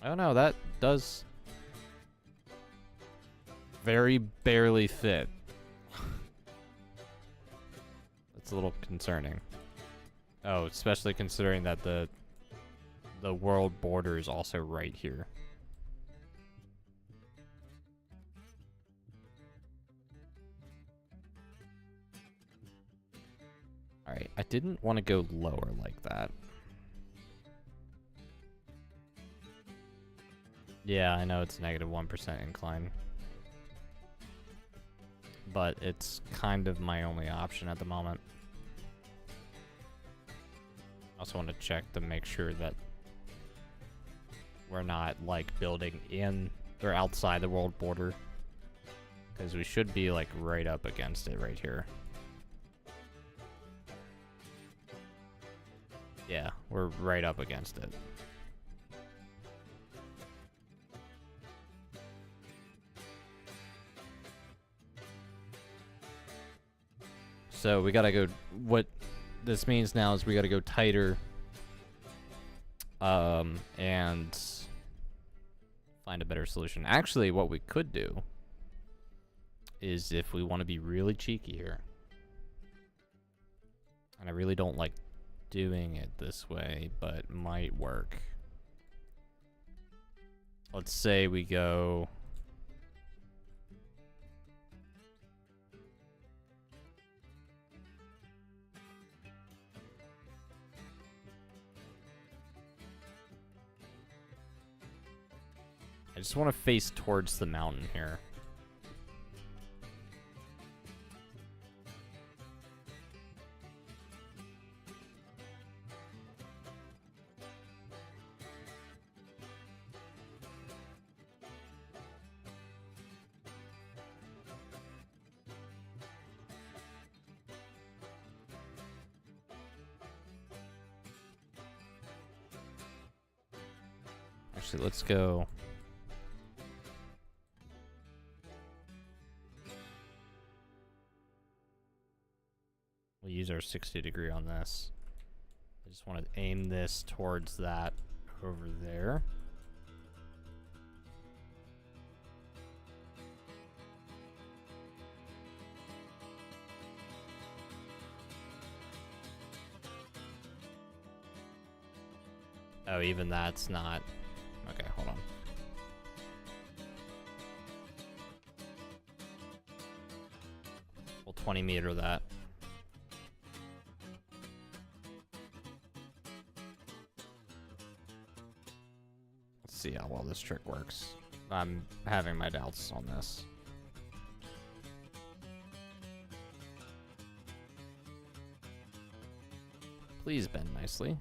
I don't know, that does very barely fit. That's a little concerning. Oh, especially considering that the world border is also right here. Alright, I didn't want to go lower like that. Yeah, I know it's negative 1% incline. But it's kind of my only option at the moment. I also want to check to make sure that we're not, like, building in or outside the world border. Because we should be, like, right up against it right here. Yeah, we're right up against it. So we gotta go, what this means now is we gotta go tighter, and find a better solution. Actually, what we could do is if we want to be really cheeky here, and I really don't like doing it this way, but it might work. Let's say we go... I just want to face towards the mountain here. Actually, let's go. We'll use our 60-degree on this. I just want to aim this towards that over there. Oh, even that's not... Okay, hold on. We'll 20 meter that. Let's see how well this trick works. I'm having my doubts on this. Please bend nicely.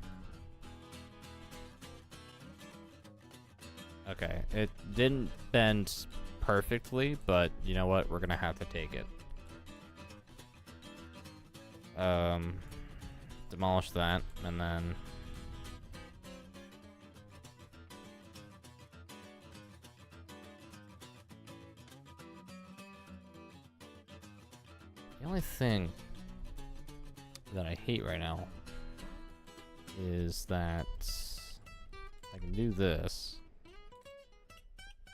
Okay, it didn't bend perfectly, but you know what? We're gonna have to take it. Demolish that, and then... The only thing that I hate right now is that I can do this.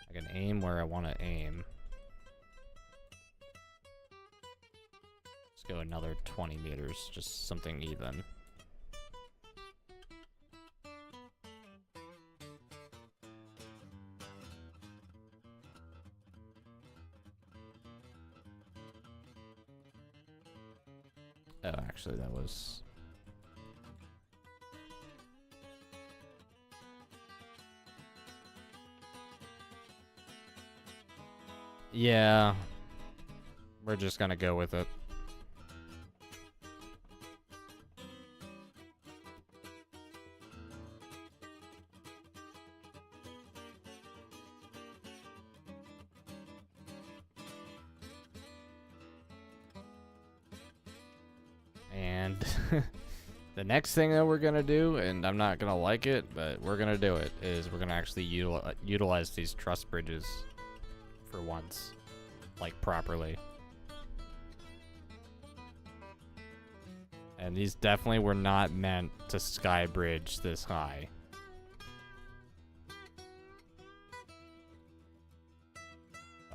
I can aim where I want to aim. Let's go another 20 meters, just something even. Oh, actually, that was... Yeah, we're just gonna go with it. And the next thing that we're gonna do, and I'm not gonna like it, but we're gonna do it, is we're gonna actually utilize these truss bridges for once, like properly. And these definitely were not meant to sky bridge this high.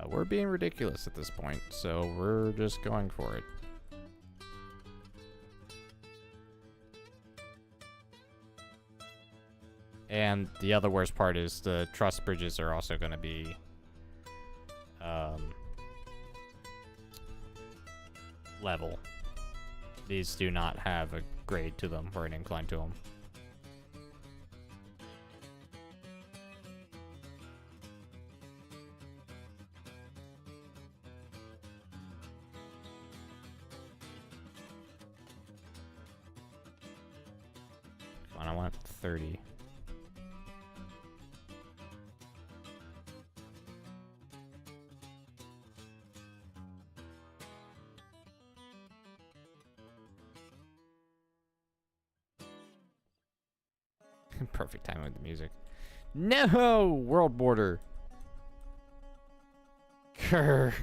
We're being ridiculous at this point, so we're just going for it. And the other worst part is the truss bridges are also going to be level. These do not have a grade to them or an incline to them. Come on, I want 30. Perfect timing with the music. No! World border. Grr.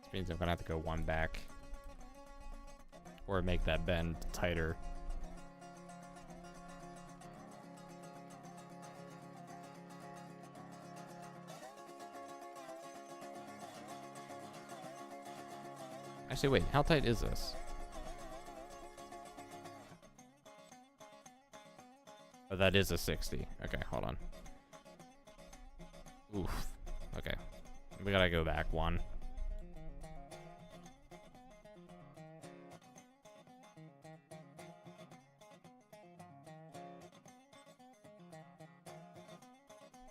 This means I'm gonna have to go one back. Or make that bend tighter. Actually, wait, how tight is this? Oh, that is a 60. Okay, hold on. Oof. Okay. We gotta go back one.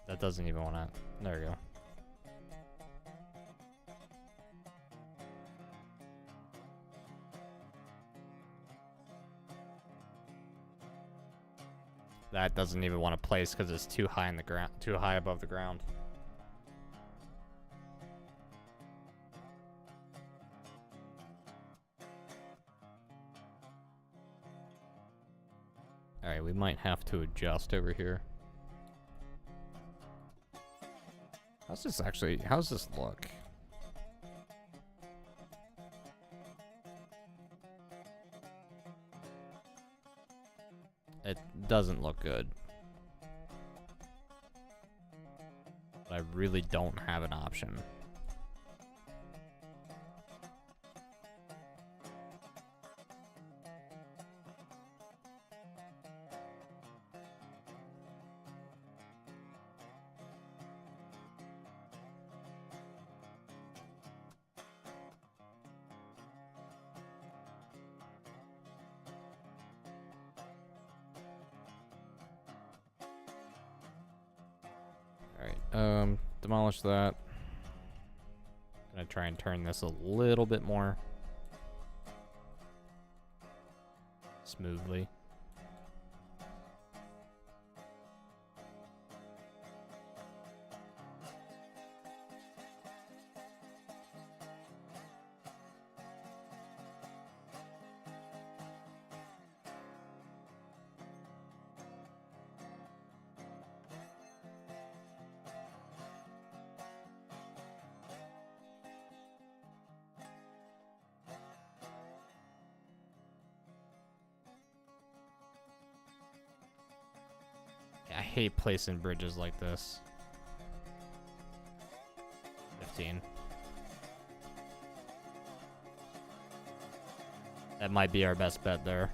That doesn't even want to... There we go. That doesn't even want to place because it's too high in the ground, too high above the ground. All right, we might have to adjust over here. How's this actually, how's this look? It doesn't look good. But I really don't have an option. Demolish that. Gonna try and turn this a little bit more smoothly. I hate placing bridges like this. 15. That might be our best bet there.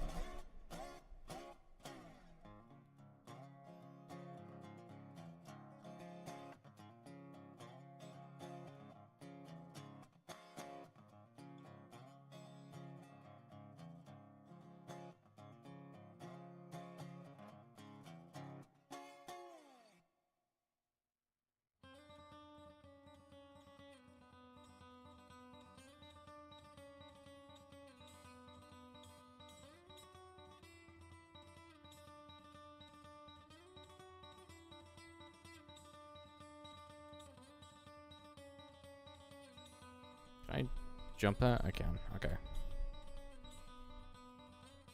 Can I jump that? I can. Okay.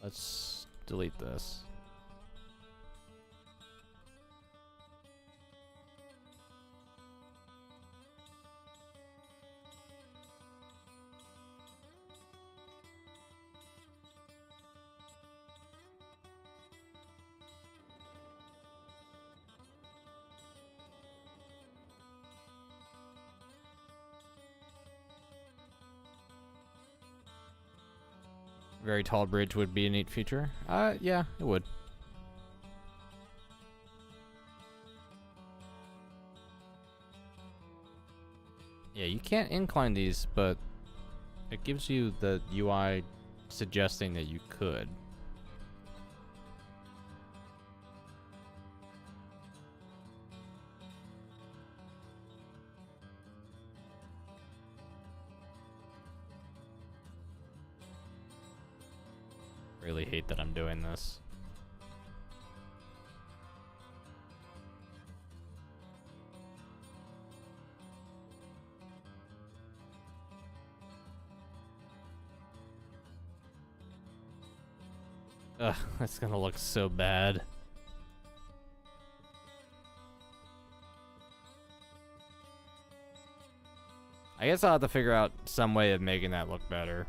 Let's delete this. Very tall bridge would be a neat feature. Yeah, it would. Yeah, you can't incline these, but it gives you the UI suggesting that you could. Really hate that I'm doing this. Ugh, that's gonna look so bad. I guess I'll have to figure out some way of making that look better.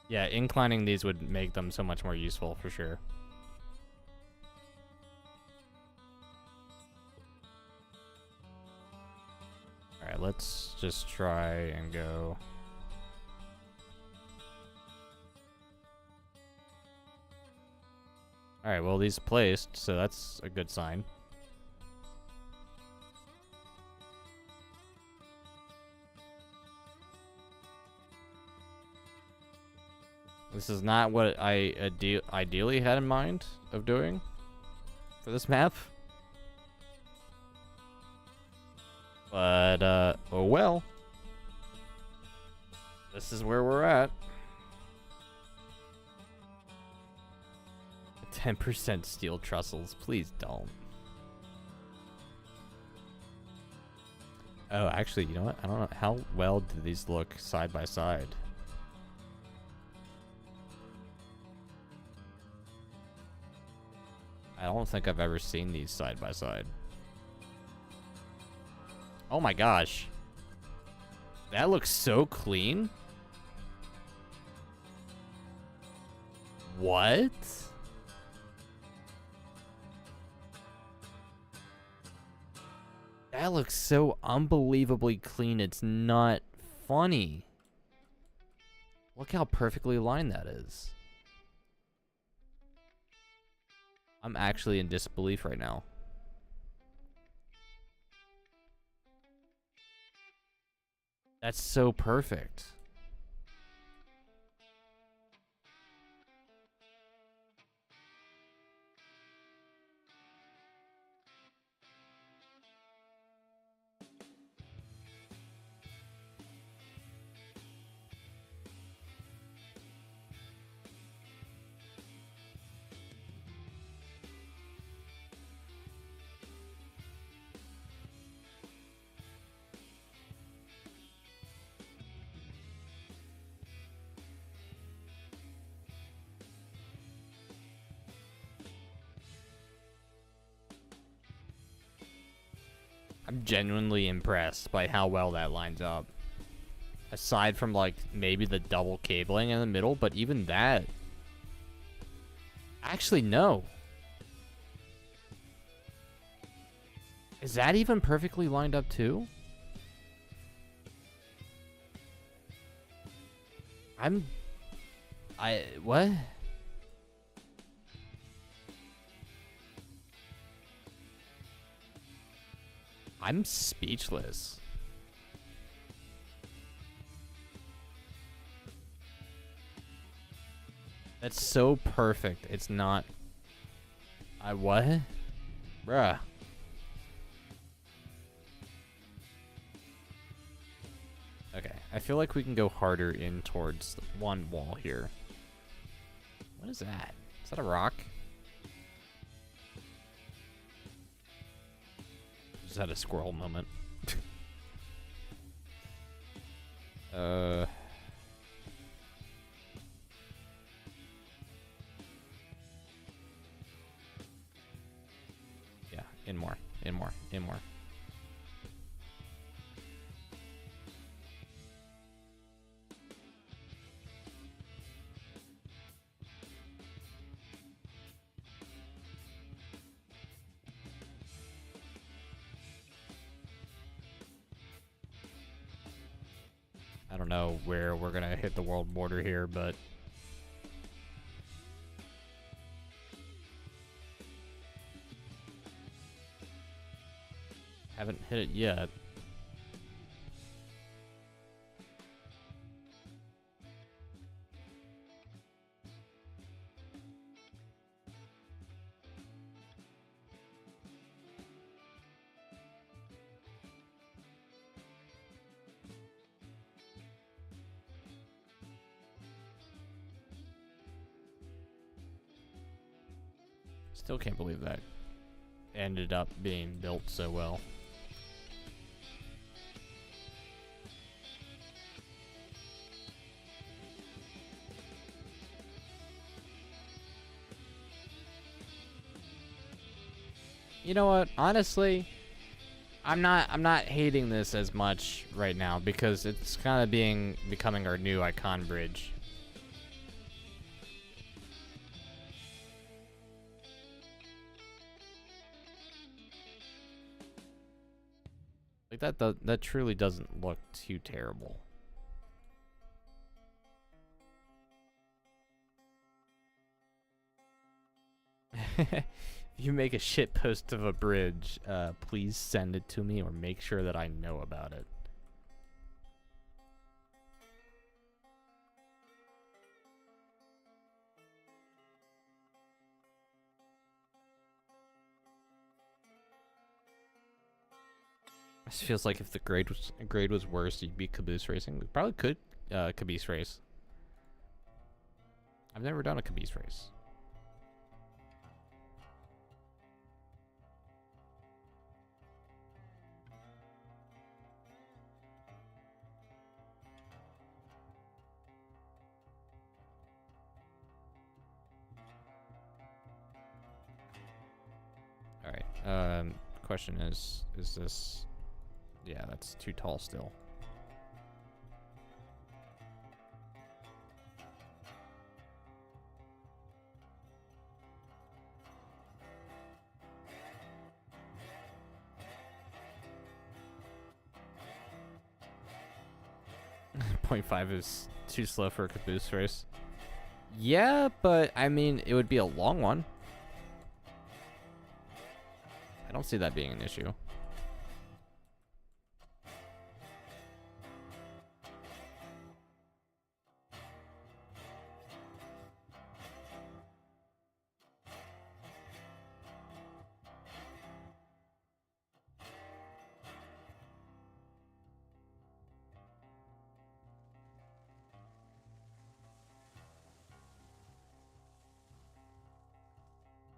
Yeah, inclining these would make them so much more useful for sure. Alright, let's just try and go. Alright, well, these placed, so that's a good sign. This is not what I ideally had in mind of doing for this map. But, oh well. This is where we're at. 10% steel trestles. Please don't. Oh, actually, you know what? I don't know. How well do these look side by side? I don't think I've ever seen these side by side. Oh my gosh. That looks so clean. What? That looks so unbelievably clean. It's not funny. Look how perfectly aligned that is. I'm actually in disbelief right now. That's so perfect. I'm genuinely impressed by how well that lines up. Aside from, like, maybe the double cabling in the middle, but even that... Actually, no. Is that even perfectly lined up, too? What? I'm speechless. That's so perfect. It's not... what? Bruh. Okay, I feel like we can go harder in towards one wall here. What is that? Is that a rock? Just had a squirrel moment. Yeah, in more, in more, in more. I don't know where we're gonna hit the world border here, but haven't hit it yet. Still can't believe that ended up being built so well. You know what? Honestly, I'm not hating this as much right now because it's kind of becoming our new icon bridge. Like, Like, that truly doesn't look too terrible. If you make a shit post of a bridge, please send it to me or make sure that I know about it. This feels like if the grade was worse, you'd be caboose racing. We probably could caboose race. I've never done a caboose race. All right. Question is this? Yeah, that's too tall still. .5 is too slow for a caboose race. Yeah, but I mean, it would be a long one. I don't see that being an issue.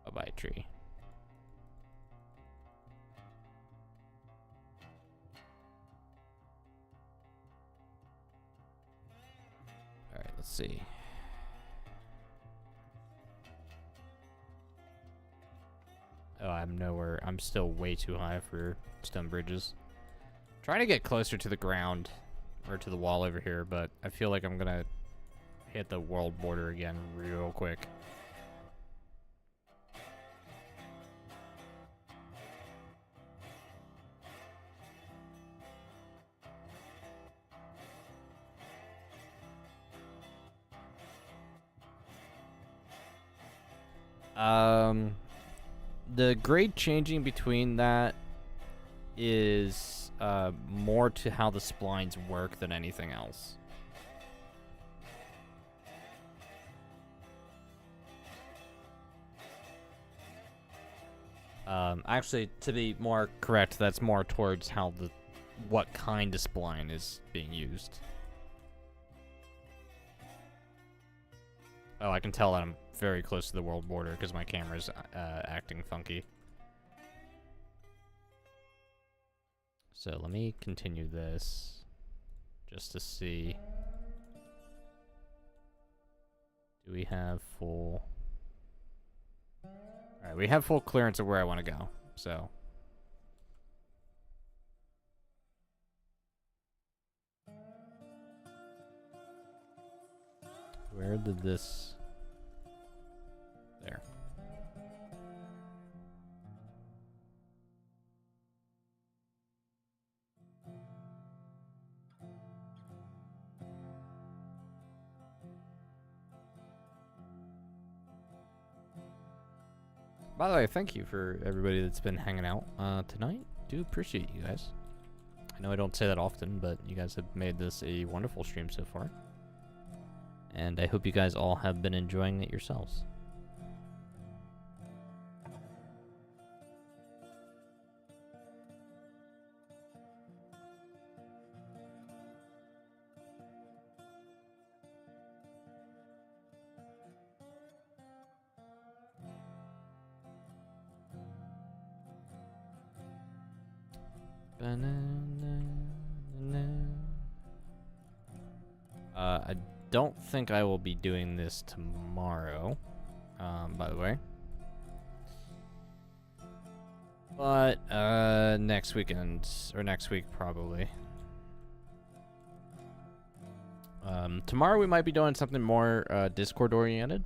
Bye-bye, tree. All right, let's see. Oh, I'm nowhere. I'm still way too high for stone bridges. Trying to get closer to the ground or to the wall over here, but I feel like I'm gonna hit the world border again real quick. The grade changing between that is more to how the splines work than anything else. Actually, to be more correct, that's more towards how what kind of spline is being used. Oh, I can tell that I'm very close to the world border because my camera's acting funky. So let me continue this just to see. Do we have full... Alright, we have full clearance of where I want to go, so... Where did this... There. By the way, thank you for everybody that's been hanging out tonight. Do appreciate you guys. I know I don't say that often, but you guys have made this a wonderful stream so far. And I hope you guys all have been enjoying it yourselves. I don't think I will be doing this tomorrow, by the way. But, next weekend, or next week probably. Tomorrow we might be doing something more, Discord oriented.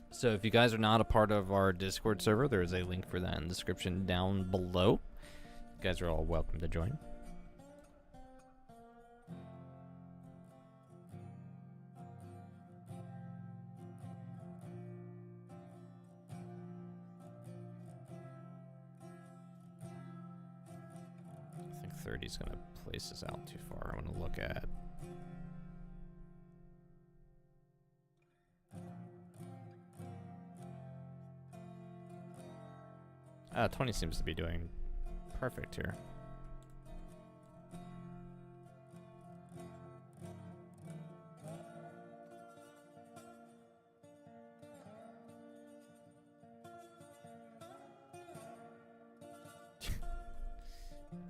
So if you guys are not a part of our Discord server, there is a link for that in the description down below. You guys are all welcome to join. I think 30 is going to place us out too far. I'm going to look at... 20 seems to be doing perfect here.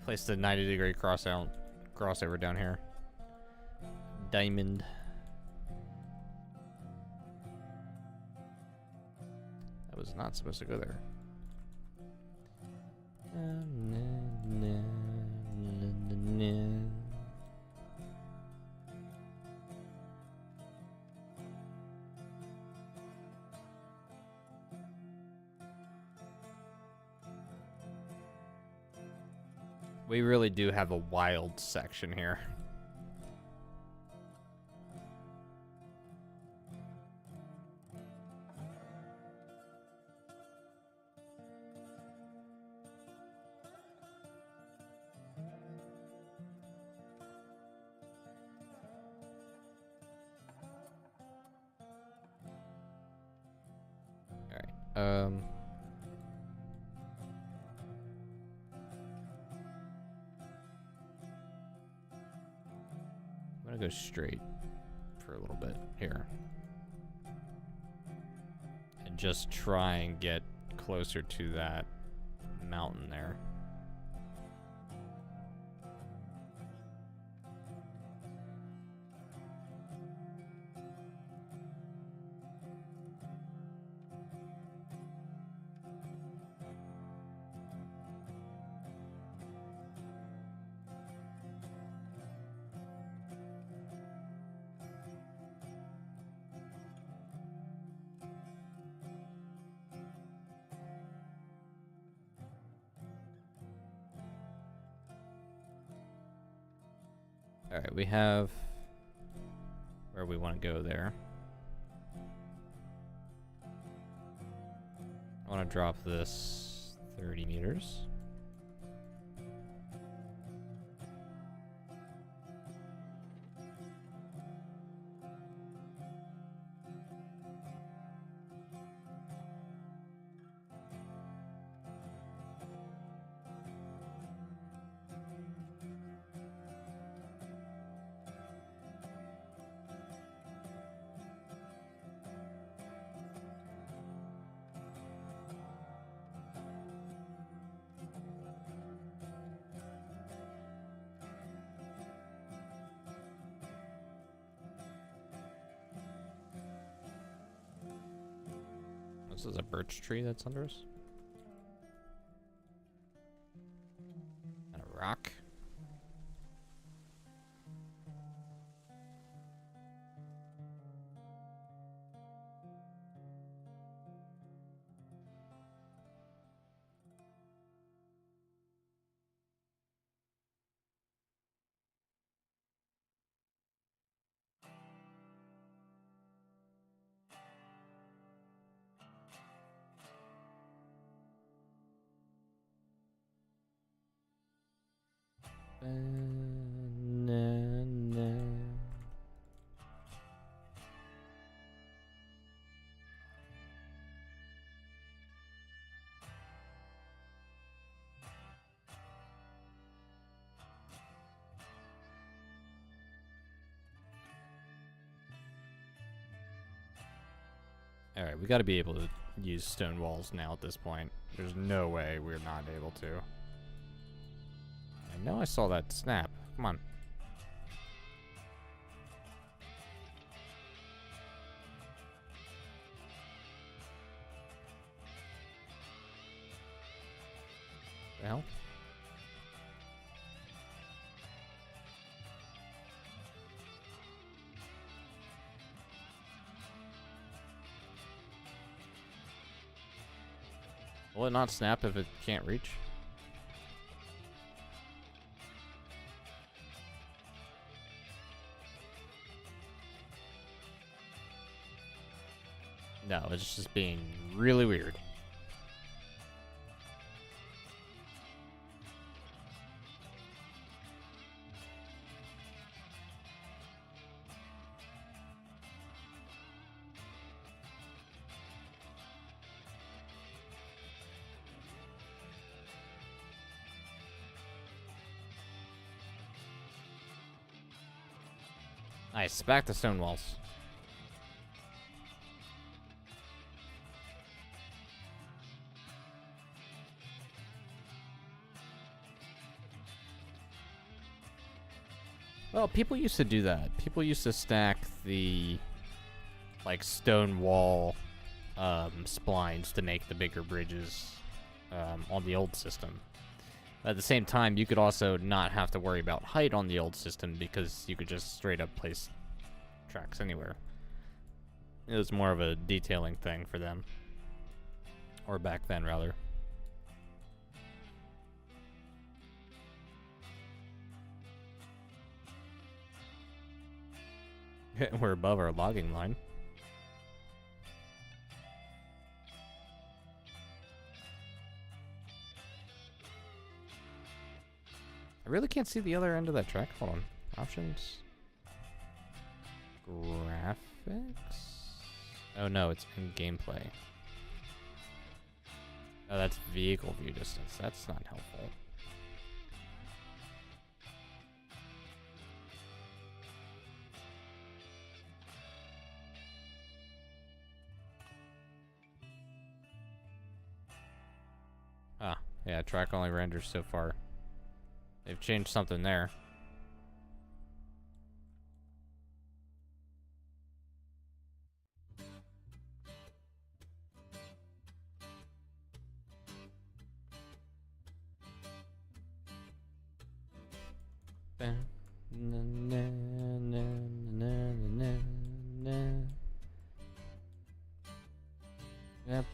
Placed a 90-degree crossover down here. Diamond. That was not supposed to go there. We really do have a wild section here. All right. I'm gonna go straight for a little bit here. And just try and get closer to that mountain there. All right, we have where we want to go there. I want to drop this 30 meters. This is a birch tree that's under us. And a rock. Alright, we gotta be able to use stone walls now at this point. There's no way we're not able to. I know I saw that snap. Come on. The hell? Will it not snap if it can't reach? No, it's just being really weird. Nice, back to stone walls. Well, people used to do that. People used to stack the, like, stone wall splines to make the bigger bridges on the old system. At the same time, you could also not have to worry about height on the old system because you could just straight up place tracks anywhere. It was more of a detailing thing for them. Or back then, rather. We're above our logging line. I really can't see the other end of that track. Hold on. Options. Graphics? Oh no, it's in gameplay. Oh, that's vehicle view distance. That's not helpful. Ah, yeah, track only renders so far. They've changed something there. Yep.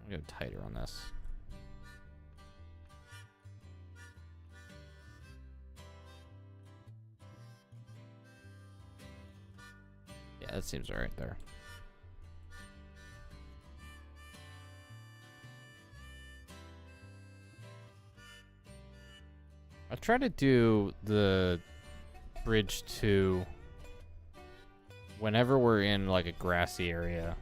I'll go tighter on this. Yeah, that seems alright there. I try to do the bridge to whenever we're in like a grassy area.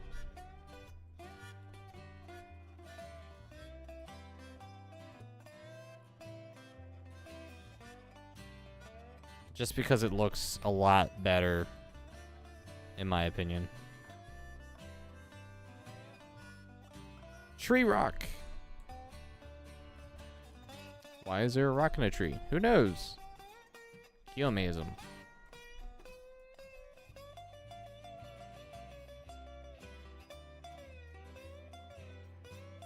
Just because it looks a lot better, in my opinion. Tree rock. Why is there a rock in a tree? Who knows? Geomaism.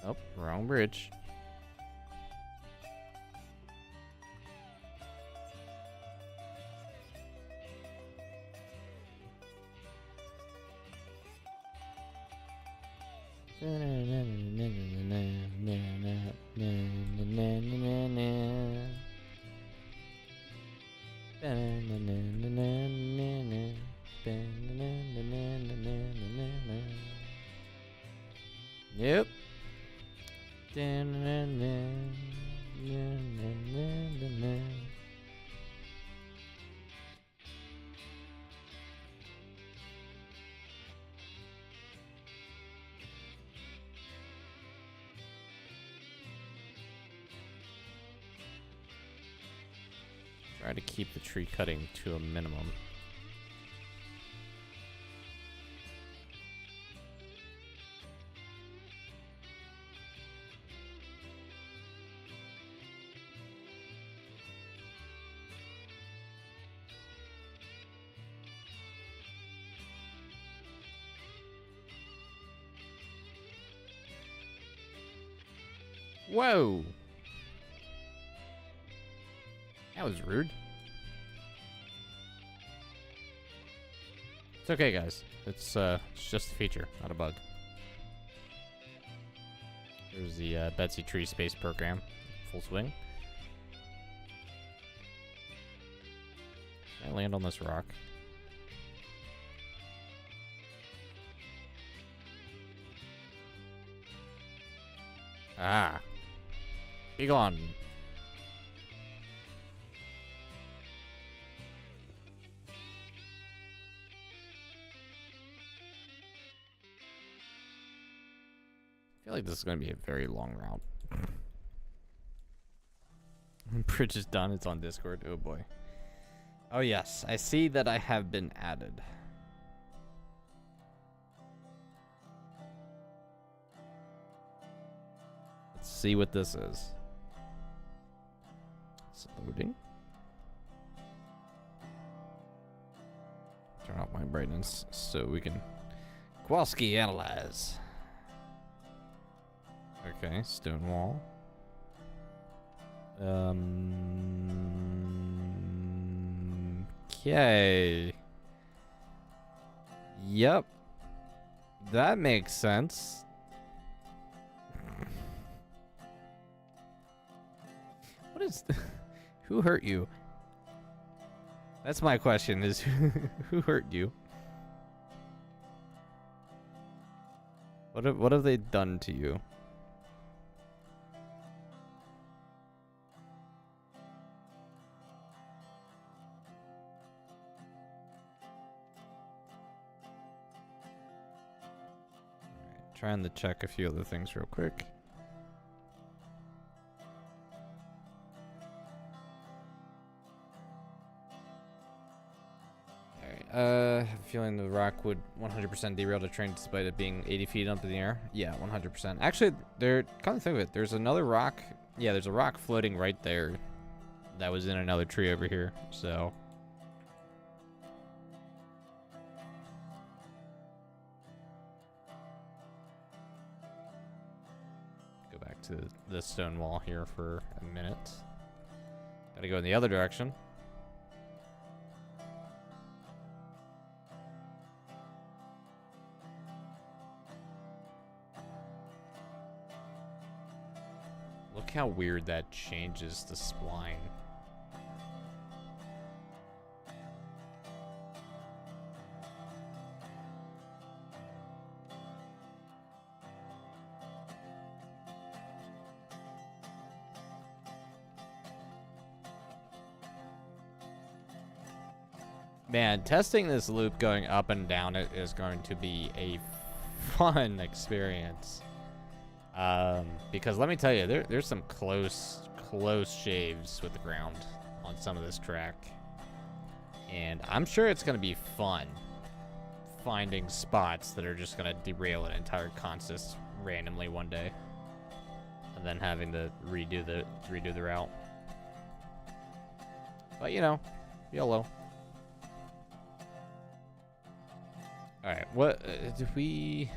Oh, wrong bridge. Yep. Try to keep the tree cutting to a minimum. Whoa! That was rude. It's okay, guys. It's just a feature, not a bug. There's the Betsy Tree Space Program, full swing. Can I land on this rock? Ah. Be gone. I feel like this is going to be a very long route. Bridge is done. It's on Discord. Oh boy. Oh yes. I see that I have been added. Let's see what this is. It's loading. Turn off my brightness so we can Kowalski analyze. Okay, stone wall. Okay. Yep. That makes sense. What is... Who hurt you? That's my question, is who hurt you? What have they done to you? Trying to check a few other things real quick. Alright, feeling the rock would 100% derail the train despite it being 80 feet up in the air. Yeah, 100%. Actually, come to think of it, there's another rock. Yeah, there's a rock floating right there that was in another tree over here, so... to the stone wall here for a minute. Gotta go in the other direction. Look how weird that changes the spline. Man, testing this loop going up and down it is going to be a fun experience. Because let me tell you, there's some close shaves with the ground on some of this track. And I'm sure it's going to be fun finding spots that are just going to derail an entire consist randomly one day. And then having to redo the route. But, you know, YOLO. Alright, what do we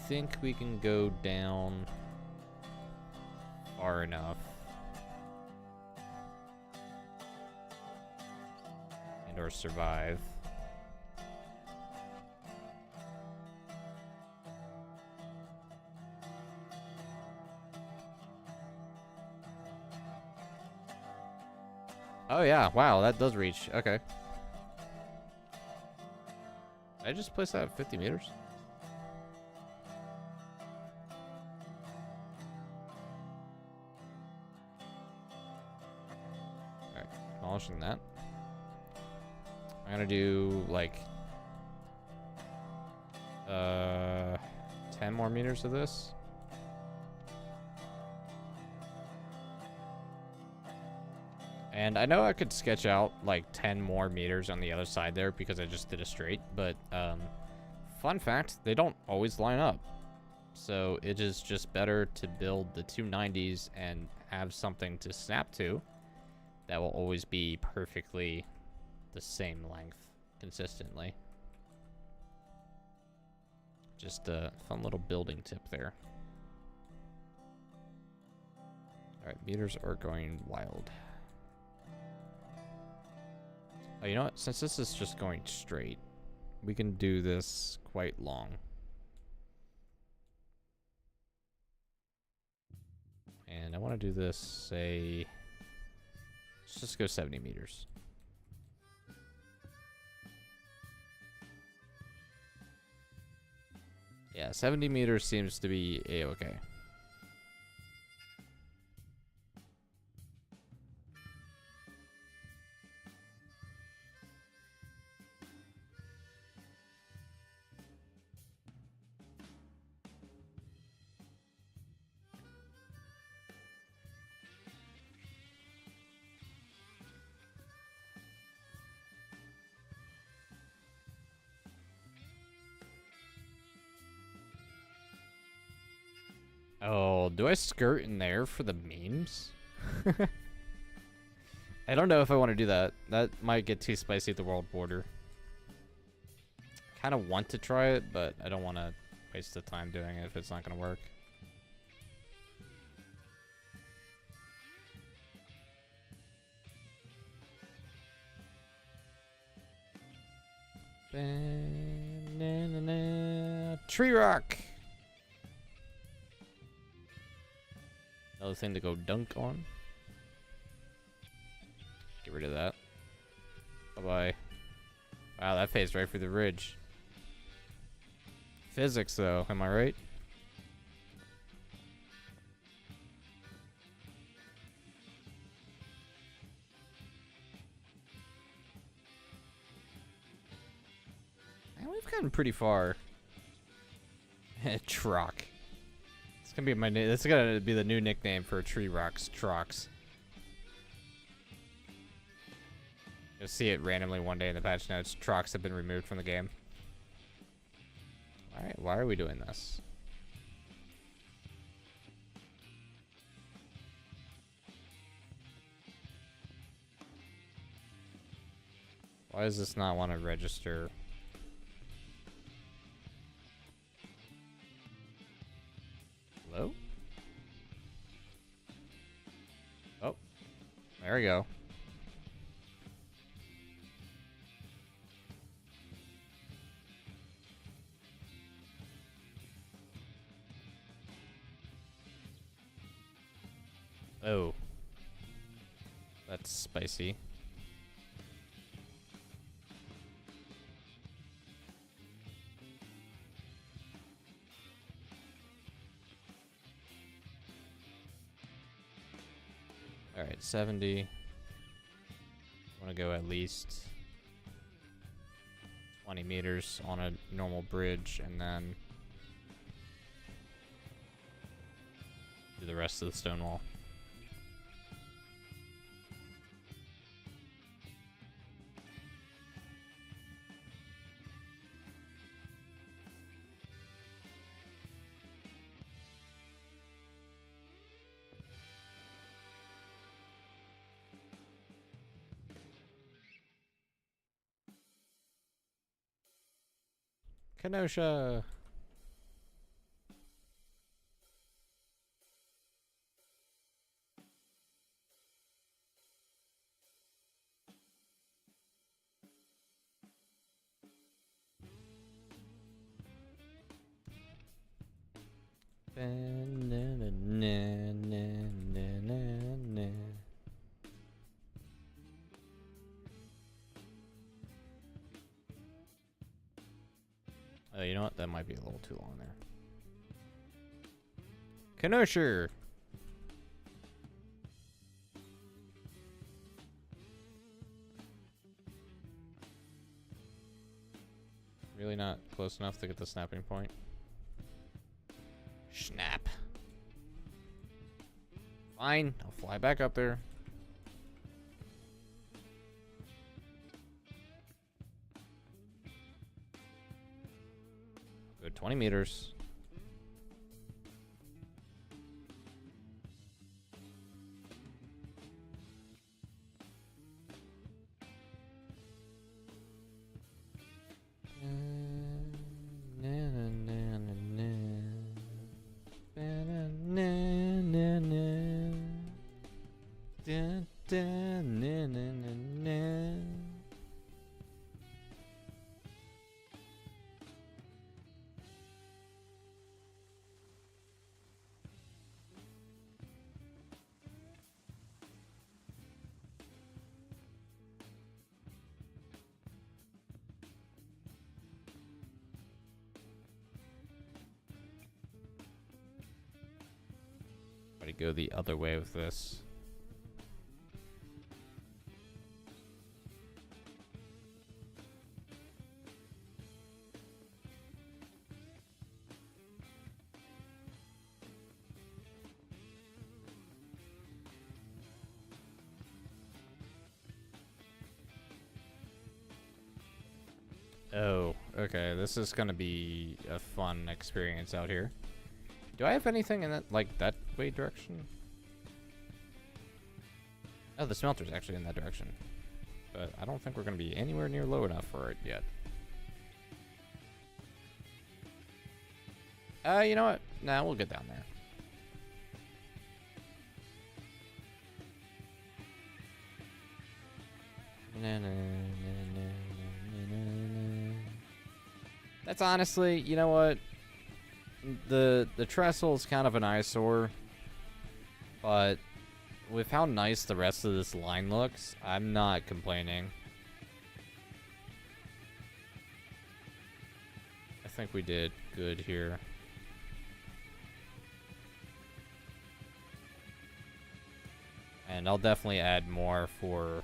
think we can go down far enough and or survive? Oh yeah, wow, that does reach. Okay. Did I just place that at 50 meters? Alright, demolishing that. I'm gonna do like 10 more meters of this. And I know I could sketch out like 10 more meters on the other side there because I just did a straight, but fun fact, they don't always line up. So it is just better to build the 290s and have something to snap to that will always be perfectly the same length consistently. Just a fun little building tip there. All right, meters are going wild. Oh, you know what? Since this is just going straight, we can do this quite long. And I want to do this, say, let's just go 70 meters. Yeah, 70 meters seems to be a-okay. Oh, do I skirt in there for the memes? I don't know if I want to do that. That might get too spicy at the world border. I kind of want to try it, but I don't want to waste the time doing it if it's not going to work. Tree rock! Another thing to go dunk on. Get rid of that. Bye-bye. Wow, that phased right through the ridge. Physics, though. Am I right? Man, we've gotten pretty far. Trock. It's gonna be my name. That's gonna be the new nickname for tree rocks. Trocks. You'll see it randomly one day in the patch notes. Trocks have been removed from the game. Alright, why are we doing this? Why does this not want to register? Hello? Oh, there we go. Oh. That's spicy. Alright, 70. I want to go at least 20 meters on a normal bridge and then do the rest of the stone wall. Kenosha. Oh, you know what? That might be a little too long there. Kenosha. Really not close enough to get the snapping point. Snap. Fine, I'll fly back up there. Go 20 meters. to go the other way with this. Oh, okay. This is gonna be a fun experience out here. Do I have anything in that, like, that way direction? Oh, the smelter's actually in that direction. But I don't think we're gonna be anywhere near low enough for it yet. You know what? Nah, we'll get down there. That's honestly, you know what? The trestle is kind of an eyesore, but with how nice the rest of this line looks, I'm not complaining. I think we did good here. And I'll definitely add more for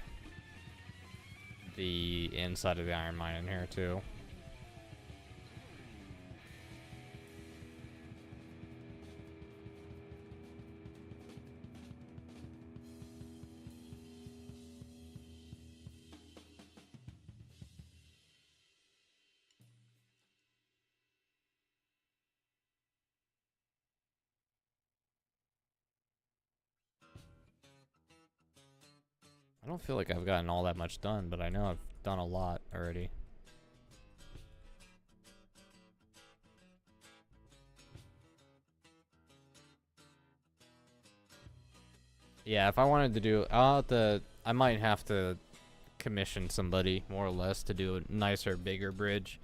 the inside of the iron mine in here too. I don't feel like I've gotten all that much done, but I know I've done a lot already. Yeah, if I wanted to do, I might have to commission somebody more or less to do a nicer, bigger bridge.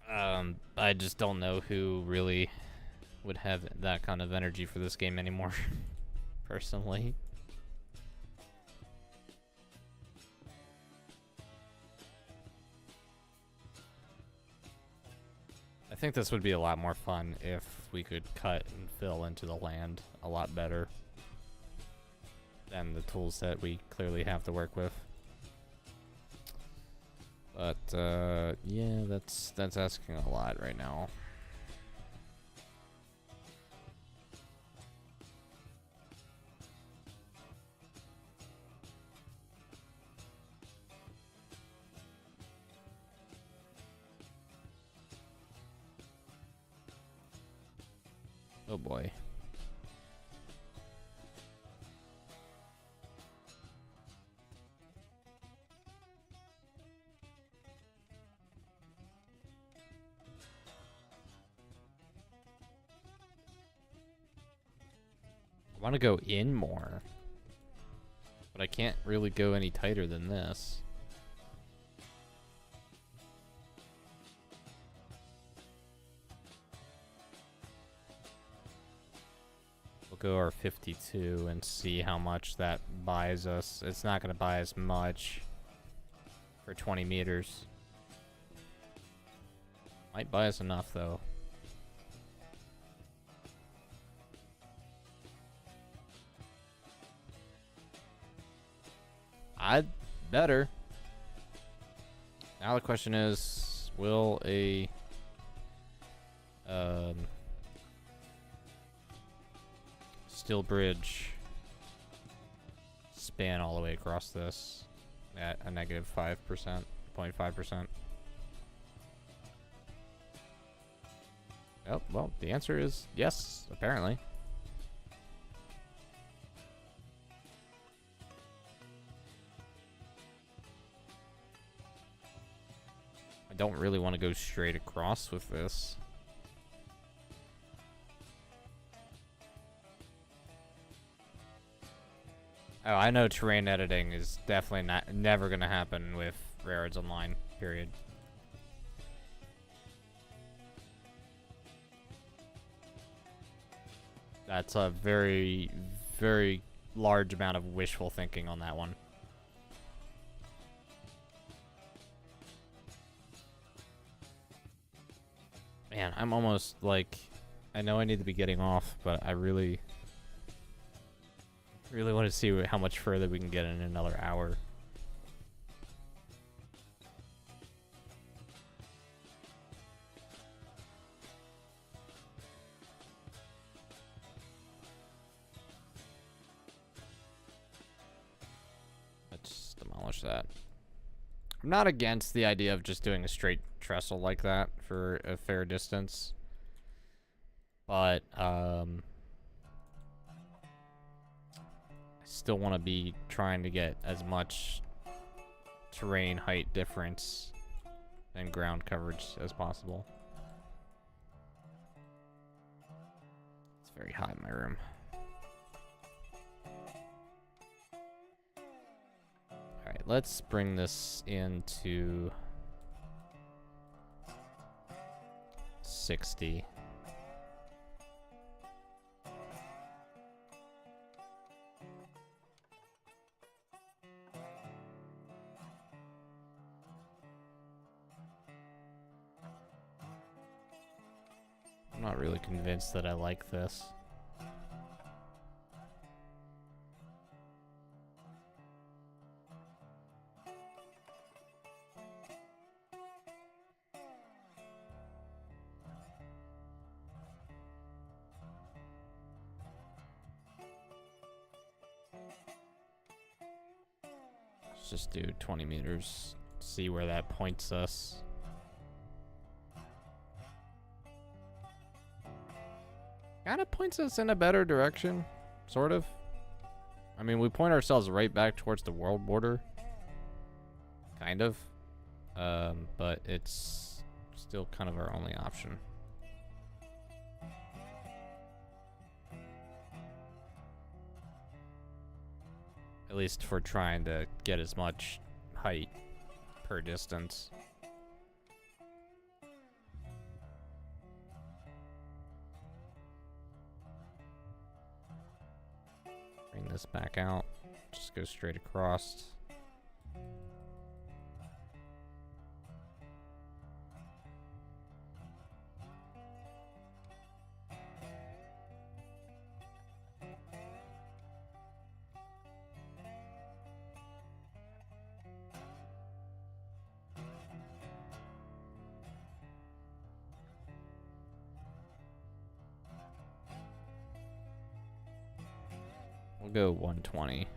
I just don't know who really would have that kind of energy for this game anymore, personally. I think this would be a lot more fun if we could cut and fill into the land a lot better than the tools that we clearly have to work with. But yeah, that's asking a lot right now. Oh boy. I want to go in more, but I can't really go any tighter than this. We'll go our 52 and see how much that buys us. It's not going to buy us much for 20 meters. Might buy us enough, though. I'd better. Now the question is, will a steel bridge span all the way across this at a negative 5%, 0.5%? Oh, well, the answer is yes, apparently. I don't really want to go straight across with this. Oh, I know terrain editing is definitely never going to happen with Railroads Online, period. That's a very, very large amount of wishful thinking on that one. Man, I'm almost like I know I need to be getting off, but I really want to see how much further we can get in another hour. Let's demolish that. I'm not against the idea of just doing a straight trestle like that for a fair distance. But, I still want to be trying to get as much terrain height difference and ground coverage as possible. It's very hot in my room. Alright, let's bring this into 60. I'm not really convinced that I like this. Let's just do 20 meters, see where that points us. Kind of points us in a better direction, sort of. I mean, we point ourselves right back towards the world border. Kind of. But it's still kind of our only option. At least for trying to get as much height per distance. Bring this back out. Just go straight across. We'll go 120.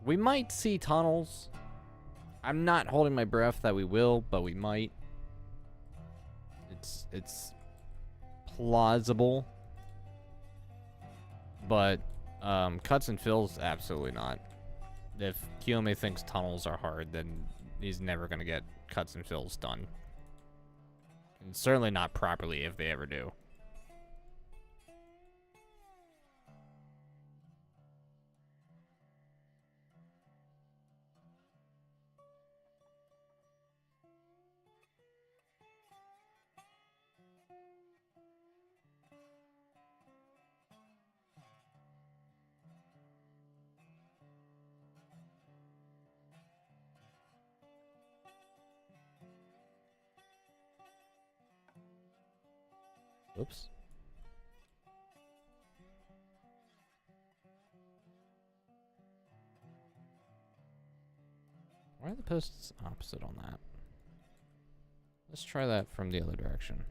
We might see tunnels. I'm not holding my breath that we will, but we might. It's plausible. But cuts and fills, absolutely not. If Kiyome thinks tunnels are hard, then he's never going to get cuts and fills done. And certainly not properly if they ever do. Oops. Why are the posts opposite on that? Let's try that from the other direction.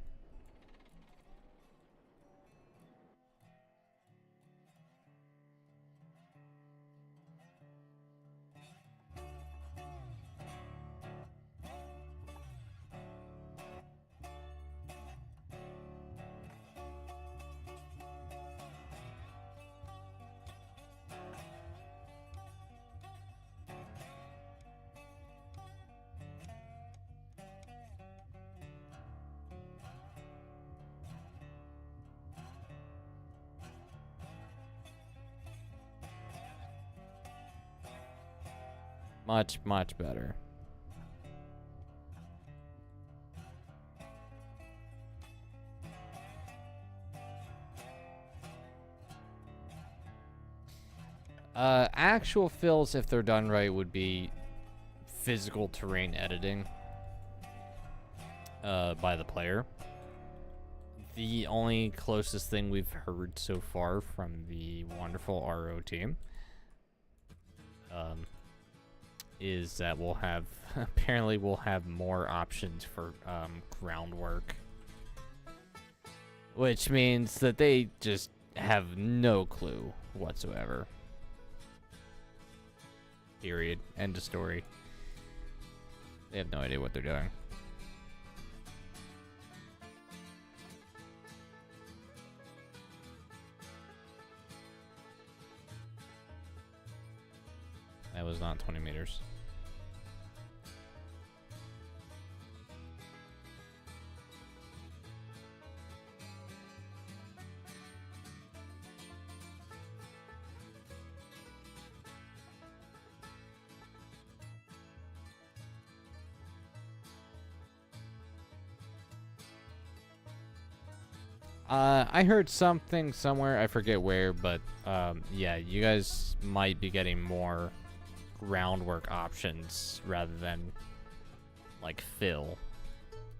Much, much better. Actual fills, if they're done right, would be physical terrain editing by the player. The only closest thing we've heard so far from the wonderful RO team is that we'll have, apparently we'll have more options for groundwork. Which means that they just have no clue whatsoever. Period. End of story. They have no idea what they're doing. That was not 20 meters. I heard something somewhere, I forget where, but yeah, you guys might be getting more groundwork options rather than like fill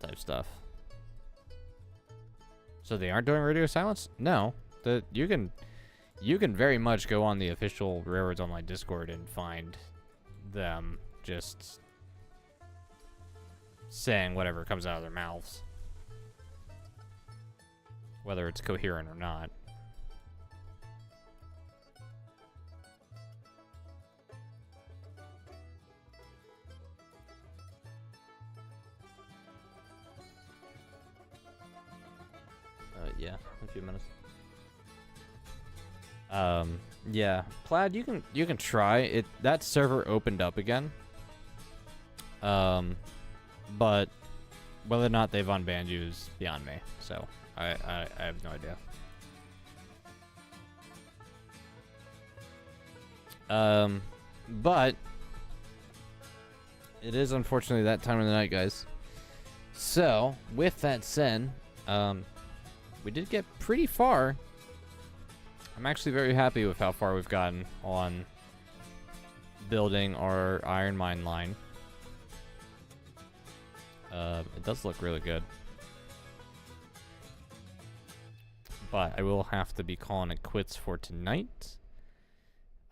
type stuff. So they aren't doing radio silence? No. You can very much go on the official Railroads Online Discord and find them just saying whatever comes out of their mouths. Whether it's coherent or not. Yeah, a few minutes. Yeah, Plaid, you can try it. That server opened up again. But whether or not they've unbanned you is beyond me. So I have no idea. But it is unfortunately that time of the night, guys. So with that said, we did get pretty far. I'm actually very happy with how far we've gotten on building our iron mine line. It does look really good. But I will have to be calling it quits for tonight.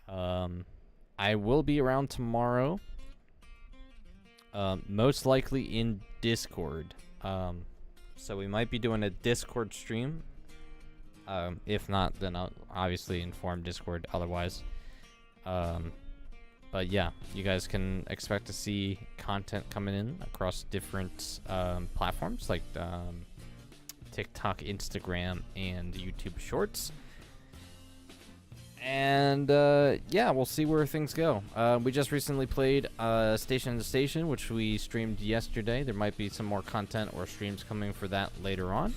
I will be around tomorrow. Most likely in Discord. So we might be doing a Discord stream. If not, then I'll obviously inform Discord otherwise. But yeah, you guys can expect to see content coming in across different platforms like TikTok, Instagram, and YouTube Shorts. And yeah, we'll see where things go. We just recently played Station to Station, which we streamed yesterday. There might be some more content or streams coming for that later on.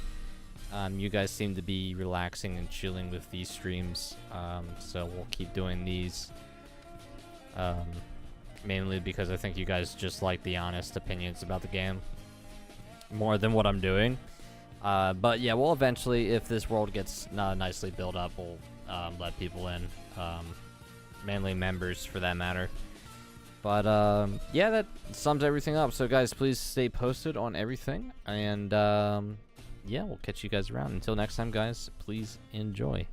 You guys seem to be relaxing and chilling with these streams, so we'll keep doing these. Mainly because I think you guys just like the honest opinions about the game more than what I'm doing. But yeah, we'll eventually, if this world gets nicely built up, we'll let people in, mainly members for that matter. But yeah, that sums everything up. So guys, please stay posted on everything, and yeah, we'll catch you guys around. Until next time, guys, please enjoy.